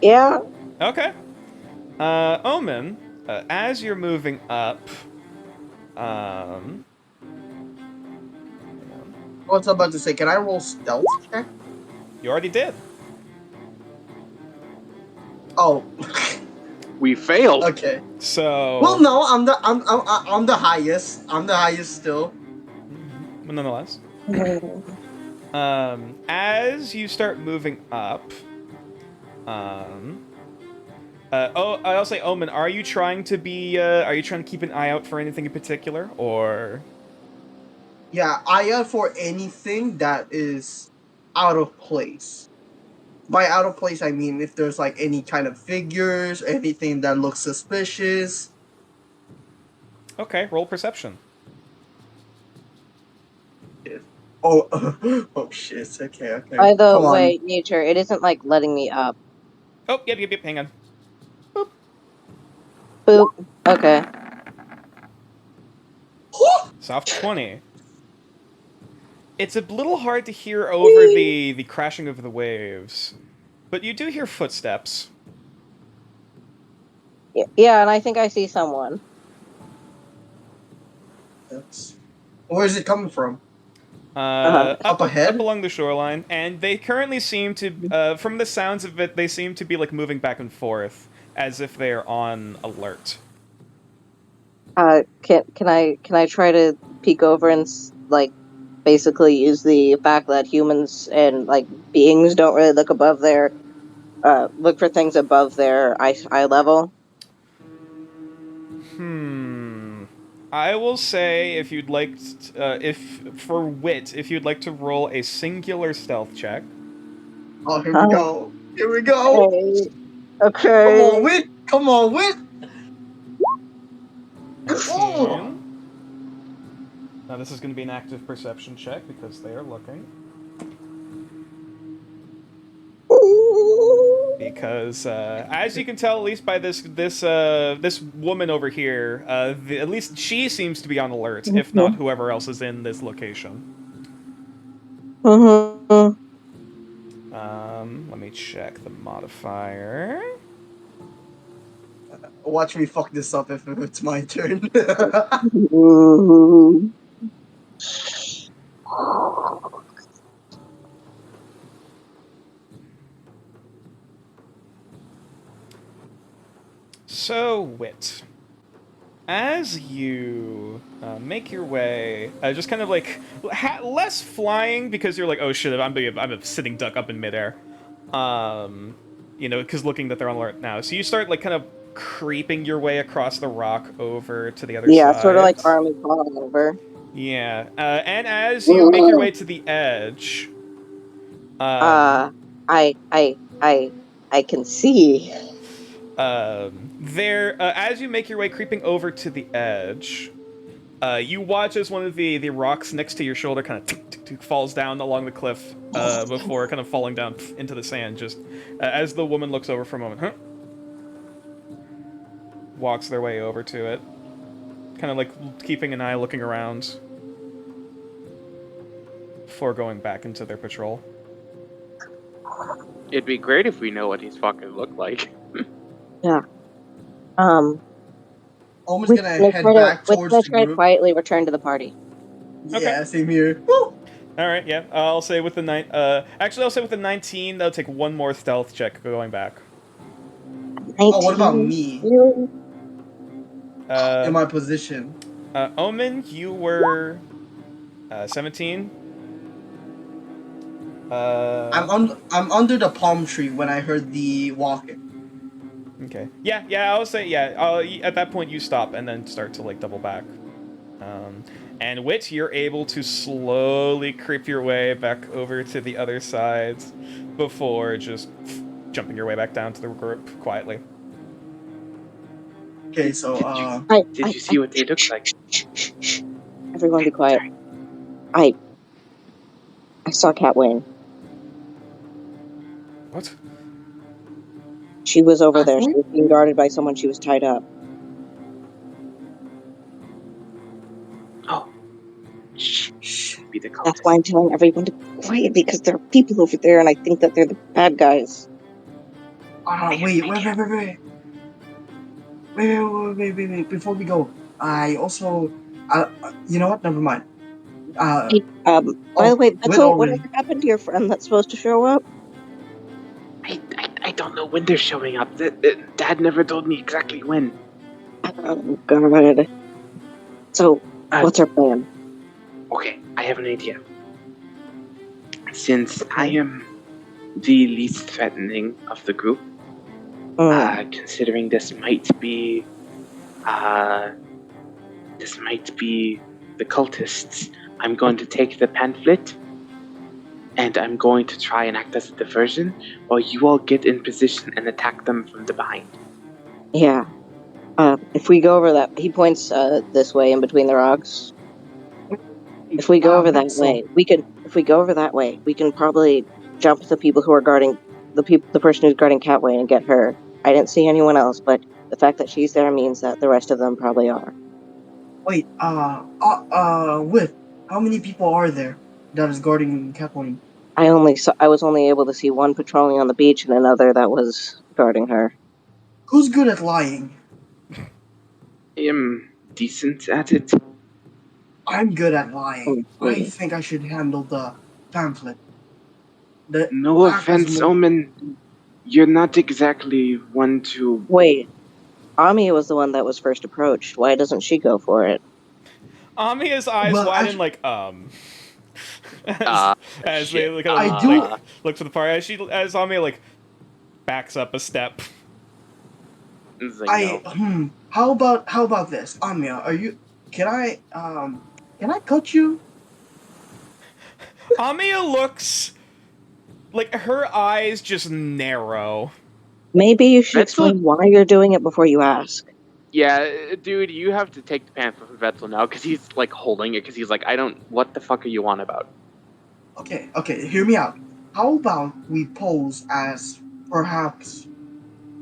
Yeah. Okay. Omen, as you're moving up, um, What's I about to say? Can I roll stealth check? you already did. Oh, We failed. okay. So, Well, no, I'm the highest. I'm the highest still. but nonetheless, as you start moving up, I'll say, Omen, are you trying to keep an eye out for anything in particular, or? Yeah, eye out for anything that is out of place. By out of place, I mean if there's like any kind of figures, anything that looks suspicious. Okay, roll perception. Oh, oh shit. Okay, okay. By the Come on. way, nature, it isn't like letting me up. Oh, yep. Hang on. Boop. Okay. Soft 20. It's a little hard to hear over the crashing of the waves, but you do hear footsteps. Yeah, and I think I see someone. Where is it coming from? Up ahead? up along the shoreline, and they currently seem to, from the sounds of it, they seem to be like moving back and forth as if they're on alert. Can I try to peek over and like basically use the fact that humans and like beings don't really look above their look for things above their eye level? I will say, if you'd like, if you'd like to roll a singular stealth check. Oh, here we go. Here we go. Okay. Come on, Wit. Come on, Wit. 19. Now this is going to be an active perception check because they are looking. Because as you can tell, at least by this woman over here, at least she seems to be on alert, if not whoever else is in this location. Let me check the modifier. Watch me fuck this up if it's my turn. So, Wit, as you make your way, just kind of like less flying because you're like, oh shit, I'm a sitting duck up in midair, because looking that they're on alert now. So you start like kind of creeping your way across the rock over to the other side. Yeah, sort of like army crawling over. Yeah, and as you make your way to the edge, I can see. As you make your way creeping over to the edge, you watch as one of the rocks next to your shoulder kind of falls down along the cliff before kind of falling down into the sand. Just as the woman looks over for a moment, walks their way over to it, kind of like keeping an eye, looking around before going back into their patrol. It'd be great if we know what he's fucking look like. Yeah. Omen's gonna head back towards the try to group. quietly return to the party. Yeah, same here. Woo! All right, yeah. I'll say with the 19, that'll take one more stealth check going back. 19. Oh, what about me? Really? In my position. Omen, you were 17. I'm under the palm tree when I heard the walking. Okay. Yeah. I'll say at that point you stop and then start to like double back. And Wit, you're able to slowly creep your way back over to the other side before just jumping your way back down to the group quietly. Okay, so Did you see what they look like? Everyone be quiet. I saw Catwing. What? She was over I there. She think- was being guarded by someone. She was tied up. Oh. Shh. Be the That's why I'm cultist. telling everyone to be quiet, because there are people over there, and I think that they're the bad guys. Wait. Before we go, I also, you know what? Never mind. Hey, by the way, Wait Betzel, already. whatever happened to your friend that's supposed to show up? I don't know when they're showing up. Dad never told me exactly when. Oh, God. So, Uh, what's our plan? Okay, I have an idea. Since I am the least threatening of the group, considering this might be the cultists, I'm going to take the pamphlet and I'm going to try and act as a diversion while you all get in position and attack them from the behind. Yeah. If we go over that, he points this way in between the rocks. If we go over that way, If we go over that way, we can probably jump the people who are guarding the person who's guarding Catway and get her. I didn't see anyone else, but the fact that she's there means that the rest of them probably are. Wait, Whit, how many people are there that is guarding Kathleen? I was only able to see one patrolling on the beach and another that was guarding her. Who's good at lying? I am decent at it. I'm good at lying. I Okay. think I should handle the pamphlet. No offense, Omen. You're not exactly one to... Wait, Ami was the one that was first approached. Why doesn't she go for it? Amiya's eyes Well, widen actu- like as they look I at do- look to the far as Amiya like backs up a step. It's like, no. How about this? Amiya, can I cut you? Amiya looks like her eyes just narrow. Maybe you should That's explain why you're doing it before you ask. Yeah, dude, you have to take the pamphlet from Vettel now because he's like holding it because he's like, what the fuck are you on about? Okay, hear me out. How about we pose as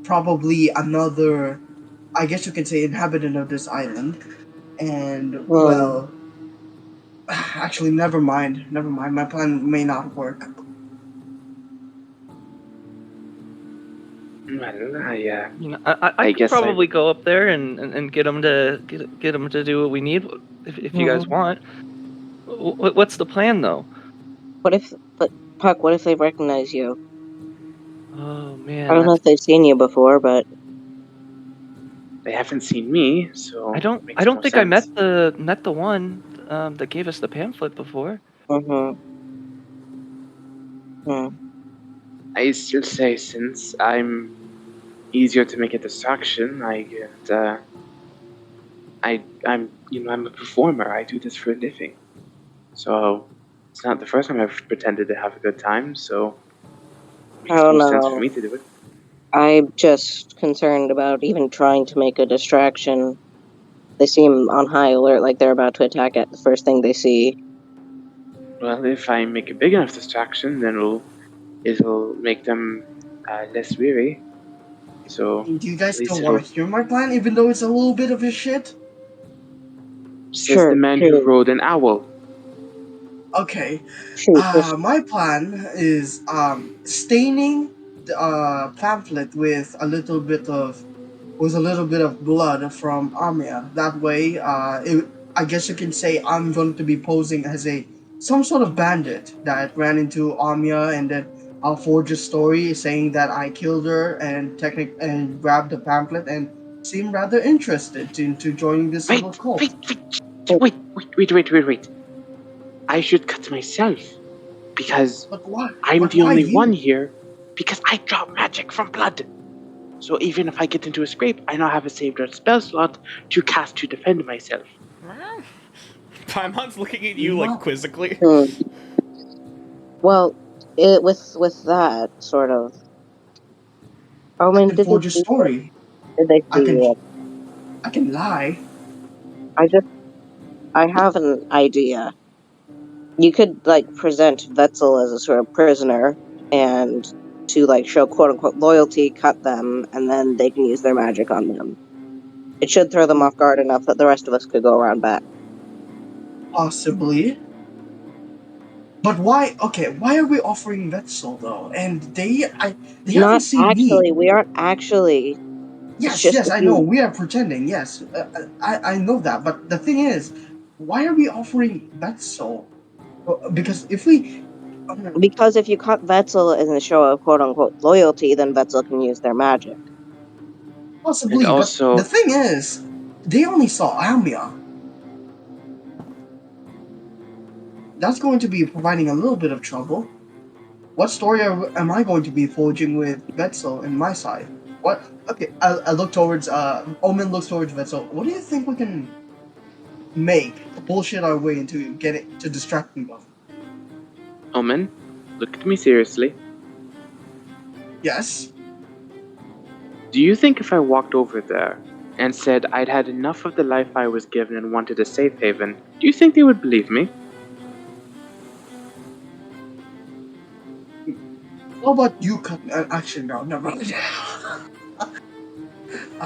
probably another, I guess you could say, inhabitant of this island, and well, actually, never mind. My plan may not work. Well, I could guess probably go up there and get them to get them to do what we need if you guys want. What's the plan though? Puck, what if they recognize you? Oh man, I don't know if they've seen you before, but they haven't seen me, so I don't makes more think sense. I met the one that gave us the pamphlet before. I still say since I'm easier to make a distraction, I'm a performer. I do this for a living, so it's not the first time I've pretended to have a good time. So it makes more sense for me to do it. I'm just concerned about even trying to make a distraction. They seem on high alert, like they're about to attack at the first thing they see. Well, if I make a big enough distraction, then it'll make them less weary. So Do you guys at least still want to hear my plan, even though it's a little bit of a shit? Says the man who rode an owl. Okay. My plan is staining the pamphlet with a little bit of blood from Amiya. That way, I guess you can say I'm going to be posing as some sort of bandit that ran into Amiya, and then I'll forge a story saying that I killed her and grabbed the pamphlet and seem rather interested into joining this little cult. Wait. I should cut myself because I'm the only one here because I drop magic from blood. So even if I get into a scrape, I now have a saved spell slot to cast to defend myself. Paimon's looking at you like quizzically. Well, with that sort of. I mean, can forge a story. Did they see you? I can lie. I have an idea. You could present Vetzel as a sort of prisoner, and to like show quote unquote loyalty, cut them, and then they can use their magic on them. It should throw them off guard enough that the rest of us could go around back. Possibly. But why? Okay, why are we offering Vetzel though? And they haven't Not seen actually. me. We aren't actually. Yes, just yes, if I you- know. We are pretending. Yes, I know that. But the thing is, why are we offering Vetzel? Because if we Because if you cut Vetzel in a show of quote unquote loyalty, then Vetzel can use their magic. possibly, And also- but the thing is, they only saw Amia. That's going to be providing a little bit of trouble. What story am I going to be forging with Vetzel in my side? What? Okay, I look towards. Omen looks towards Vetzel. What do you think we can make to bullshit our way into to distracting them? Omen, look at me seriously. Yes. Do you think if I walked over there and said I'd had enough of the life I was given and wanted a safe haven, do you think they would believe me? How about you cut? Actually, no, never mind.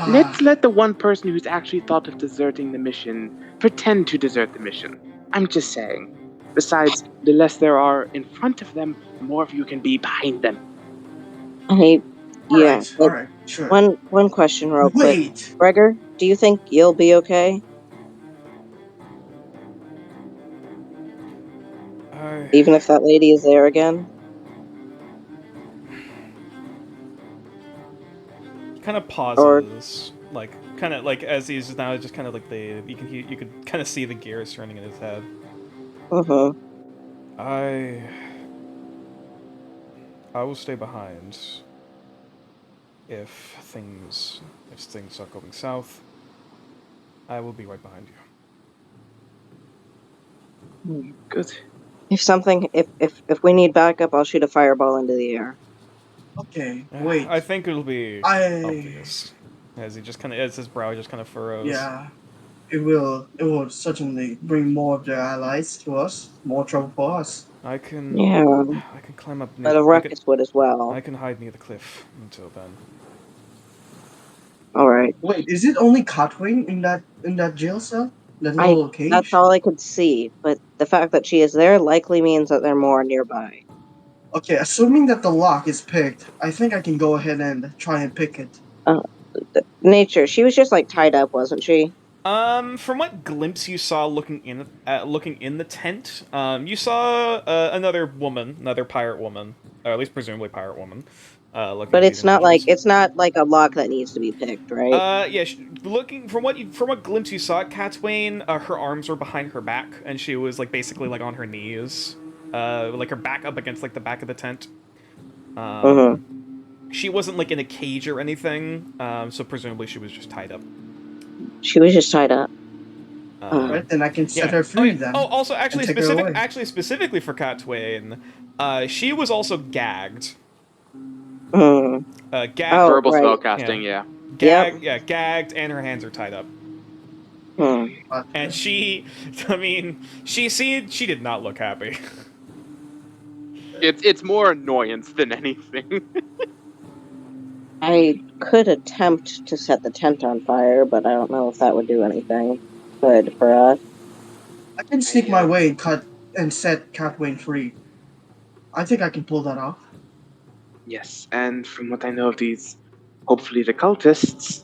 Let's let the one person who's actually thought of deserting the mission pretend to desert the mission. I'm just saying. Besides, the less there are in front of them, the more of you can be behind them. Yeah. All right, sure. One question real quick. Wait. Gregor, do you think you'll be okay? Even if that lady is there again? Kind of pauses, kind of like as he's now just kind of like you could kind of see the gears turning in his head. I will stay behind if things start going south. I will be right behind you. Good. If we need backup, I'll shoot a fireball into the air. Okay, wait. I think it'll be obvious as his brow just kind of furrows. Yeah, it will certainly bring more of their allies to us, more trouble for us. I can climb up. But a ruckus would as well. I can hide near the cliff until then. All right. Wait, is it only Catwing in that jail cell? That little cage? That's all I could see, but the fact that she is there likely means that there are more nearby. Okay, assuming that the lock is picked, I think I can go ahead and try and pick it. Nature, she was just like tied up, wasn't she? From what glimpse you saw looking in the tent, you saw another pirate woman, or at least presumably pirate woman. But it's not like a lock that needs to be picked, right? Yeah. Looking from what glimpse you saw at Catwayne, her arms were behind her back, and she was like basically like on her knees, like her back up against like the back of the tent. She wasn't like in a cage or anything, so presumably she was just tied up. She was just tied up. Right, then I can set her free then. Oh, also, actually, and take her away. specifically for Catwayne, she was also gagged. Gagged. Verbal spellcasting, yeah. Gagged, and her hands are tied up. And she did not look happy. It's more annoyance than anything. I could attempt to set the tent on fire, but I don't know if that would do anything good for us. I can sneak my way and set Catwayne free. I think I can pull that off. Yes, and from what I know of these, hopefully the cultists,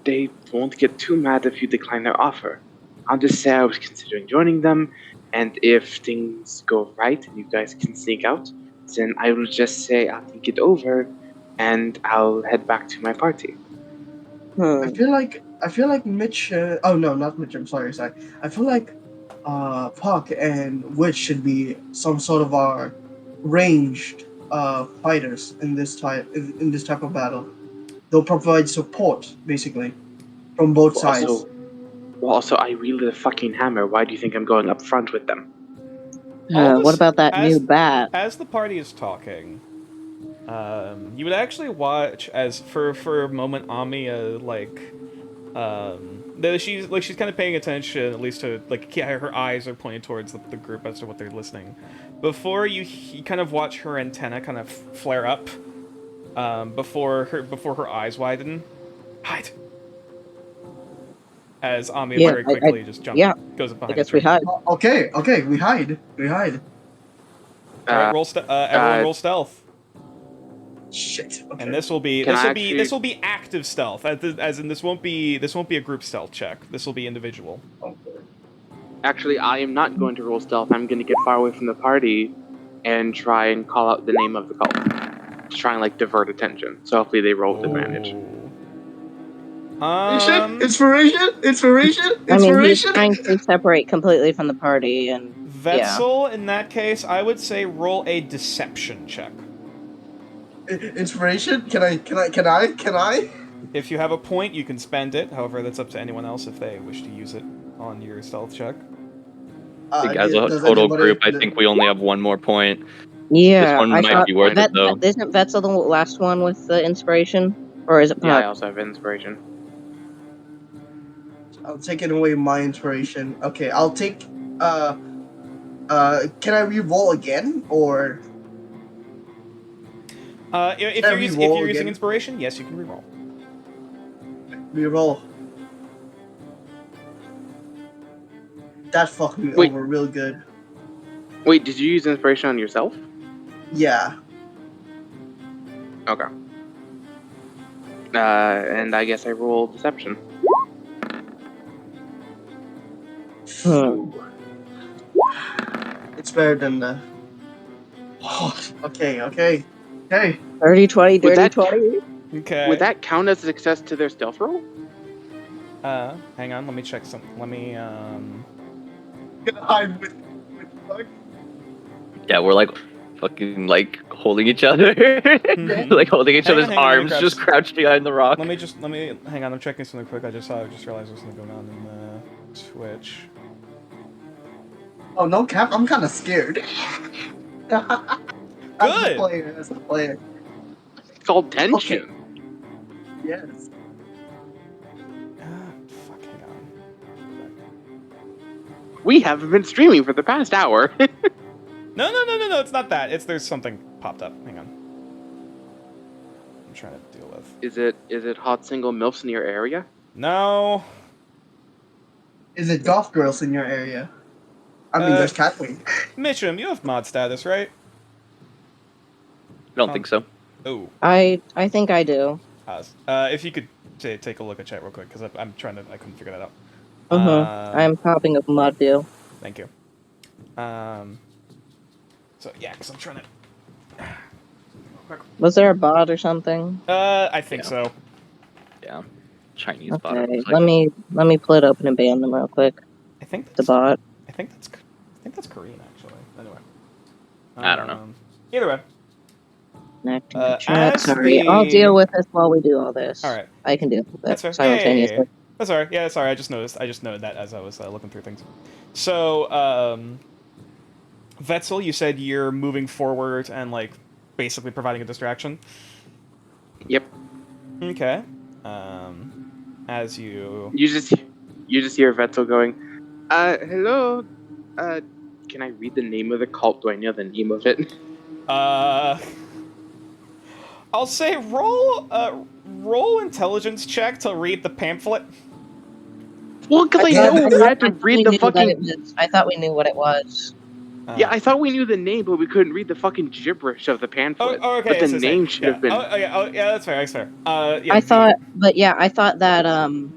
they won't get too mad if you decline their offer. I'll just say I was considering joining them, and if things go right and you guys can sneak out, then I will just say I'll think it over, and I'll head back to my party. I feel like Mitch. Oh no, not Mitch. I'm sorry. I feel like Puck and Witch should be some sort of our ranged fighters in this type of battle. They'll provide support basically from both sides. Also, I wielded a fucking hammer. Why do you think I'm going up front with them? What about that new bat? As the party is talking, you would actually watch as for a moment Amiya Though she's kind of paying attention, at least to like her eyes are pointed towards the group as to what they're listening. Before you kind of watch her antenna kind of flare up, before her eyes widen. Hide. As Ami very quickly just jumps, goes up behind. I guess we hide. Okay, we hide. We hide. Alright, everyone roll stealth. Shit. Okay. And this will be active stealth, as in this won't be a group stealth check. This will be individual. Okay. Actually, I am not going to roll stealth. I'm going to get far away from the party and try and call out the name of the cult. To try and like divert attention. So hopefully they roll with advantage. Inspiration. I mean, he's trying to separate completely from the party, and Vetzel, in that case, I would say roll a deception check. Inspiration? Can I? If you have a point, you can spend it. However, that's up to anyone else if they wish to use it on your stealth check. I think as a total group, I think we only have one more point. Yeah, this one might be worth it, though. Isn't Vetzel the last one with the inspiration? Or is it Puck? Yeah, I also have inspiration. I'll take it away my inspiration. Okay, I'll take can I re-roll again, or if you're using inspiration, yes, you can re-roll. Re-roll. That fucked me over real good. Wait, did you use inspiration on yourself? Yeah. Okay. And I guess I roll deception. It's better than the... Oh, okay. 30, 20, dirty 20. Okay. Would that count as a success to their stealth roll? Hang on, let me check something. Let me, Gonna hide with Puck. Yeah, we're like fucking like holding each other, like holding each other's arms, just crouched behind the rock. Let me hang on. I'm checking something quick. I just realized there's something going on in the Twitch. Oh no, Cap! I'm kind of scared. Good. As a player. It's called tension. Okay. Yes. Fuck, hang on. We haven't been streaming for the past hour. No, it's not that. There's something popped up. Hang on. I'm trying to deal with. Is it hot single MILFs in your area? No. Is it golf girls in your area? I mean, there's Catwing. Mitchum, you have mod status, right? I don't think so. Oh. I think I do. If you could take a look at chat real quick, because I couldn't figure that out. I'm popping up mod view. Thank you. So yeah, because I'm trying to. Was there a bot or something? I think so. Yeah, Chinese bot. Okay, let me pull it open and ban them real quick. I think the bot. I think that's Korean actually. Anyway. I don't know. Either way. Connecting to chat. Sorry, I'll deal with this while we do all this. All right. I can deal with That's it fair. simultaneously. Yeah. That's alright. Yeah, sorry. I just noted that as I was looking through things. So, Vetzel, you said you're moving forward and like basically providing a distraction. Yep. Okay. As you just hear Vetzel going, hello. Can I read the name of the cult? Do I know the name of it? I'll say roll intelligence check to read the pamphlet. Well, because I know we had to read the fucking. I thought we knew what it was. Yeah, I thought we knew the name, but we couldn't read the fucking gibberish of the pamphlet. Oh, okay. But the name should have been. Yeah, that's fair. That's fair. Yeah. I thought that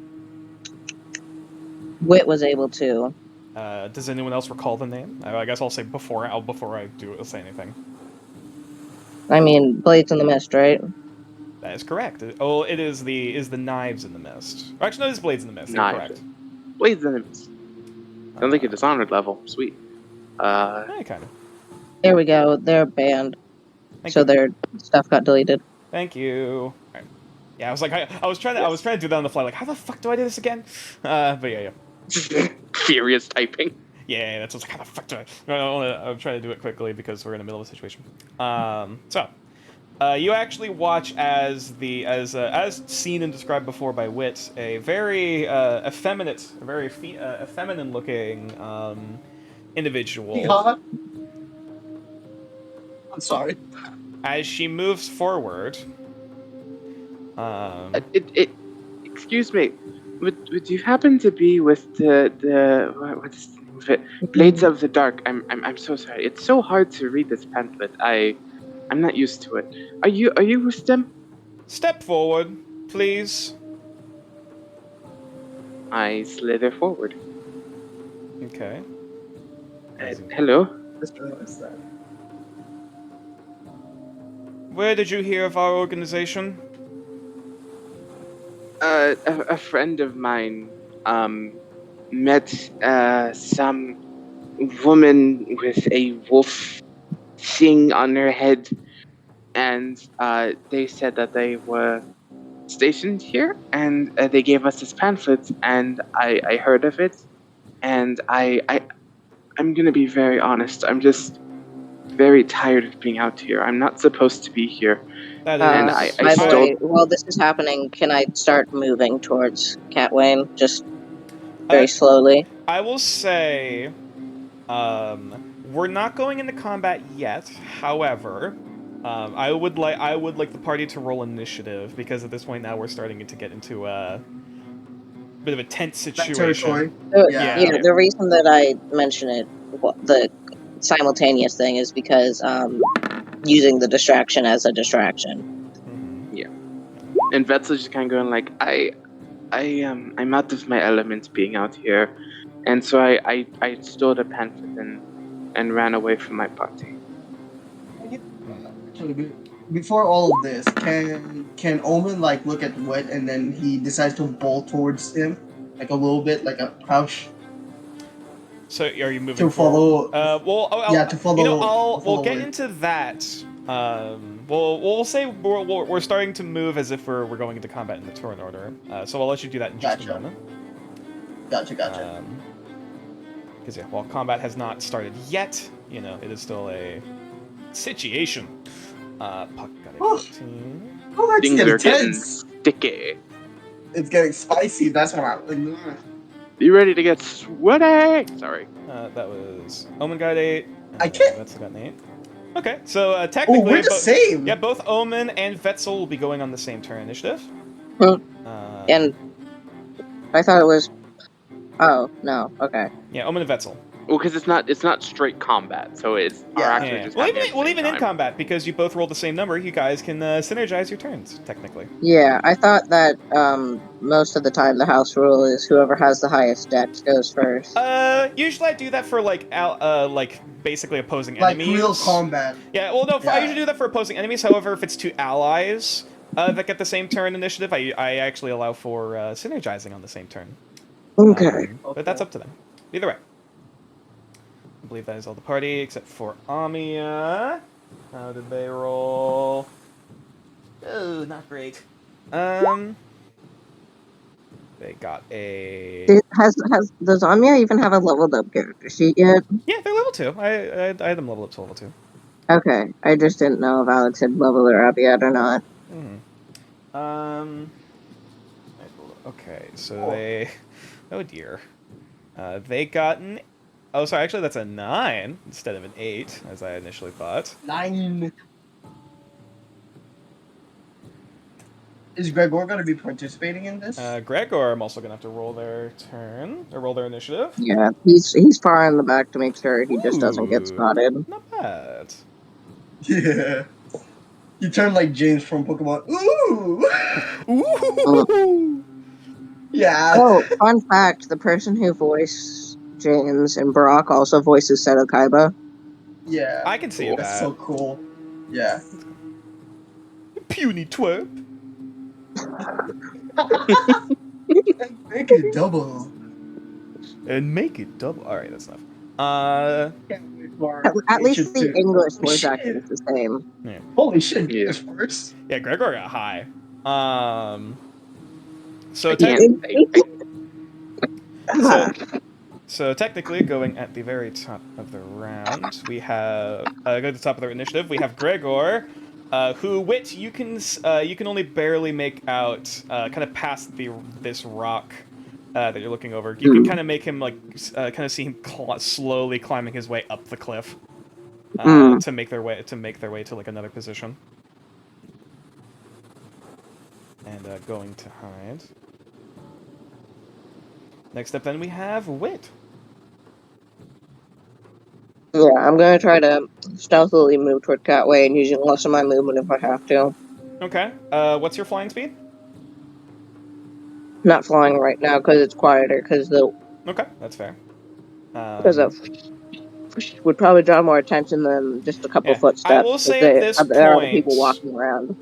Wit was able to. Does anyone else recall the name? I guess I'll say before I say anything. I mean, Blades in the Mist, right? That is correct. Oh, it is the Knives in the Mist. Or actually, no, it's Blades in the Mist. You're correct. Blades in the Mist. Sounds like a Dishonored level. Sweet. Yeah, kind of. There we go. They're banned. So their stuff got deleted. Thank you. Right. Yeah, I was like, I was trying to do that on the fly. Like, how the fuck do I do this again? But yeah. Furious typing. Yeah, that's what's like, how the fuck do I? I'm trying to do it quickly because we're in the middle of a situation. So, You actually watch as as seen and described before by Wit, a very effeminate, a very feminine-looking individual. God. I'm sorry. As she moves forward, Excuse me. Would you happen to be with the what's the name of it? Blades of the Dark. I'm so sorry. It's so hard to read this pamphlet. I'm not used to it. Are you with them? step forward, please. I slither forward. Okay. Hello. Just realized that. Where did you hear of our organization? A friend of mine met some woman with a wolf thing on her head, and they said that they were stationed here, and they gave us this pamphlet, and I heard of it, and I'm gonna be very honest. I'm just very tired of being out here. I'm not supposed to be here. That And is. I By the still- way, while this is happening, can I start moving towards Catwayne? Just very slowly. I will say, we're not going into combat yet. However, I would like the party to roll initiative because at this point now we're starting to get into a bit of a tense That situation. territory. Yeah. Yeah, the reason that I mention it, the simultaneous thing, is because using the distraction as a distraction. And Vetzel's just kind of going like, I'm out of my element being out here, and so I stole the pamphlet and ran away from my party. Actually, before all of this, can Omen like look at Wet and then he decides to bolt towards him, like a little bit, like a crouch So are you moving to forward? follow? Yeah, to follow. You know, to we'll follow get it. into that. We'll say we're starting to move as if we're going into combat in the turn order. So I'll let you do that in just a Gotcha. moment. Gotcha. Because yeah, while combat has not started yet, you know, it is still a situation. Puck got a Oh. 15. Oh, that's Things getting are getting tense. sticky. It's getting spicy. That's what I'm. You ready to get sweaty? Sorry. That was Omen got 8. I can't- Vetzel got an 8. Okay, so Oh, technically, we're the same. yeah, both Omen and Vetzel will be going on the same turn initiative. Hmm. Uh, And I thought it was. Oh no. Okay. yeah, Omen and Vetzel. Well, because it's not straight combat, so it's Yeah. our actions Yeah. just Well, happening at the same even in time. combat, because you both rolled the same number, you guys can synergize your turns technically. Yeah, I thought that most of the time the house rule is whoever has the highest dex goes first. Usually I do that for like basically opposing Like enemies. real combat. Yeah, well, no, I Yeah. usually do that for opposing enemies. However, if it's two allies that get the same turn initiative, I actually allow for synergizing on the same turn. Okay. But that's up to them. Either way. I believe that is all the party, except for Amiya. How did they roll? Oh, not great. They got a... Does Anya even have a leveled up character sheet yet? Yeah, they're level 2. I had them level up to level 2. Okay, I just didn't know if Alex had leveled her up yet or not. Okay, so they... Oh dear. They got an... Oh, sorry, actually that's a 9 instead of an 8, as I initially thought. 9. Is Gregor going to be participating in this? Gregor, I'm also going to have to roll their turn, or roll their initiative. Yeah, he's far in the back to make sure he just doesn't get Ooh. spotted. Not bad. Yeah. You turn like James from Pokemon. Ooh! Ooh! Yeah. Oh, fun fact, the person who voiced James and Brock also voices Seto Kaiba. Yeah. I can see That's that. so cool. Yeah. Puny twerp. Make it double. And make it double. Alright, that's enough. At least the English voice acting is the same. Yeah. Holy shit, Yeah. this first. Yeah, Gregor got high. So, Yeah. so technically, going at the very top of the round, we have go to the top of the initiative. We have Gregor, who Wit you can only barely make out kind of past this rock that you're looking over. You can kind of make him like kind of see him slowly climbing his way up the cliff to make their way to like another position. And going to hide. Next up, then we have Wit. Yeah, I'm gonna try to stealthily move toward Catway and using less of my movement if I have to. Okay. What's your flying speed? Not flying right now because it's quieter. Okay, that's fair. Because would probably draw more attention than just a couple footsteps. I will say at this there are point, people walking around.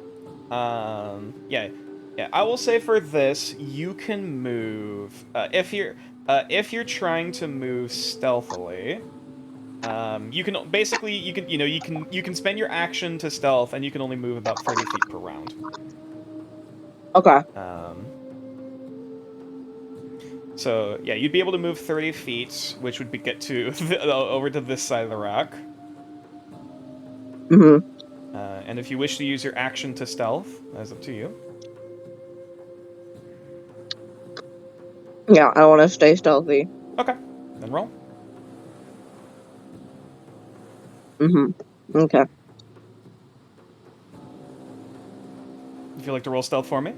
Yeah. I will say for this, you can move if you're trying to move stealthily. You can spend your action to stealth, and you can only move about 30 feet per round. Okay. So yeah, you'd be able to move 30 feet, which would get to over to this side of the rock. Mm-hmm. And if you wish to use your action to stealth, that's up to you. Yeah, I want to stay stealthy. Okay, then roll. Mm-hmm. Okay. Would you like to roll stealth for me?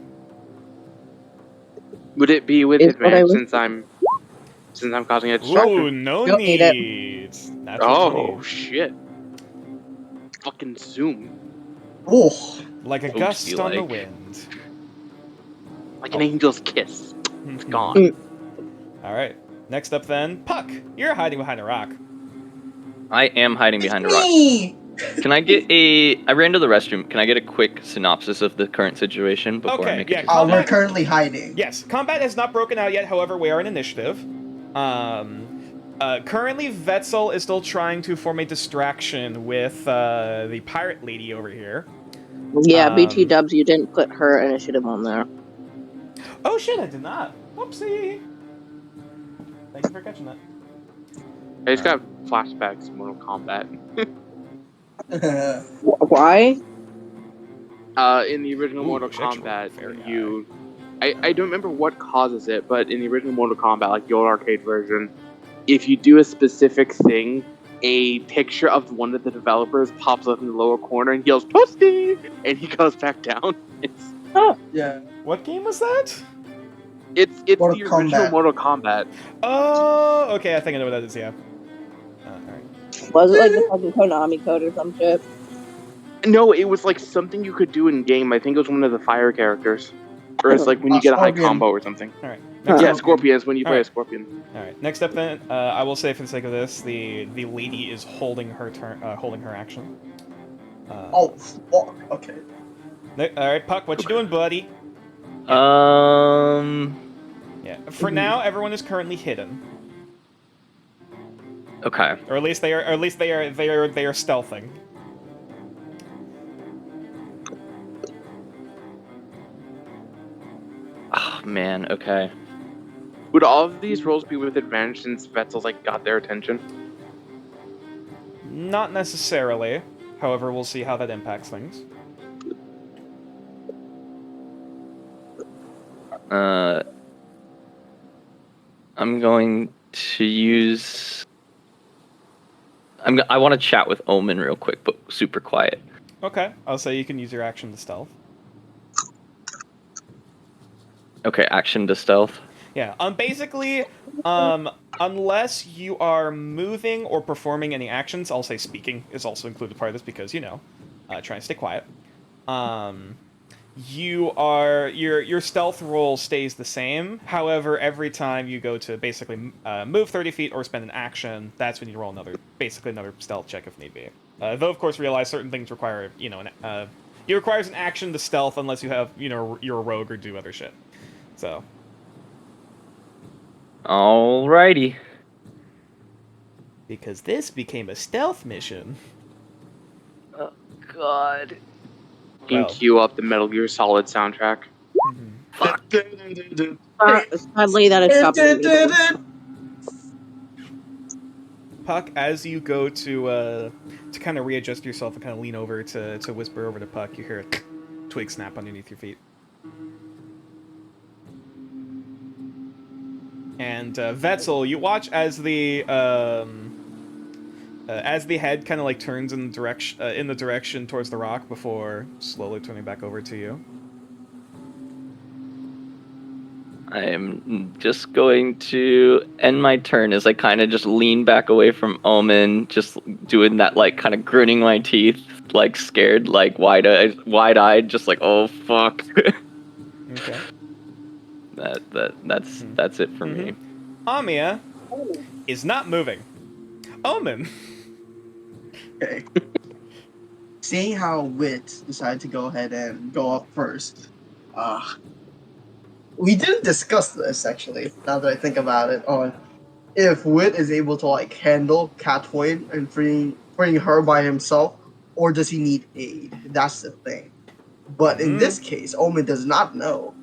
Would it be with Is what I advantage would- since I'm causing a distraction? Ooh, no Don't need need. That's what you Oh need. shit! Fucking zoom Oh, Like a Oopsie gust on the like. wind. like an angel's kiss. It's Mm-hmm. gone. All right. Next up, then, Puck. You're hiding behind a rock. I am hiding behind a rock. me! Can I get I ran to the restroom. Can I get a quick synopsis of the current situation before Okay, I make yeah, a combat- We're currently hiding. Yes, combat has not broken out yet. However, we are in initiative. Currently, Vetzel is still trying to form a distraction with the pirate lady over here. Yeah, BT Dubs, you didn't put her initiative on there. Oh shit, I did not. Whoopsie. Thank you for catching that. I just got flashbacks to Mortal Kombat. Why? In the original Ooh, Mortal sexual, Kombat, very I don't remember what causes it, but in the original Mortal Kombat, like the old arcade version, if you do a specific thing, a picture of one of the developers pops up in the lower corner and yells "Pussy!" and he goes back down. Yeah. What game was that? It's Mortal the original Kombat. Mortal Kombat. Oh, okay. I think I know what that is. Yeah. Alright. Was it like the fucking Konami code or some shit? No, it was like something you could do in game. I think it was one of the fire characters, or it's like when you get a high Scorpion. combo or something. All right. Yeah, Scorpions when you play a Scorpion. All right. Next up, then, I will say for the sake of this, the lady is holding her holding her action. Oh, fuck. Okay. All right, Puck, what you doing, buddy? Yeah. For now, everyone is currently hidden, Okay. or at least they are. Or at least they are stealthing. Oh man. Okay. Would all of these rolls be with advantage since Vetzel's like got their attention? Not necessarily. However, we'll see how that impacts things. I'm going to use. I want to chat with Omen real quick, but super quiet. Okay. I'll say you can use your action to stealth. Okay, action to stealth. Yeah. Basically, unless you are moving or performing any actions, I'll say speaking is also included part of this because try and stay quiet. Your stealth roll stays the same. However, every time you go to basically move 30 feet or spend an action, that's when you roll another stealth check if need be. Though of course realize certain things require it requires an action to stealth unless you have you're a rogue or do other shit. So. Alrighty. Because this became a stealth mission. Oh God. You can cue up the Metal Gear Solid soundtrack. Sadly, that is copyrighted. Puck, as you go to kind of readjust yourself and kind of lean over to whisper over to Puck, you hear a twig snap underneath your feet. And Vetzel, you watch as the head kind of like turns in the direction towards the rock before slowly turning back over to you. I am just going to end my turn as I kind of just lean back away from Omen, just doing that, like, kind of gritting my teeth, like, scared, like, wide-eyed, just like, oh, fuck. Okay. That's it for me. Amia is not moving. Omen. Okay. Seeing how Wit decided to go ahead and go up first, we didn't discuss this actually. Now that I think about it, on if Wit is able to like handle Catwoin and freeing her by himself, or does he need aid? That's the thing. But in this case, Omen does not know.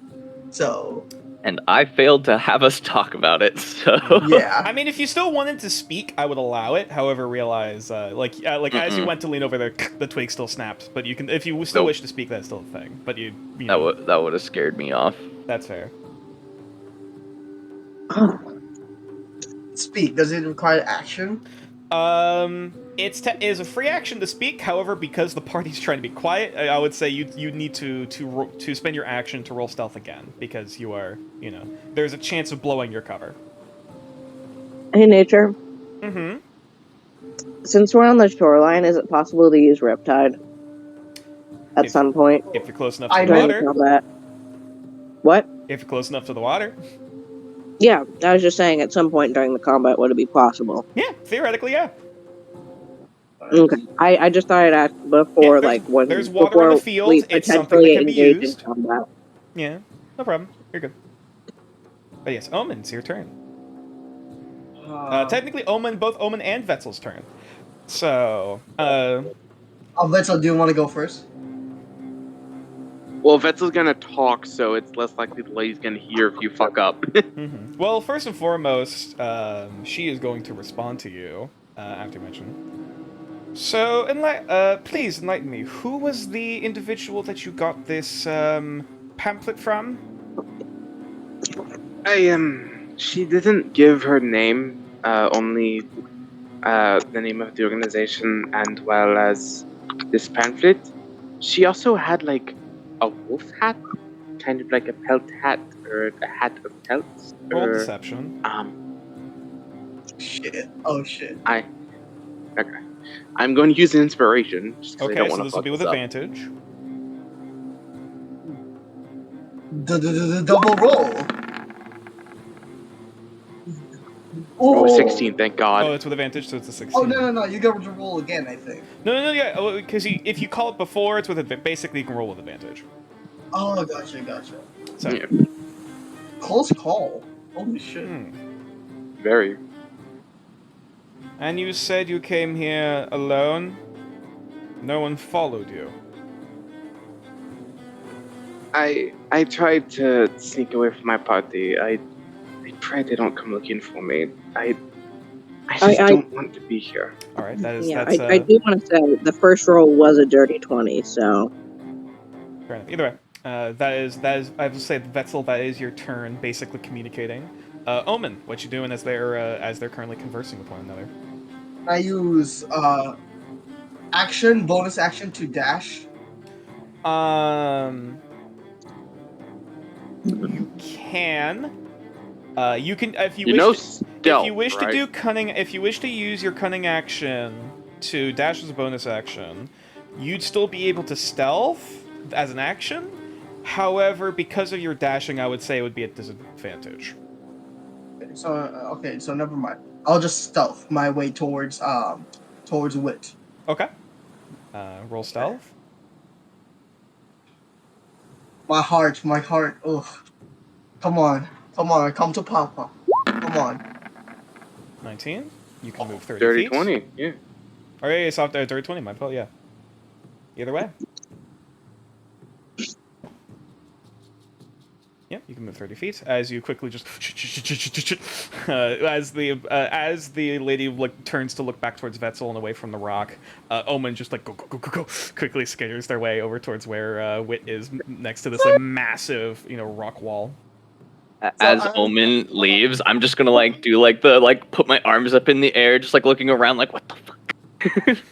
So. And I failed to have us talk about it, so... Yeah. I mean, if you still wanted to speak, I would allow it. However, realize, as you went to lean over there, the twig still snapped. But you can, if you still wish to speak, that's still a thing. But you know, that would have scared me off. That's fair. Speak. Does it require action? It's a free action to speak. However, because the party's trying to be quiet, I would say you need to spend your action to roll stealth again, because you are, there's a chance of blowing your cover. Hey, Nature. Mm-hmm. Since we're on the shoreline, is it possible to use Riptide at some point? If you're close enough to the during water. combat? What? If you're close enough to the water. Yeah, I was just saying at some point during the combat would it be possible? Yeah, theoretically, yeah. Okay, I just thought I'd ask before, when there's water before in the field. we It's something that can be engage used. in combat. Yeah, no problem. You're good. But yes, Omen, it's your turn. Technically, both Omen and Vetzel's turn. So, Vetzel, do you want to go first? Well, Vetzel's gonna talk, so it's less likely the lady's gonna hear if you fuck up. Well, first and foremost, she is going to respond to you after you mention. So, please enlighten me. Who was the individual that you got this pamphlet from? She didn't give her name, only the name of the organization, and well as this pamphlet. She also had a wolf hat, kind of like a pelt hat, or a hat of pelts. Roll deception. Shit. Oh shit. Okay. I'm going to use an inspiration. Just 'cause I Okay, don't so wanna this will fuck be with up. advantage. The double roll. Oh, 16, thank God. Oh, it's with advantage, so it's a 16. Oh no! You got to roll again, I think. No, yeah, because if you call it before, it's with basically you can roll with advantage. Oh, gotcha. So, Yeah. Close call. Holy shit. Very. And you said you came here alone? No one followed you? I tried to sneak away from my party. I pray they don't come looking for me. I just don't want to be here. All right, that's I do want to say the first roll was a dirty 20, so. fair enough. Either way, that is. I will say, Vetzel, that is your turn, basically communicating. Omen, what you doing as they're currently conversing with one another? I use bonus action to dash. You can. You can if you wish right? to do cunning. If you wish to use your cunning action to dash as a bonus action, you'd still be able to stealth as an action. However, because of your dashing, I would say it would be at disadvantage. So never mind. I'll just stealth my way towards Wit. Okay. Roll stealth. My heart. Ugh. Come on, come to Papa. Come on. 19. You can move 30 Dirty feet. 20, yeah. Oh yeah, soft dirty 20. My fault. Yeah. Either way. Yep. You can move 30 feet as you quickly just as the lady turns to look back towards Vetzel and away from the rock. Omen just go quickly skitters their way over towards where Wit is next to this massive rock wall. As Omen leaves, I'm just gonna do the put my arms up in the air, just looking around what the fuck.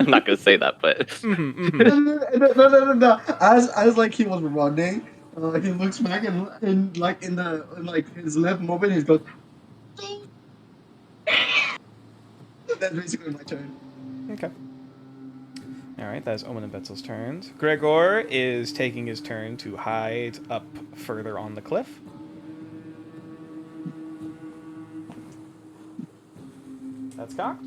I'm not gonna say that, but No. As he was running, he looks back and in his left moment he goes. That's basically my turn. Okay. All right, that's Omen and Vetzel's turns. Gregor is taking his turn to hide up further on the cliff. That's cocked.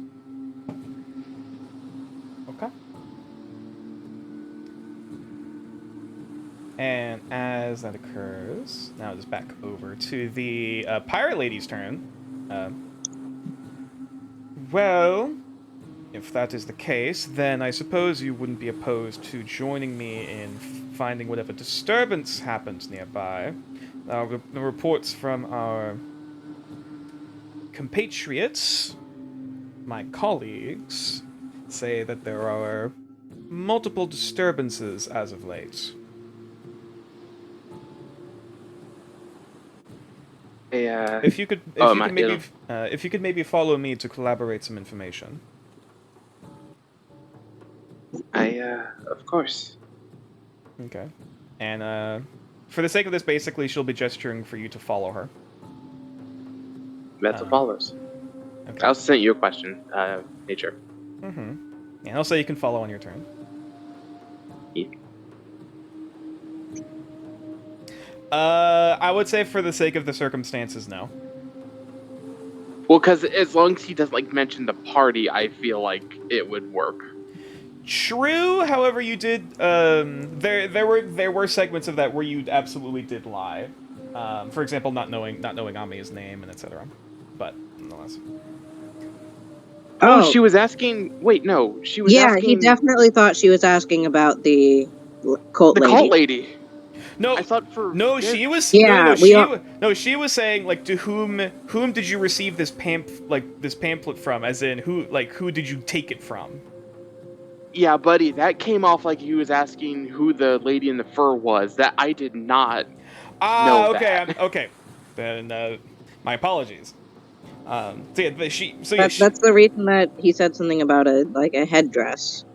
Okay. And as that occurs, now it is back over to the pirate lady's turn. Well, if that is the case, then I suppose you wouldn't be opposed to joining me in finding whatever disturbance happens nearby. The reports from our compatriots, my colleagues, say that there are multiple disturbances as of late. If you could maybe follow me to collaborate some information. Of course. Okay. And for the sake of this, basically, she'll be gesturing for you to follow her. Vetzel follows. Okay. I also sent you a question, Nature. Mm-hmm. And also you can follow on your turn. Yeah. I would say for the sake of the circumstances, no. Well, because as long as he doesn't mention the party, I feel like it would work. True. However, you did. There were segments of that where you absolutely did lie. For example, not knowing Ami's name and etc. But nonetheless. Oh, she was asking. Wait, no, she was. Yeah, asking... he definitely thought she was asking about the cult lady. The cult lady. No, I thought for she was. Yeah, she was saying to whom did you receive this pamphlet from? As in who did you take it from? Yeah, buddy, that came off like he was asking who the lady in the fur was. That I did not know that. Okay. Then my apologies. That's the reason that he said something about a headdress.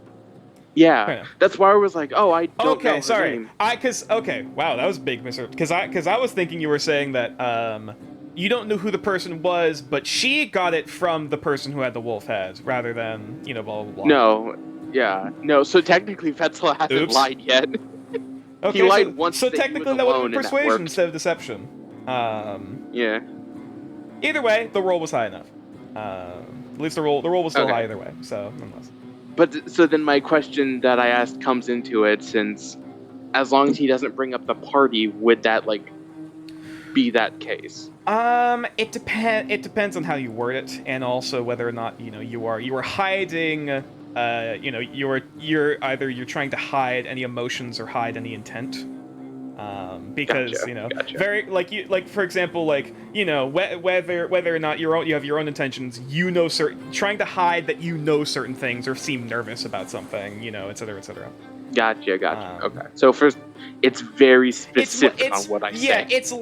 Yeah, that's why I was like, oh, I don't know. Okay, sorry. Name. Wow, that was a big misunderstanding. Because I was thinking you were saying that you don't know who the person was, but she got it from the person who had the wolf head, rather than blah blah blah. No. So technically, Vetzel hasn't lied yet. Okay, he lied once. So technically, that would be persuasion instead of deception. Yeah. Either way, the roll was high enough. At least the roll was still high either way. So nonetheless. But so then my question that I asked comes into it, since as long as he doesn't bring up the party, would that be that case? It depends on how you word it, and also whether or not you are hiding. You're trying to hide any emotions or hide any intent. Because Gotcha. very for example, whether or not you have your own intentions, trying to hide that certain things or seem nervous about something, etc., etc. Gotcha. Okay. So first, it's very specific on what I say. Yeah, it's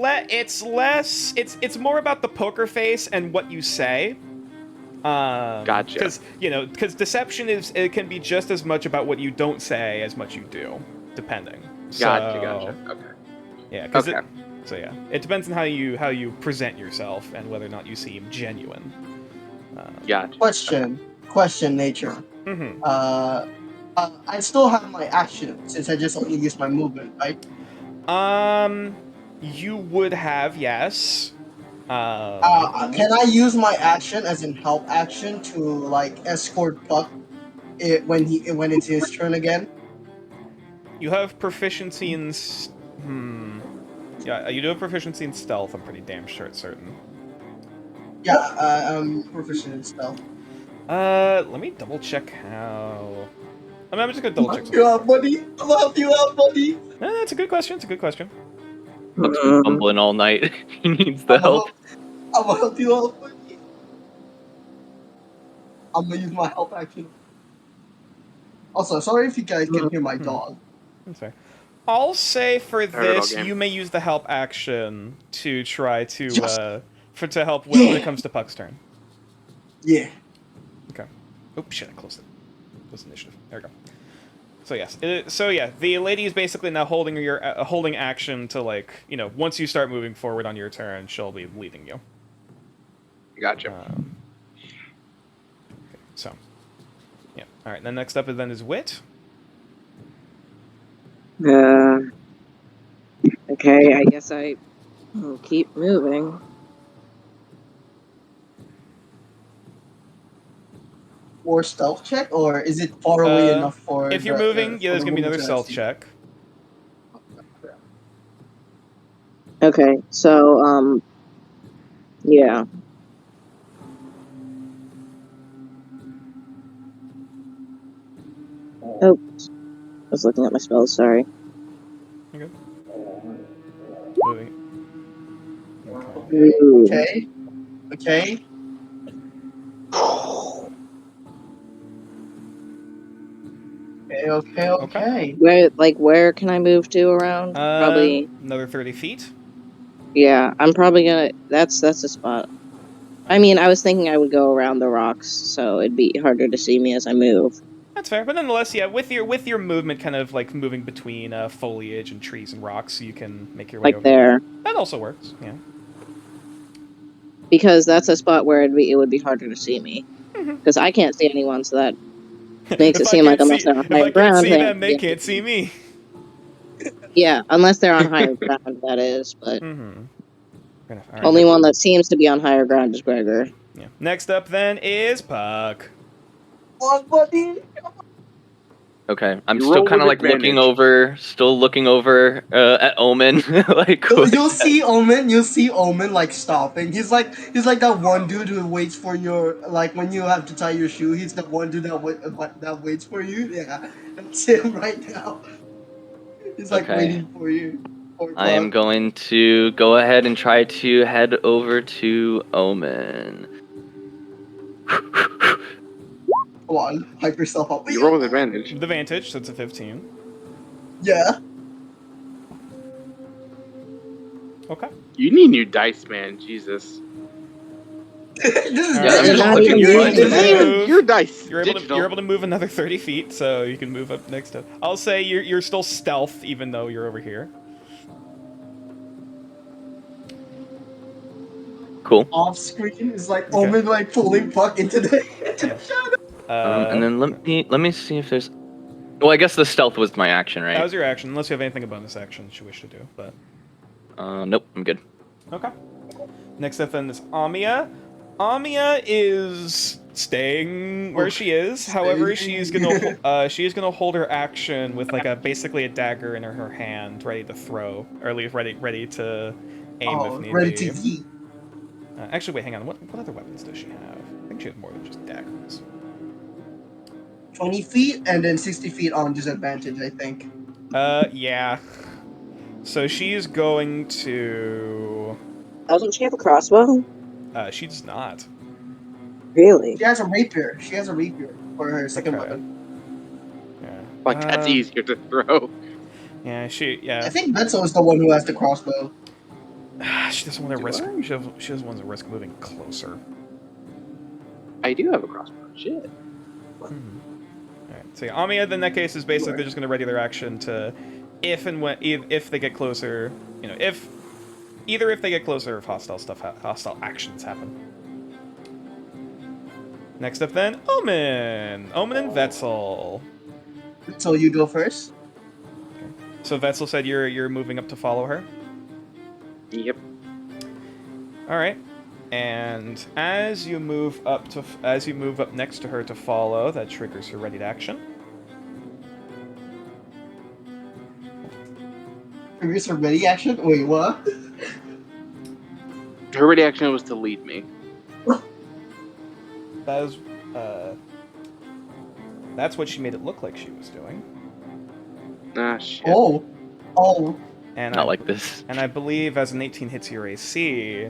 more about the poker face and what you say. Gotcha. Because deception it can be just as much about what you don't say as much you do, depending. Gotcha. Okay. Yeah. It depends on how you present yourself and whether or not you seem genuine. Gotcha. Question, Nature. Mm-hmm. I still have my action since I just only used my movement, right? You would have, yes. Can I use my action as in help action to escort Puck when it's his turn again? You have proficiency in. Yeah, you do have proficiency in stealth. I'm pretty damn certain. Yeah, I'm proficient in stealth. Let me double check how. I'm just gonna double check. Help you out, buddy. I'll help you out, buddy. That's a good question. Puck's been fumbling all night. He needs the help. I'm gonna help you out. I'm gonna use my help action. Also, sorry if you guys can hear my dog. I'm sorry. I'll say for Heard it all this, game. you may use the help action to try to Yes. to help when it comes to Puck's turn. Yeah. Okay. Oh shit! I closed it. Close initiative. There we go. So yes. The lady is basically now holding your holding action to, like, you know, once you start moving forward on your turn, she'll be leading you. Gotcha. Okay, so, yeah. All right. Then next up is Wit. Okay, I guess I will keep moving. Or stealth check, or is it far away enough for? If you're moving, yeah, there's gonna be another stealth check. Okay, so yeah. Oh, I was looking at my spells. Sorry. Okay. Moving. Ooh. Okay. Okay. Okay. Where can I move to around? Probably. Another 30 feet. Yeah, I'm probably gonna. That's a spot. I mean, I was thinking I would go around the rocks, so it'd be harder to see me as I move. That's fair, but nonetheless, yeah, with your movement, kind of like moving between foliage and trees and rocks, you can make your way Like over there. That also works. Yeah. Because that's a spot where it would be harder to see me. Because I can't see anyone, so that makes it seem like unless they're on If I higher can't ground, see them, they yeah. can't see me. Yeah, unless they're on higher ground, that is. But Mm-hmm. All right, only one that seems to be on higher ground is Gregor. Yeah. Next up, then, is Puck. Oh, buddy. Okay, I'm You still roll kind of with like looking over at Omen. Like, You'll see Omen like stopping. He's like that one dude who waits for your, like, when you have to tie your shoe. He's the one dude that waits for you. Yeah, that's him right now. He's like Okay. waiting for you. I am going to go ahead and try to head over to Omen. Come on, hype yourself up. You roll with advantage. The Vantage, so it's a 15. Yeah. Okay. You need new dice, man. Jesus. This is Yeah, I'm They're just not looking even fun. using it. Your dice. You're digital. able to move another 30 feet, so you can move up next up. I'll say you're still stealth, even though you're over here. Cool. off screen is like Omen like pulling Puck into the shadow. And then let me see if there's. Well, I guess the stealth was my action, right? That was your action, unless you have anything a bonus action that you wish to do. But Nope, I'm good. okay. Next up then is Amia. Amia is staying where she is. However, she's gonna hold her action with like basically a dagger in her hand, ready to throw, or at least ready to aim if need ready be. to yeet. Actually, wait, hang on. What other weapons does she have? I think she has more than just daggers. 20 feet and then 60 feet on disadvantage, I think. Yeah. So she's going to. Doesn't she have a crossbow? She does not. Really? She has a rapier. She has a rapier for her second Okay. weapon. Yeah. Like, that's easier to throw. Yeah, I think Betzel is the one who has the crossbow. She doesn't want to risk. She doesn't want to risk moving closer. I do have a crossbow. Shit. Alright, so yeah, Amia, in that case, is basically they're just going to ready their action to, if they get closer, you know, if they get closer, if hostile actions happen. Next up, then, Omen and Vetzel. So you go first. So Vetzel said you're moving up to follow her. Yep. All right. And as you move up next to her to follow, that triggers her ready to action. Triggers her ready action? Wait, what? Her ready action was to lead me. That is, that's what she made it look like she was doing. Ah, shit. Oh. And Not like this. And I believe as an 18 hits your AC.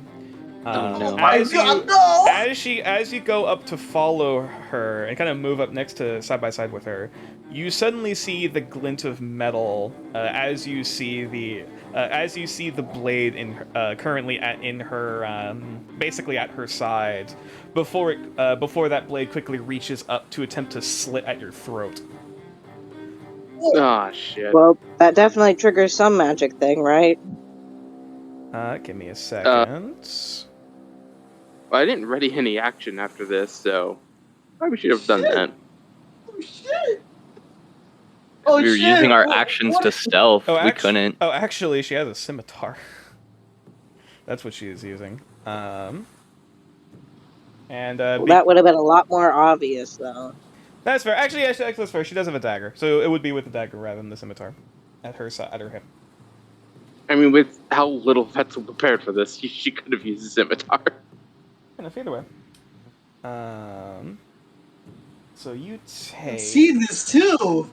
Oh, no. As you, no! as you go up to follow her and kind of move up next to side by side with her, you suddenly see the glint of metal as you see the blade in currently in her basically at her side before that blade quickly reaches up to attempt to slit at your throat. Oh shit. Well, that definitely triggers some magic thing, right? Give me a second. Well, I didn't ready any action after this, so probably should have done that. Oh shit! Oh We were shit! using our What- actions what- to stealth. Oh, We couldn't. Oh, actually, she has a scimitar. That's what she is using. And Well, that would have been a lot more obvious, though. that's fair. Actually, that's fair. She does have a dagger, so it would be with the dagger rather than the scimitar at her side, at her hip. I mean, with how little Vetzel prepared for this, she could have used a scimitar. Kind of either way. So you take. See this too.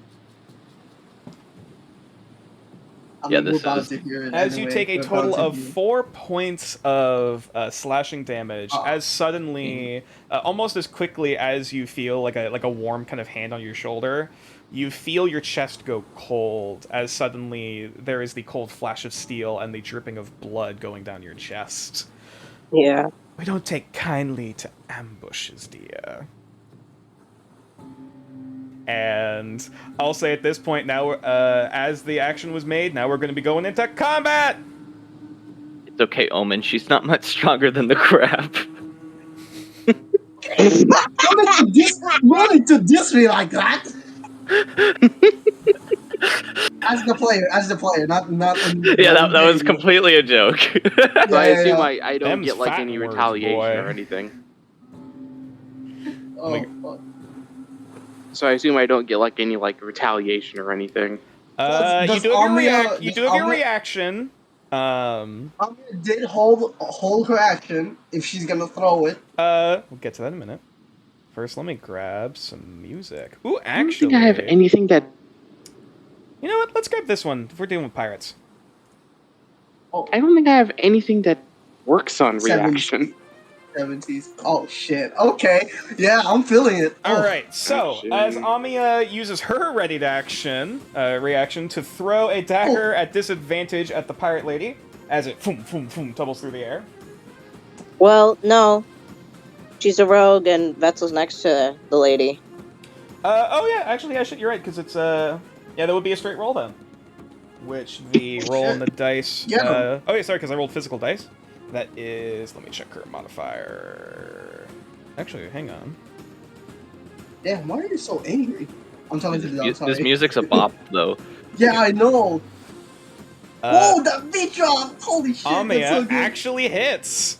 I Yeah, mean, this we're about is- to hear it As you anyway. take a We're total about of to hear it. 4 points of slashing damage, as suddenly, almost as quickly as you feel like a warm kind of hand on your shoulder, you feel your chest go cold. As suddenly there is the cold flash of steel and the dripping of blood going down your chest. Yeah. We don't take kindly to ambushes, dear. And I'll say at this point now, as the action was made, now we're going to be going into combat. It's okay, Omen. She's not much stronger than the crab. Running to diss me like that. As the player, not. Yeah, that was completely a joke. So I Yeah, assume yeah. I don't Them's get like fat any words, retaliation boy. or anything. Oh, fuck. So I assume I don't get like any like retaliation or anything. Does You do have Omnia- you does do have your Omnia- reaction. Omnia did hold her action if she's gonna throw it. We'll get to that in a minute. First, let me grab some music. Ooh, I don't actually, think I have anything that. you know what? Let's grab this one if we're dealing with pirates. I don't think I have anything that works on Seven. reaction. 70s. Oh shit. Okay. Yeah, I'm feeling it. All Oh. right, so shit. as Amiya uses her ready reaction to throw a dagger at disadvantage at the pirate lady, as it tumbles through the air. Well, no. She's a rogue, and Vetzel's next to the lady. Oh yeah, actually, yeah, shit, you're right, because it's yeah, that would be a straight roll then. Which the roll on the dice. Yeah. Oh yeah, sorry, because I rolled physical dice. That is. Let me check her modifier. Actually, hang on. Damn, why are you so angry? I'm telling you, I'm sorry. This music's a bop, though. Yeah, I know. Whoa, that beat drop! Holy shit, that's so Amiya good. actually hits.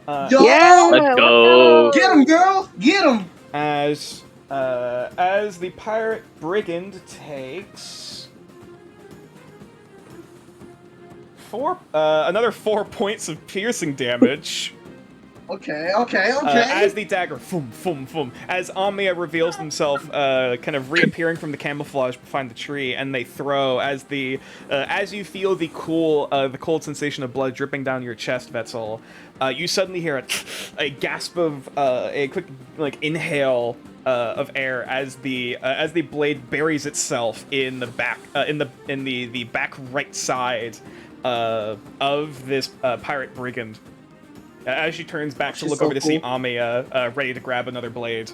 Yo, Yeah! Let's go. Get him, girl! Get him! As the pirate brigand takes another 4 points of piercing damage. Okay. As the dagger, as Amiya reveals himself, kind of reappearing from the camouflage behind the tree, and they throw as you feel the cold sensation of blood dripping down your chest, Vetzel. You suddenly hear a gasp of a quick inhale of air as the blade buries itself in the back in the back right side of this pirate brigand. As she turns back to She's look so over to see cool. Amiya ready to grab another blade.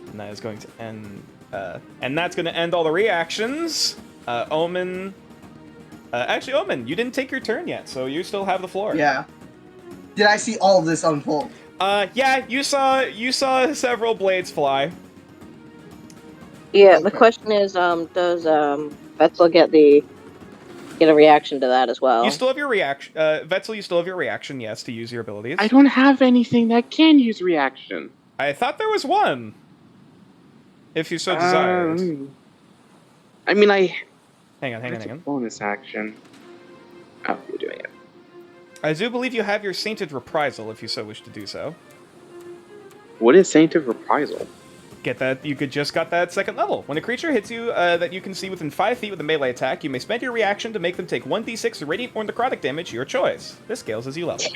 And that is going to end. And that's going to end all the reactions. Omen. Actually, Omen, you didn't take your turn yet, so you still have the floor. Yeah. Did I see all of this unfold? Yeah, you saw several blades fly. Yeah, the Okay. question is, does Vetzel get a reaction to that as well? You still have your reaction, Vetzel. You still have your reaction, yes, to use your abilities. I don't have anything that can use reaction. I thought there was one. If you so desired. I mean, Hang on. It's a bonus action. Oh, you're doing it. I do believe you have your Sainted Reprisal, if you so wish to do so. What is Saint of Reprisal? get that. You could just got that second level. When a creature hits you that you can see within 5 feet with a melee attack, you may spend your reaction to make them take 1d6 radiant or necrotic damage, your choice. This scales as you level.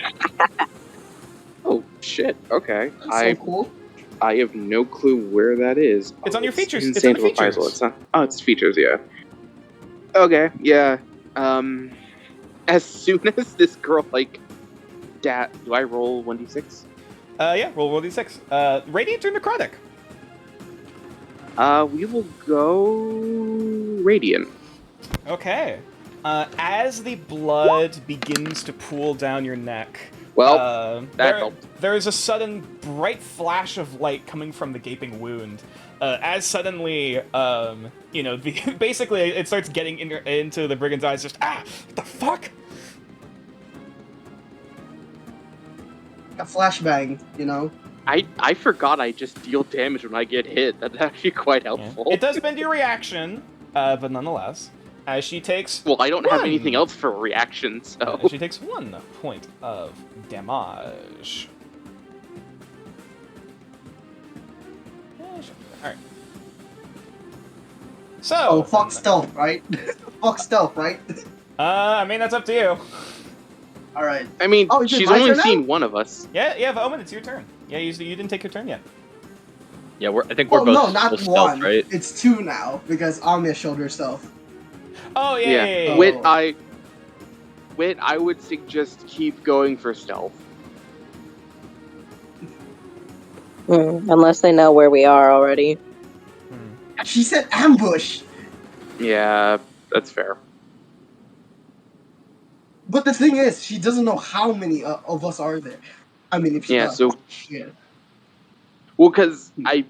Oh shit. Okay. That's so cool. I have no clue where that is. It's on your features. In It's on the Santa Reprisal. features. It's not. Oh, it's features. Yeah. Okay. Yeah. As soon as this girl like, do I roll 1d6? Yeah, roll 1d6. Radiant or necrotic? We will go radiant. Okay. As the blood begins to pool down your neck, Well, that helped. there is a sudden bright flash of light coming from the gaping wound. As suddenly, basically it starts getting into the brigand's eyes. Just what the fuck? A flashbang, you know. I forgot I just deal damage when I get hit. That's actually quite helpful. It does bend your reaction, but nonetheless, as she takes. Well, I don't have anything else for reaction, so. She takes 1 point of damage. Alright. So. Oh, fuck stealth, right? Fuck stealth, right? I mean, that's up to you. Alright. I mean, Oh, is it she's my only turn now? seen one of us. Yeah, but Omen, it's your turn. Yeah, you didn't take your turn yet. Yeah, I think we're Oh both no, not still one. stealth, right? It's 2 now because Anya showed her stealth. Oh yeah. Wit, I would suggest keep going for stealth. Unless they know where we are already. She said ambush. Yeah, that's fair. But the thing is, she doesn't know how many of us are there. I mean, if she Yeah, does. so. Yeah. Well, because I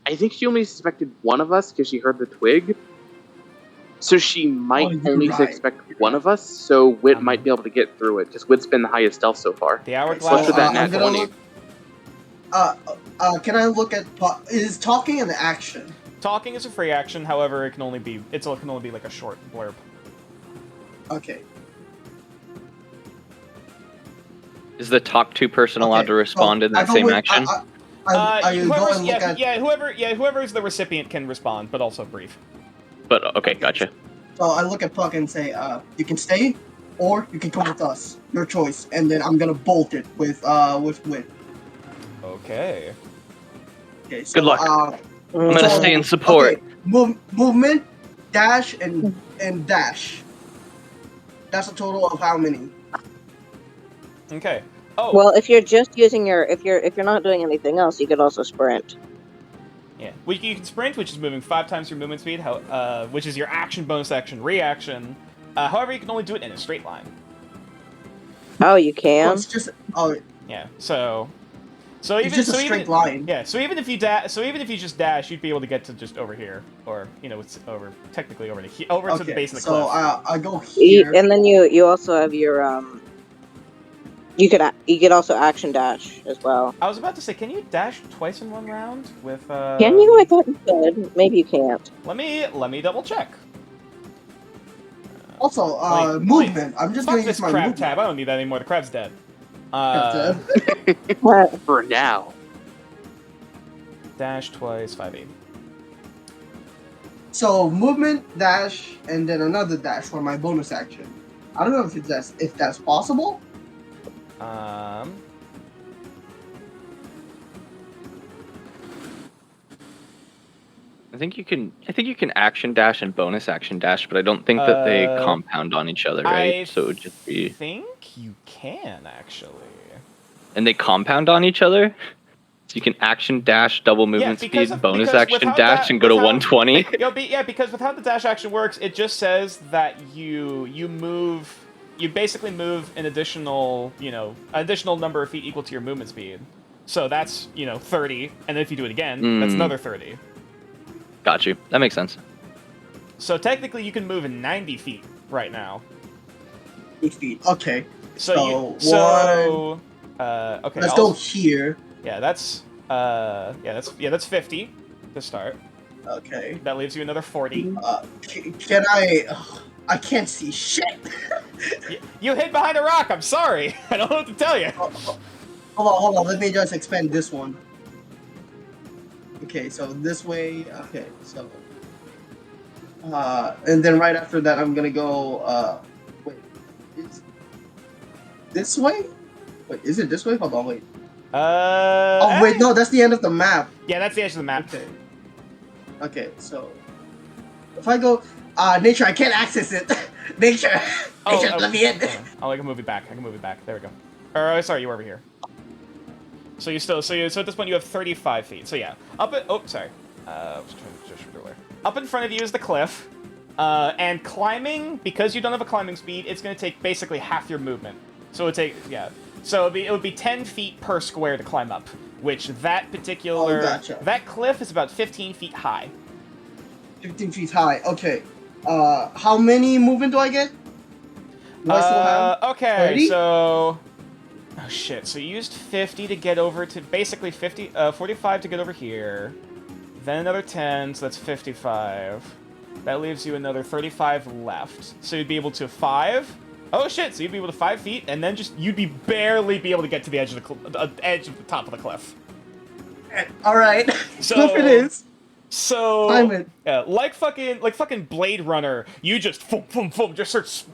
think she only suspected one of us because she heard the twig. So she might you're only right. suspect one of us, so Wit might be able to get through it, because Wit's been the highest stealth so far. The hourglass. Especially that I'm nat gonna 20. look. Can I look at is talking an action? Talking is a free action, however, it can only be like a short blurb. Okay. Is the talk to person allowed to respond in that I go same with- action? I go and look at. Whoever is the recipient can respond, but also brief. But okay, gotcha. So I look at Puck and say, you can stay, or you can come with us. Your choice. And then I'm gonna bolt it with Wit. Okay. Okay. So, Good luck. I'm gonna so- stay in support. Okay, movement, dash, and dash. That's a total of how many? Okay. Oh. Well, if you're just using if you're not doing anything else, you could also sprint. Yeah. Well, you can sprint, which is moving 5 times your movement speed, which is your action, bonus action, reaction. However, you can only do it in a straight line. Oh, you can. It's just Yeah. So it's even just a straight line. Yeah. So even if you just dash, you'd be able to get to just over here, or it's technically over to to the base of the so cliff. I go here. And then you also have your You could also action dash as well. I was about to say, can you dash twice in one round with? Can you? I thought you could. Maybe you can't. Let me double check. Also, movement. I'm just Fuck gonna this use my crab movement. tab. I don't need that anymore. The crab's dead. For now. Dash twice, 5e. So movement, dash, and then another dash for my bonus action. I don't know if that's possible. I think you can action dash and bonus action dash, but I don't think that they compound on each other, right? So it would just be. I think you can actually. And they compound on each other? So you can action dash, double movement speed, bonus action dash, and go to 120? Because with how the dash action works, it just says that you basically move an additional number of feet equal to your movement speed. So that's 30, and then if you do it again, that's another 30. Got you. That makes sense. So technically, you can move in 90 feet right now. 8 feet. Okay. Okay. Let's go here. Yeah, that's 50 to start. Okay. That leaves you another 40. Can I? I can't see shit. You hid behind a rock. I'm sorry. I don't know what to tell you. Hold on. Let me just expand this one. Okay, so this way. Okay, so. And then right after that, I'm gonna go. Wait, is this way? Wait, is it this way? Hold on, wait. Oh wait, no, that's the end of the map. Yeah, that's the edge of the map. Okay. Okay, so if I go, nature, I can't access it. Nature, nature, let me in. Oh, I can move it back. I can move it back. There we go. Or sorry, you were over here. So you still, so at this point you have 35 feet. So yeah, up at, oh, sorry. I was trying to just ruler. Up in front of you is the cliff. And climbing, because you don't have a climbing speed, it's going to take basically half your movement. So it would take, yeah. So it would be 10 feet per square to climb up, which that particular, that cliff is about 15 feet high. 15 feet high, okay. How many movement do I get? Do I still have okay, 30? so... Oh shit, so you used 50 to get over to, basically 45 to get over here. Then another 10, so that's 55. That leaves you another 35 left. So you'd be able to 5. Oh shit, so you'd be able to 5 feet, and then just, you'd be barely be able to get to the edge of the edge of the top of the cliff. Alright, so cliff it is. So, Climb it. like fucking Blade Runner, you just just start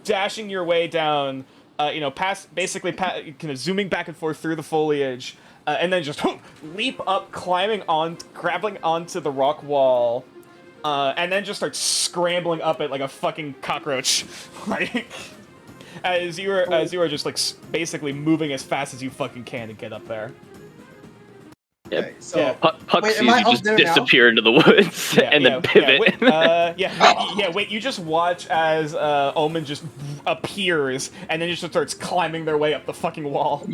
dashing your way down, you know, basically kind of zooming back and forth through the foliage, and then just leap up, grabbing onto the rock wall, and then just start scrambling up it like a fucking cockroach, like as you are just like basically moving as fast as you fucking can to get up there. Yep. Okay, so Yeah. Puck wait, sees am I you up just there disappear into the woods and then pivot. Wait, you just watch as Omen just appears and then just starts climbing their way up the fucking wall.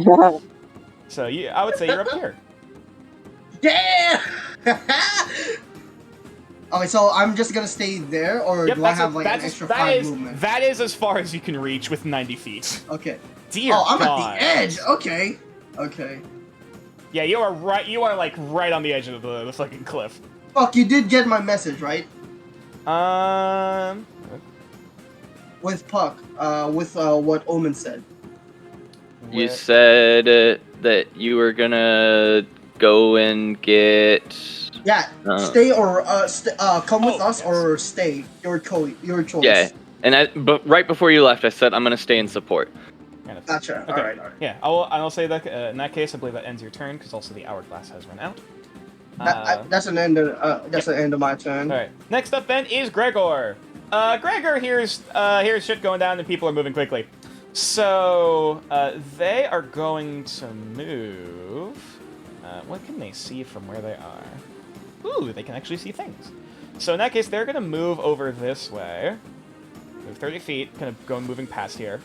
So I would say you're up here. Yeah! Okay, so I'm just gonna stay there, or do I have like an extra 5 movement? That is as far as you can reach with 90 feet. Okay. Dear I'm God. at the edge. Okay. Okay. Yeah, you are right. You are like right on the edge of the fucking cliff. Fuck, you did get my message, right? With Puck, with what Omen said. You said that you were gonna go and get. Yeah, stay or come with us or stay. Your choice. Yeah, but right before you left, I said I'm gonna stay and support. Gotcha. Okay. All right. Yeah, I'll say that in that case, I believe that ends your turn because also the hourglass has run out. That's an end. That's the end of my turn. All right. Next up then is Gregor. Gregor here's shit going down and people are moving quickly. So they are going to move. What can they see from where they are? Ooh, they can actually see things. So in that case, they're gonna move over this way. Move 30 feet, kind of moving past here.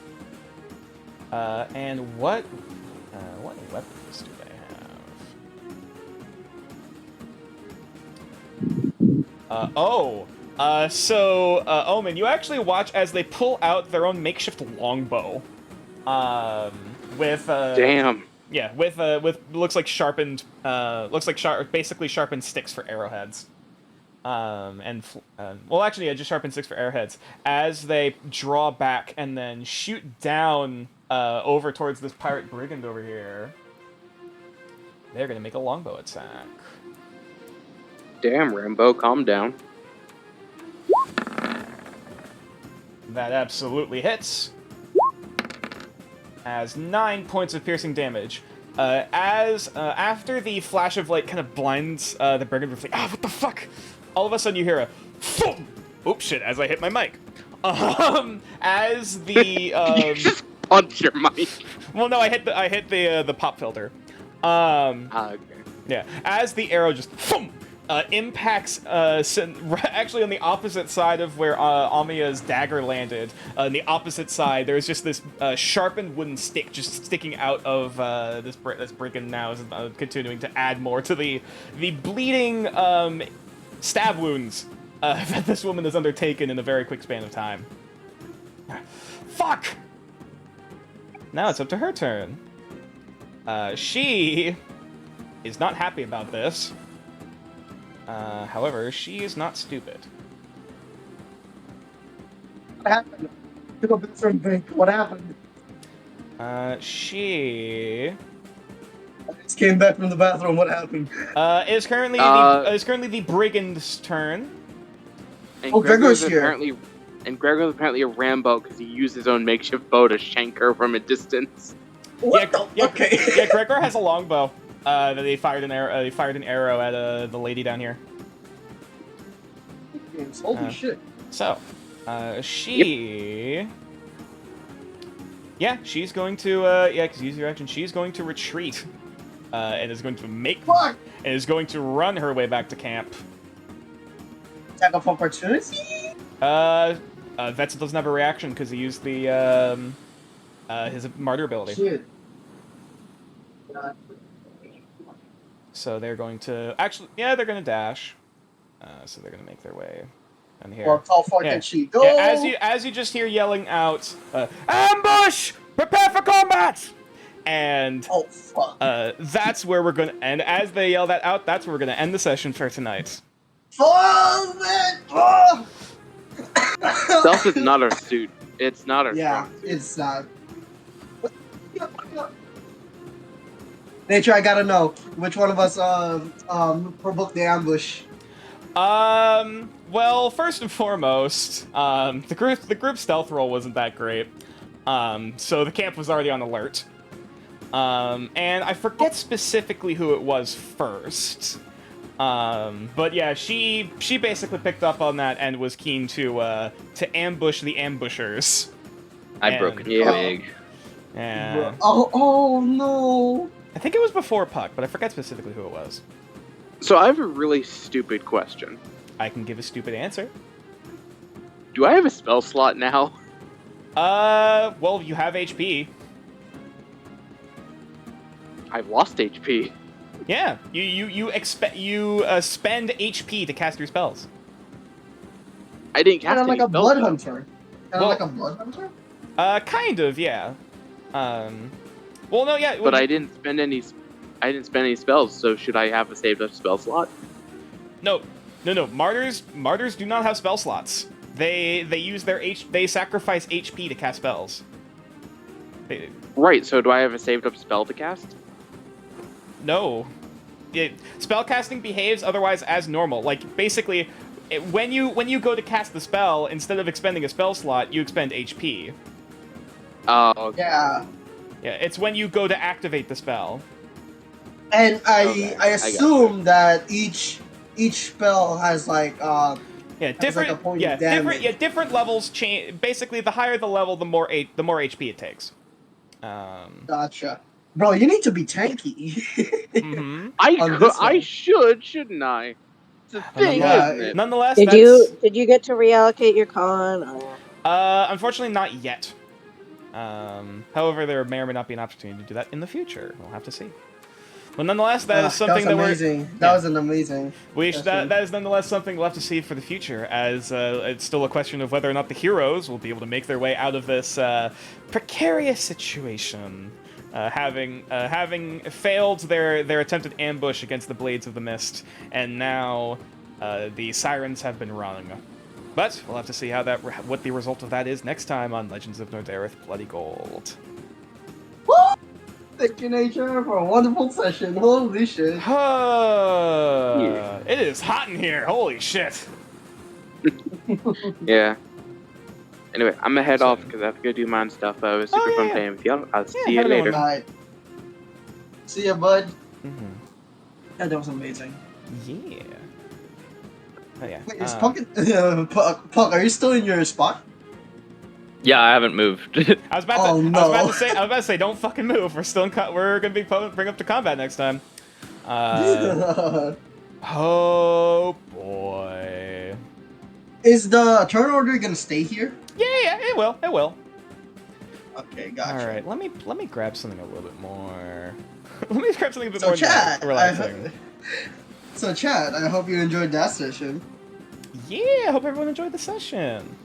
And what weapons do they have? So Omen, you actually watch as they pull out their own makeshift longbow. Damn. Yeah, with looks like basically sharpened sticks for arrowheads. Well, actually, yeah, just sharpened sticks for arrowheads as they draw back and then shoot down over towards this pirate brigand over here. They're gonna make a longbow attack. Damn, Rambo, calm down. That absolutely hits. As 9 points of piercing damage. After the flash of light kind of blinds the brigand with like, what the fuck? All of a sudden you hear a thump! Oops, shit, as I hit my mic. As the You just punch your mic. Well, no, I hit the pop filter. Okay. Yeah, as the arrow just thump, impacts actually on the opposite side of where Amiya's dagger landed. On the opposite side, there's just this sharpened wooden stick just sticking out of this brigand now, is continuing to add more to the bleeding stab wounds that this woman has undertaken in a very quick span of time. Fuck! Now it's up to her turn. She is not happy about this. However, she is not stupid. What happened? Took a bathroom break. What happened? She I just came back from the bathroom. What happened? It is currently the brigand's turn. And Oh, Gregor's here. Gregor's apparently a Rambo because he used his own makeshift bow to shank her from a distance. What the? Okay. Yeah, Gregor has a longbow. That they fired an arrow. They fired an arrow at the lady down here. Holy shit. So, she. Yeah, she's going to. Because use your action. She's going to retreat, and is going to Fuck! and is going to run her way back to camp. Attack of opportunity? Vetzel doesn't have a reaction because he used the his martyr ability. Shit. So they're going to they're going to dash. So they're going to make their way down here. Well, how far can she go? Yeah, as you just hear yelling out, ambush! Prepare for combat! And oh fuck. That's where we're gonna. And as they yell that out, that's where we're gonna end the session for tonight. Fuck it! Oh! Stealth is not our suit. It's not our. Yeah, strong suit. it's not. Nature, I gotta know which one of us provoked the ambush. Well, first and foremost, the group stealth roll wasn't that great. So the camp was already on alert. And I forget specifically who it was first. But yeah, she basically picked up on that and was keen to ambush the ambushers. I broke a twig. Yeah. Oh no. I think it was before Puck, but I forget specifically who it was. So I have a really stupid question. I can give a stupid answer. Do I have a spell slot now? Well, you have HP. I've lost HP. Yeah, you spend HP to cast your spells. I didn't cast Kind of like any a spells. blood hunter. Kind of Well- like a blood hunter. Kind of, yeah. Well, no, yeah. But I didn't spend any. I didn't spend any spells. So should I have a saved up spell slot? No. Martyrs do not have spell slots. They use they sacrifice HP to cast spells. Right. So do I have a saved up spell to cast? No. Spellcasting behaves otherwise as normal. Like basically, when you go to cast the spell, instead of expending a spell slot, you expend HP. Oh. Okay. Yeah. Yeah, it's when you go to activate the spell. And Okay, I assume that each spell has like Yeah, That's different. like a point yeah, of damage. different. Yeah, different levels change. Basically, the higher the level, the more HP it takes. Gotcha. Bro, you need to be tanky. Mhm. I should, shouldn't I? It's a thing, Yeah, isn't it? Nonetheless, Did you get to reallocate your con? Or... Unfortunately, not yet. However, there may or may not be an opportunity to do that in the future. We'll have to see. But nonetheless, that is something that amazing. we're. That was an amazing. That is nonetheless something we'll have to see for the future, as it's still a question of whether or not the heroes will be able to make their way out of this precarious situation, having failed their attempted ambush against the Blades of the Mist, and now the sirens have been rung. But we'll have to see what the result of that is next time on Legends of Nordareth Bloody Gold. Woo! Thank you, Nature, for a wonderful session. Holy shit. It is hot in here. Holy shit. Yeah. Anyway, I'm gonna head off because I have to go do mine stuff. It was super fun playing with y'all. I'll see you have a good later. one. Alright. See ya, bud. Mm-hmm. Yeah, that was amazing. Yeah. Oh yeah. Wait, is Puck, are you still in your spot? Yeah, I haven't moved. I was about to say, don't fucking move. We're still we're gonna be bring up to combat next time. Oh boy. Is the turn order gonna stay here? Yeah, it will. It will. Okay, gotcha. All right. Let me grab something a little bit more. Let me grab something a bit So, more Chad, relaxing. Chad, I hope you enjoyed that session. Yeah, I hope everyone enjoyed the session.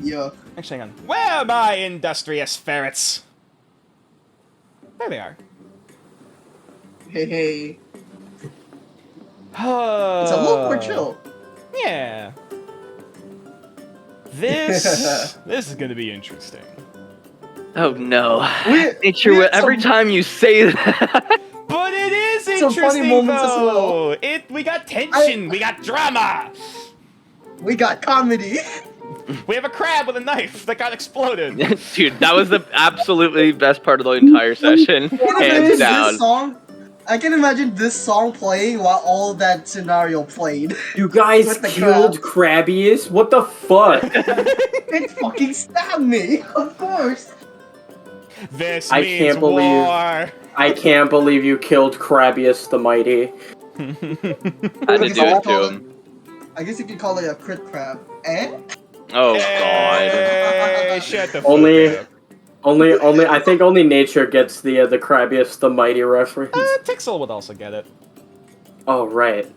Yeah. Actually, hang on. Where are my industrious ferrets? There they are. Hey. It's a little more chill. Yeah. This is gonna be interesting. Oh no. We Nature, had every some- time you say that. But is some funny interesting moments as though. well. We got tension. We got drama. We got comedy. We have a crab with a knife that got exploded. Dude, that was the absolutely best part of the entire session, hands down. I can imagine this song playing while all that scenario played. You guys With the killed Crabbius? What the fuck? It fucking stabbed me, of course. This I means can't believe- war. I can't believe you killed Crabbius the Mighty. Had to do it to him. I guess you could call it a crit crab. Eh? Oh god. Hey, shut the fuck Only- up. Only, I think only nature gets the Crabbius the Mighty reference. Tixel would also get it. Oh, right.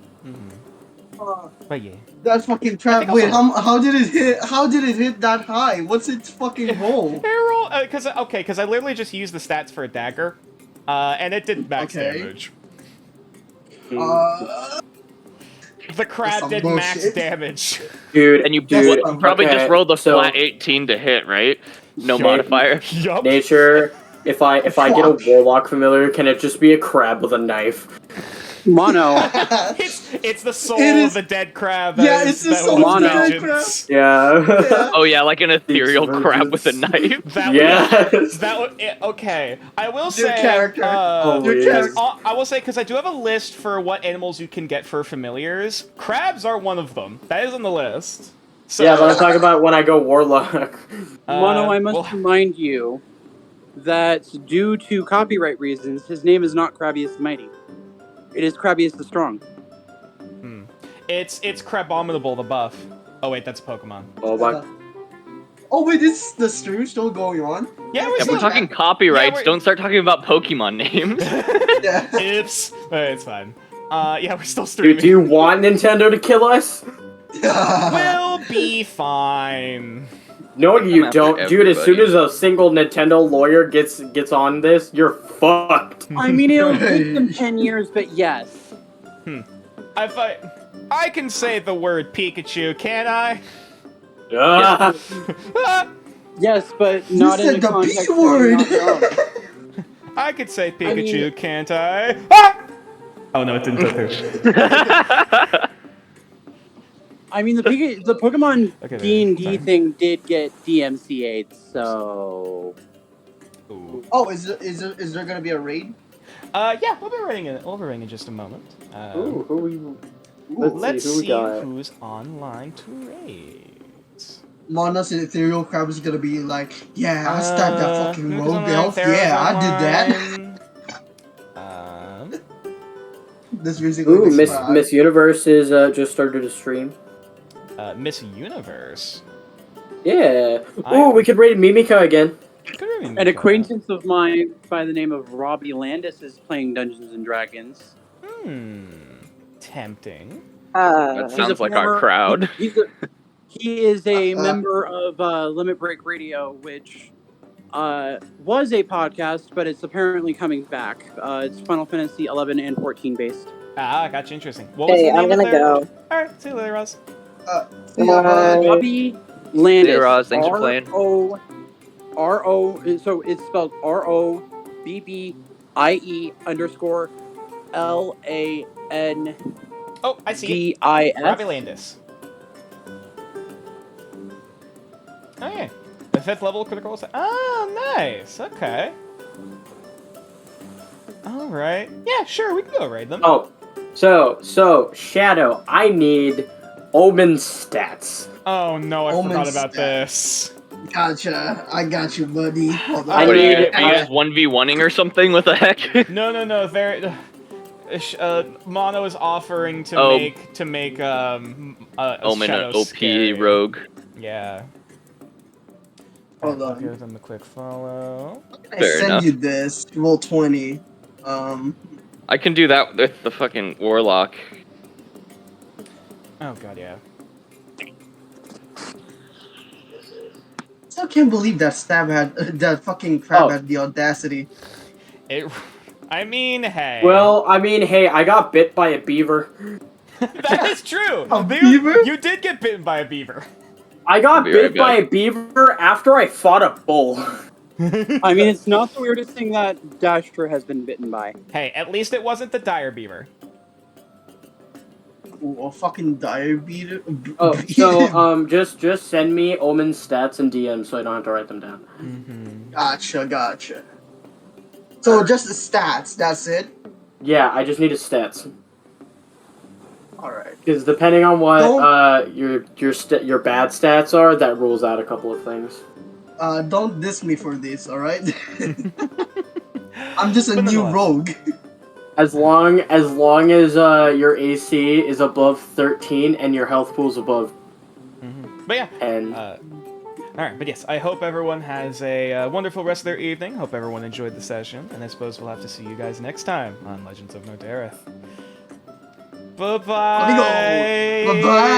But yeah. That's fucking trap. I Wait, think also- how did it hit? How did it hit that high? What's its fucking roll? Arrow, because I literally just used the stats for a dagger, and it did max Okay. damage. Uh, The crab some did max bullshit. damage. Dude, And you dude, probably okay, just rolled a so- flat 18 to hit, right? No Yup. modifier. Yup. Nature, if I get a Fuck. warlock familiar, can it just be a crab with a knife? Mono. It's the soul It of is- the dead crab. Yeah, that it's the that soul owns of the dead vengeance. Yeah. Oh yeah, like an ethereal It's crab with a vengeance. knife. That Yes. That would okay. I will Your say. character. Oh, Your yes. character. I will say because I do have a list for what animals you can get for familiars. Crabs are one of them. That is on the list. So, Yeah, but I'm talking about when I go warlock. Mono, I must well, remind you that due to copyright reasons, his name is not Crabbius the Mighty. It is Crabbius the Strong. it's Crabominable the buff. Oh wait, that's a Pokemon. Oh my. Oh wait, is the stream still going on? Yeah, we're If still we're talking copyrights, we're- don't start talking about Pokemon names. Yeah. Oops. It's fine. Yeah, we're still Dude, streaming. do you want Nintendo to kill us? We'll be fine. No, you after don't, dude. As soon everybody. as a single Nintendo lawyer gets on this, you're fucked. I mean, it'll take them 10 years, but yes. I can say the word Pikachu, can I? Ah. Yes, but You not in said the the context B of word. not wrong. I could say I Pikachu, mean- can't I? Ah! Oh no, it didn't go through. I mean, the Pokemon Okay, D&D fine. thing did get DMCA'd, so... Ooh. Oh, is there gonna be a raid? Yeah, we'll be running in. We'll be running in just a moment. Ooh, who we? Let's who we see got. who's online to raid. Mona's ethereal crab is gonna be like, yeah, I stabbed that fucking who's rogue online? elf. Theros Yeah, I did that. online. This basically Ooh, makes Miss my eye. Miss Universe is just started a stream. Miss Universe. Yeah. I- Ooh, we could raid Mimika again. Could really An make that. acquaintance of mine by the name of Robbie Landis is playing Dungeons and Dragons. Tempting. That He's sounds a like our former- crowd. He is a member of Limit Break Radio, which was a podcast, but it's apparently coming back. It's Final Fantasy 11 and 14 based. Ah, gotcha. Interesting. What was Hey, the name I'm of gonna their- go. All right. See you later, Ross. Yeah, but- Robbie Landis. Hey, Roz, thanks for playing. R-O, so it's spelled ROBBIE_LANDIS. Oh, I see. Robbie Landis. Okay. The 5th level critical attack. Oh, nice. Okay. Alright. Yeah, sure, we can go raid them. Oh, so Shadow, I need Omen stats. Oh no, I Omen forgot about stats. this. Gotcha. I got you, buddy. Hold on. I What are you, need- are you just 1v1ing or something? What the heck? No, very... Mono is offering to Oh. make Omen, Shadow an OP scary. rogue. Yeah. Hold I'll on. give them a quick follow. I Fair send enough. you this. Roll 20. I can do that with the fucking warlock. Oh god, yeah. Still can't believe that stab had that fucking crab Oh. had the audacity. I mean, hey. Well, I mean, hey, I got bit by a beaver. that is true. A beaver? You did get bitten by a beaver. I got Be right bit by a beaver after I fought a bull. I mean, it's not the weirdest thing that Dasher has been bitten by. Hey, at least it wasn't the dire beaver. Ooh, a fucking dire beater. Oh, so just send me Omen's stats and DM so I don't have to write them down. Gotcha. So just the stats. That's it. Yeah, I just need his stats. All right. Because depending on what your bad stats are, that rules out a couple of things. Don't diss me for this. All right. I'm just a But new nonetheless. rogue. As long as your AC is above 13 and your health pool's above But yeah. 10. Alright, but yes, I hope everyone has a wonderful rest of their evening. Hope everyone enjoyed the session, and I suppose we'll have to see you guys next time on Legends of Nordareth. Bye-bye! Bye-bye!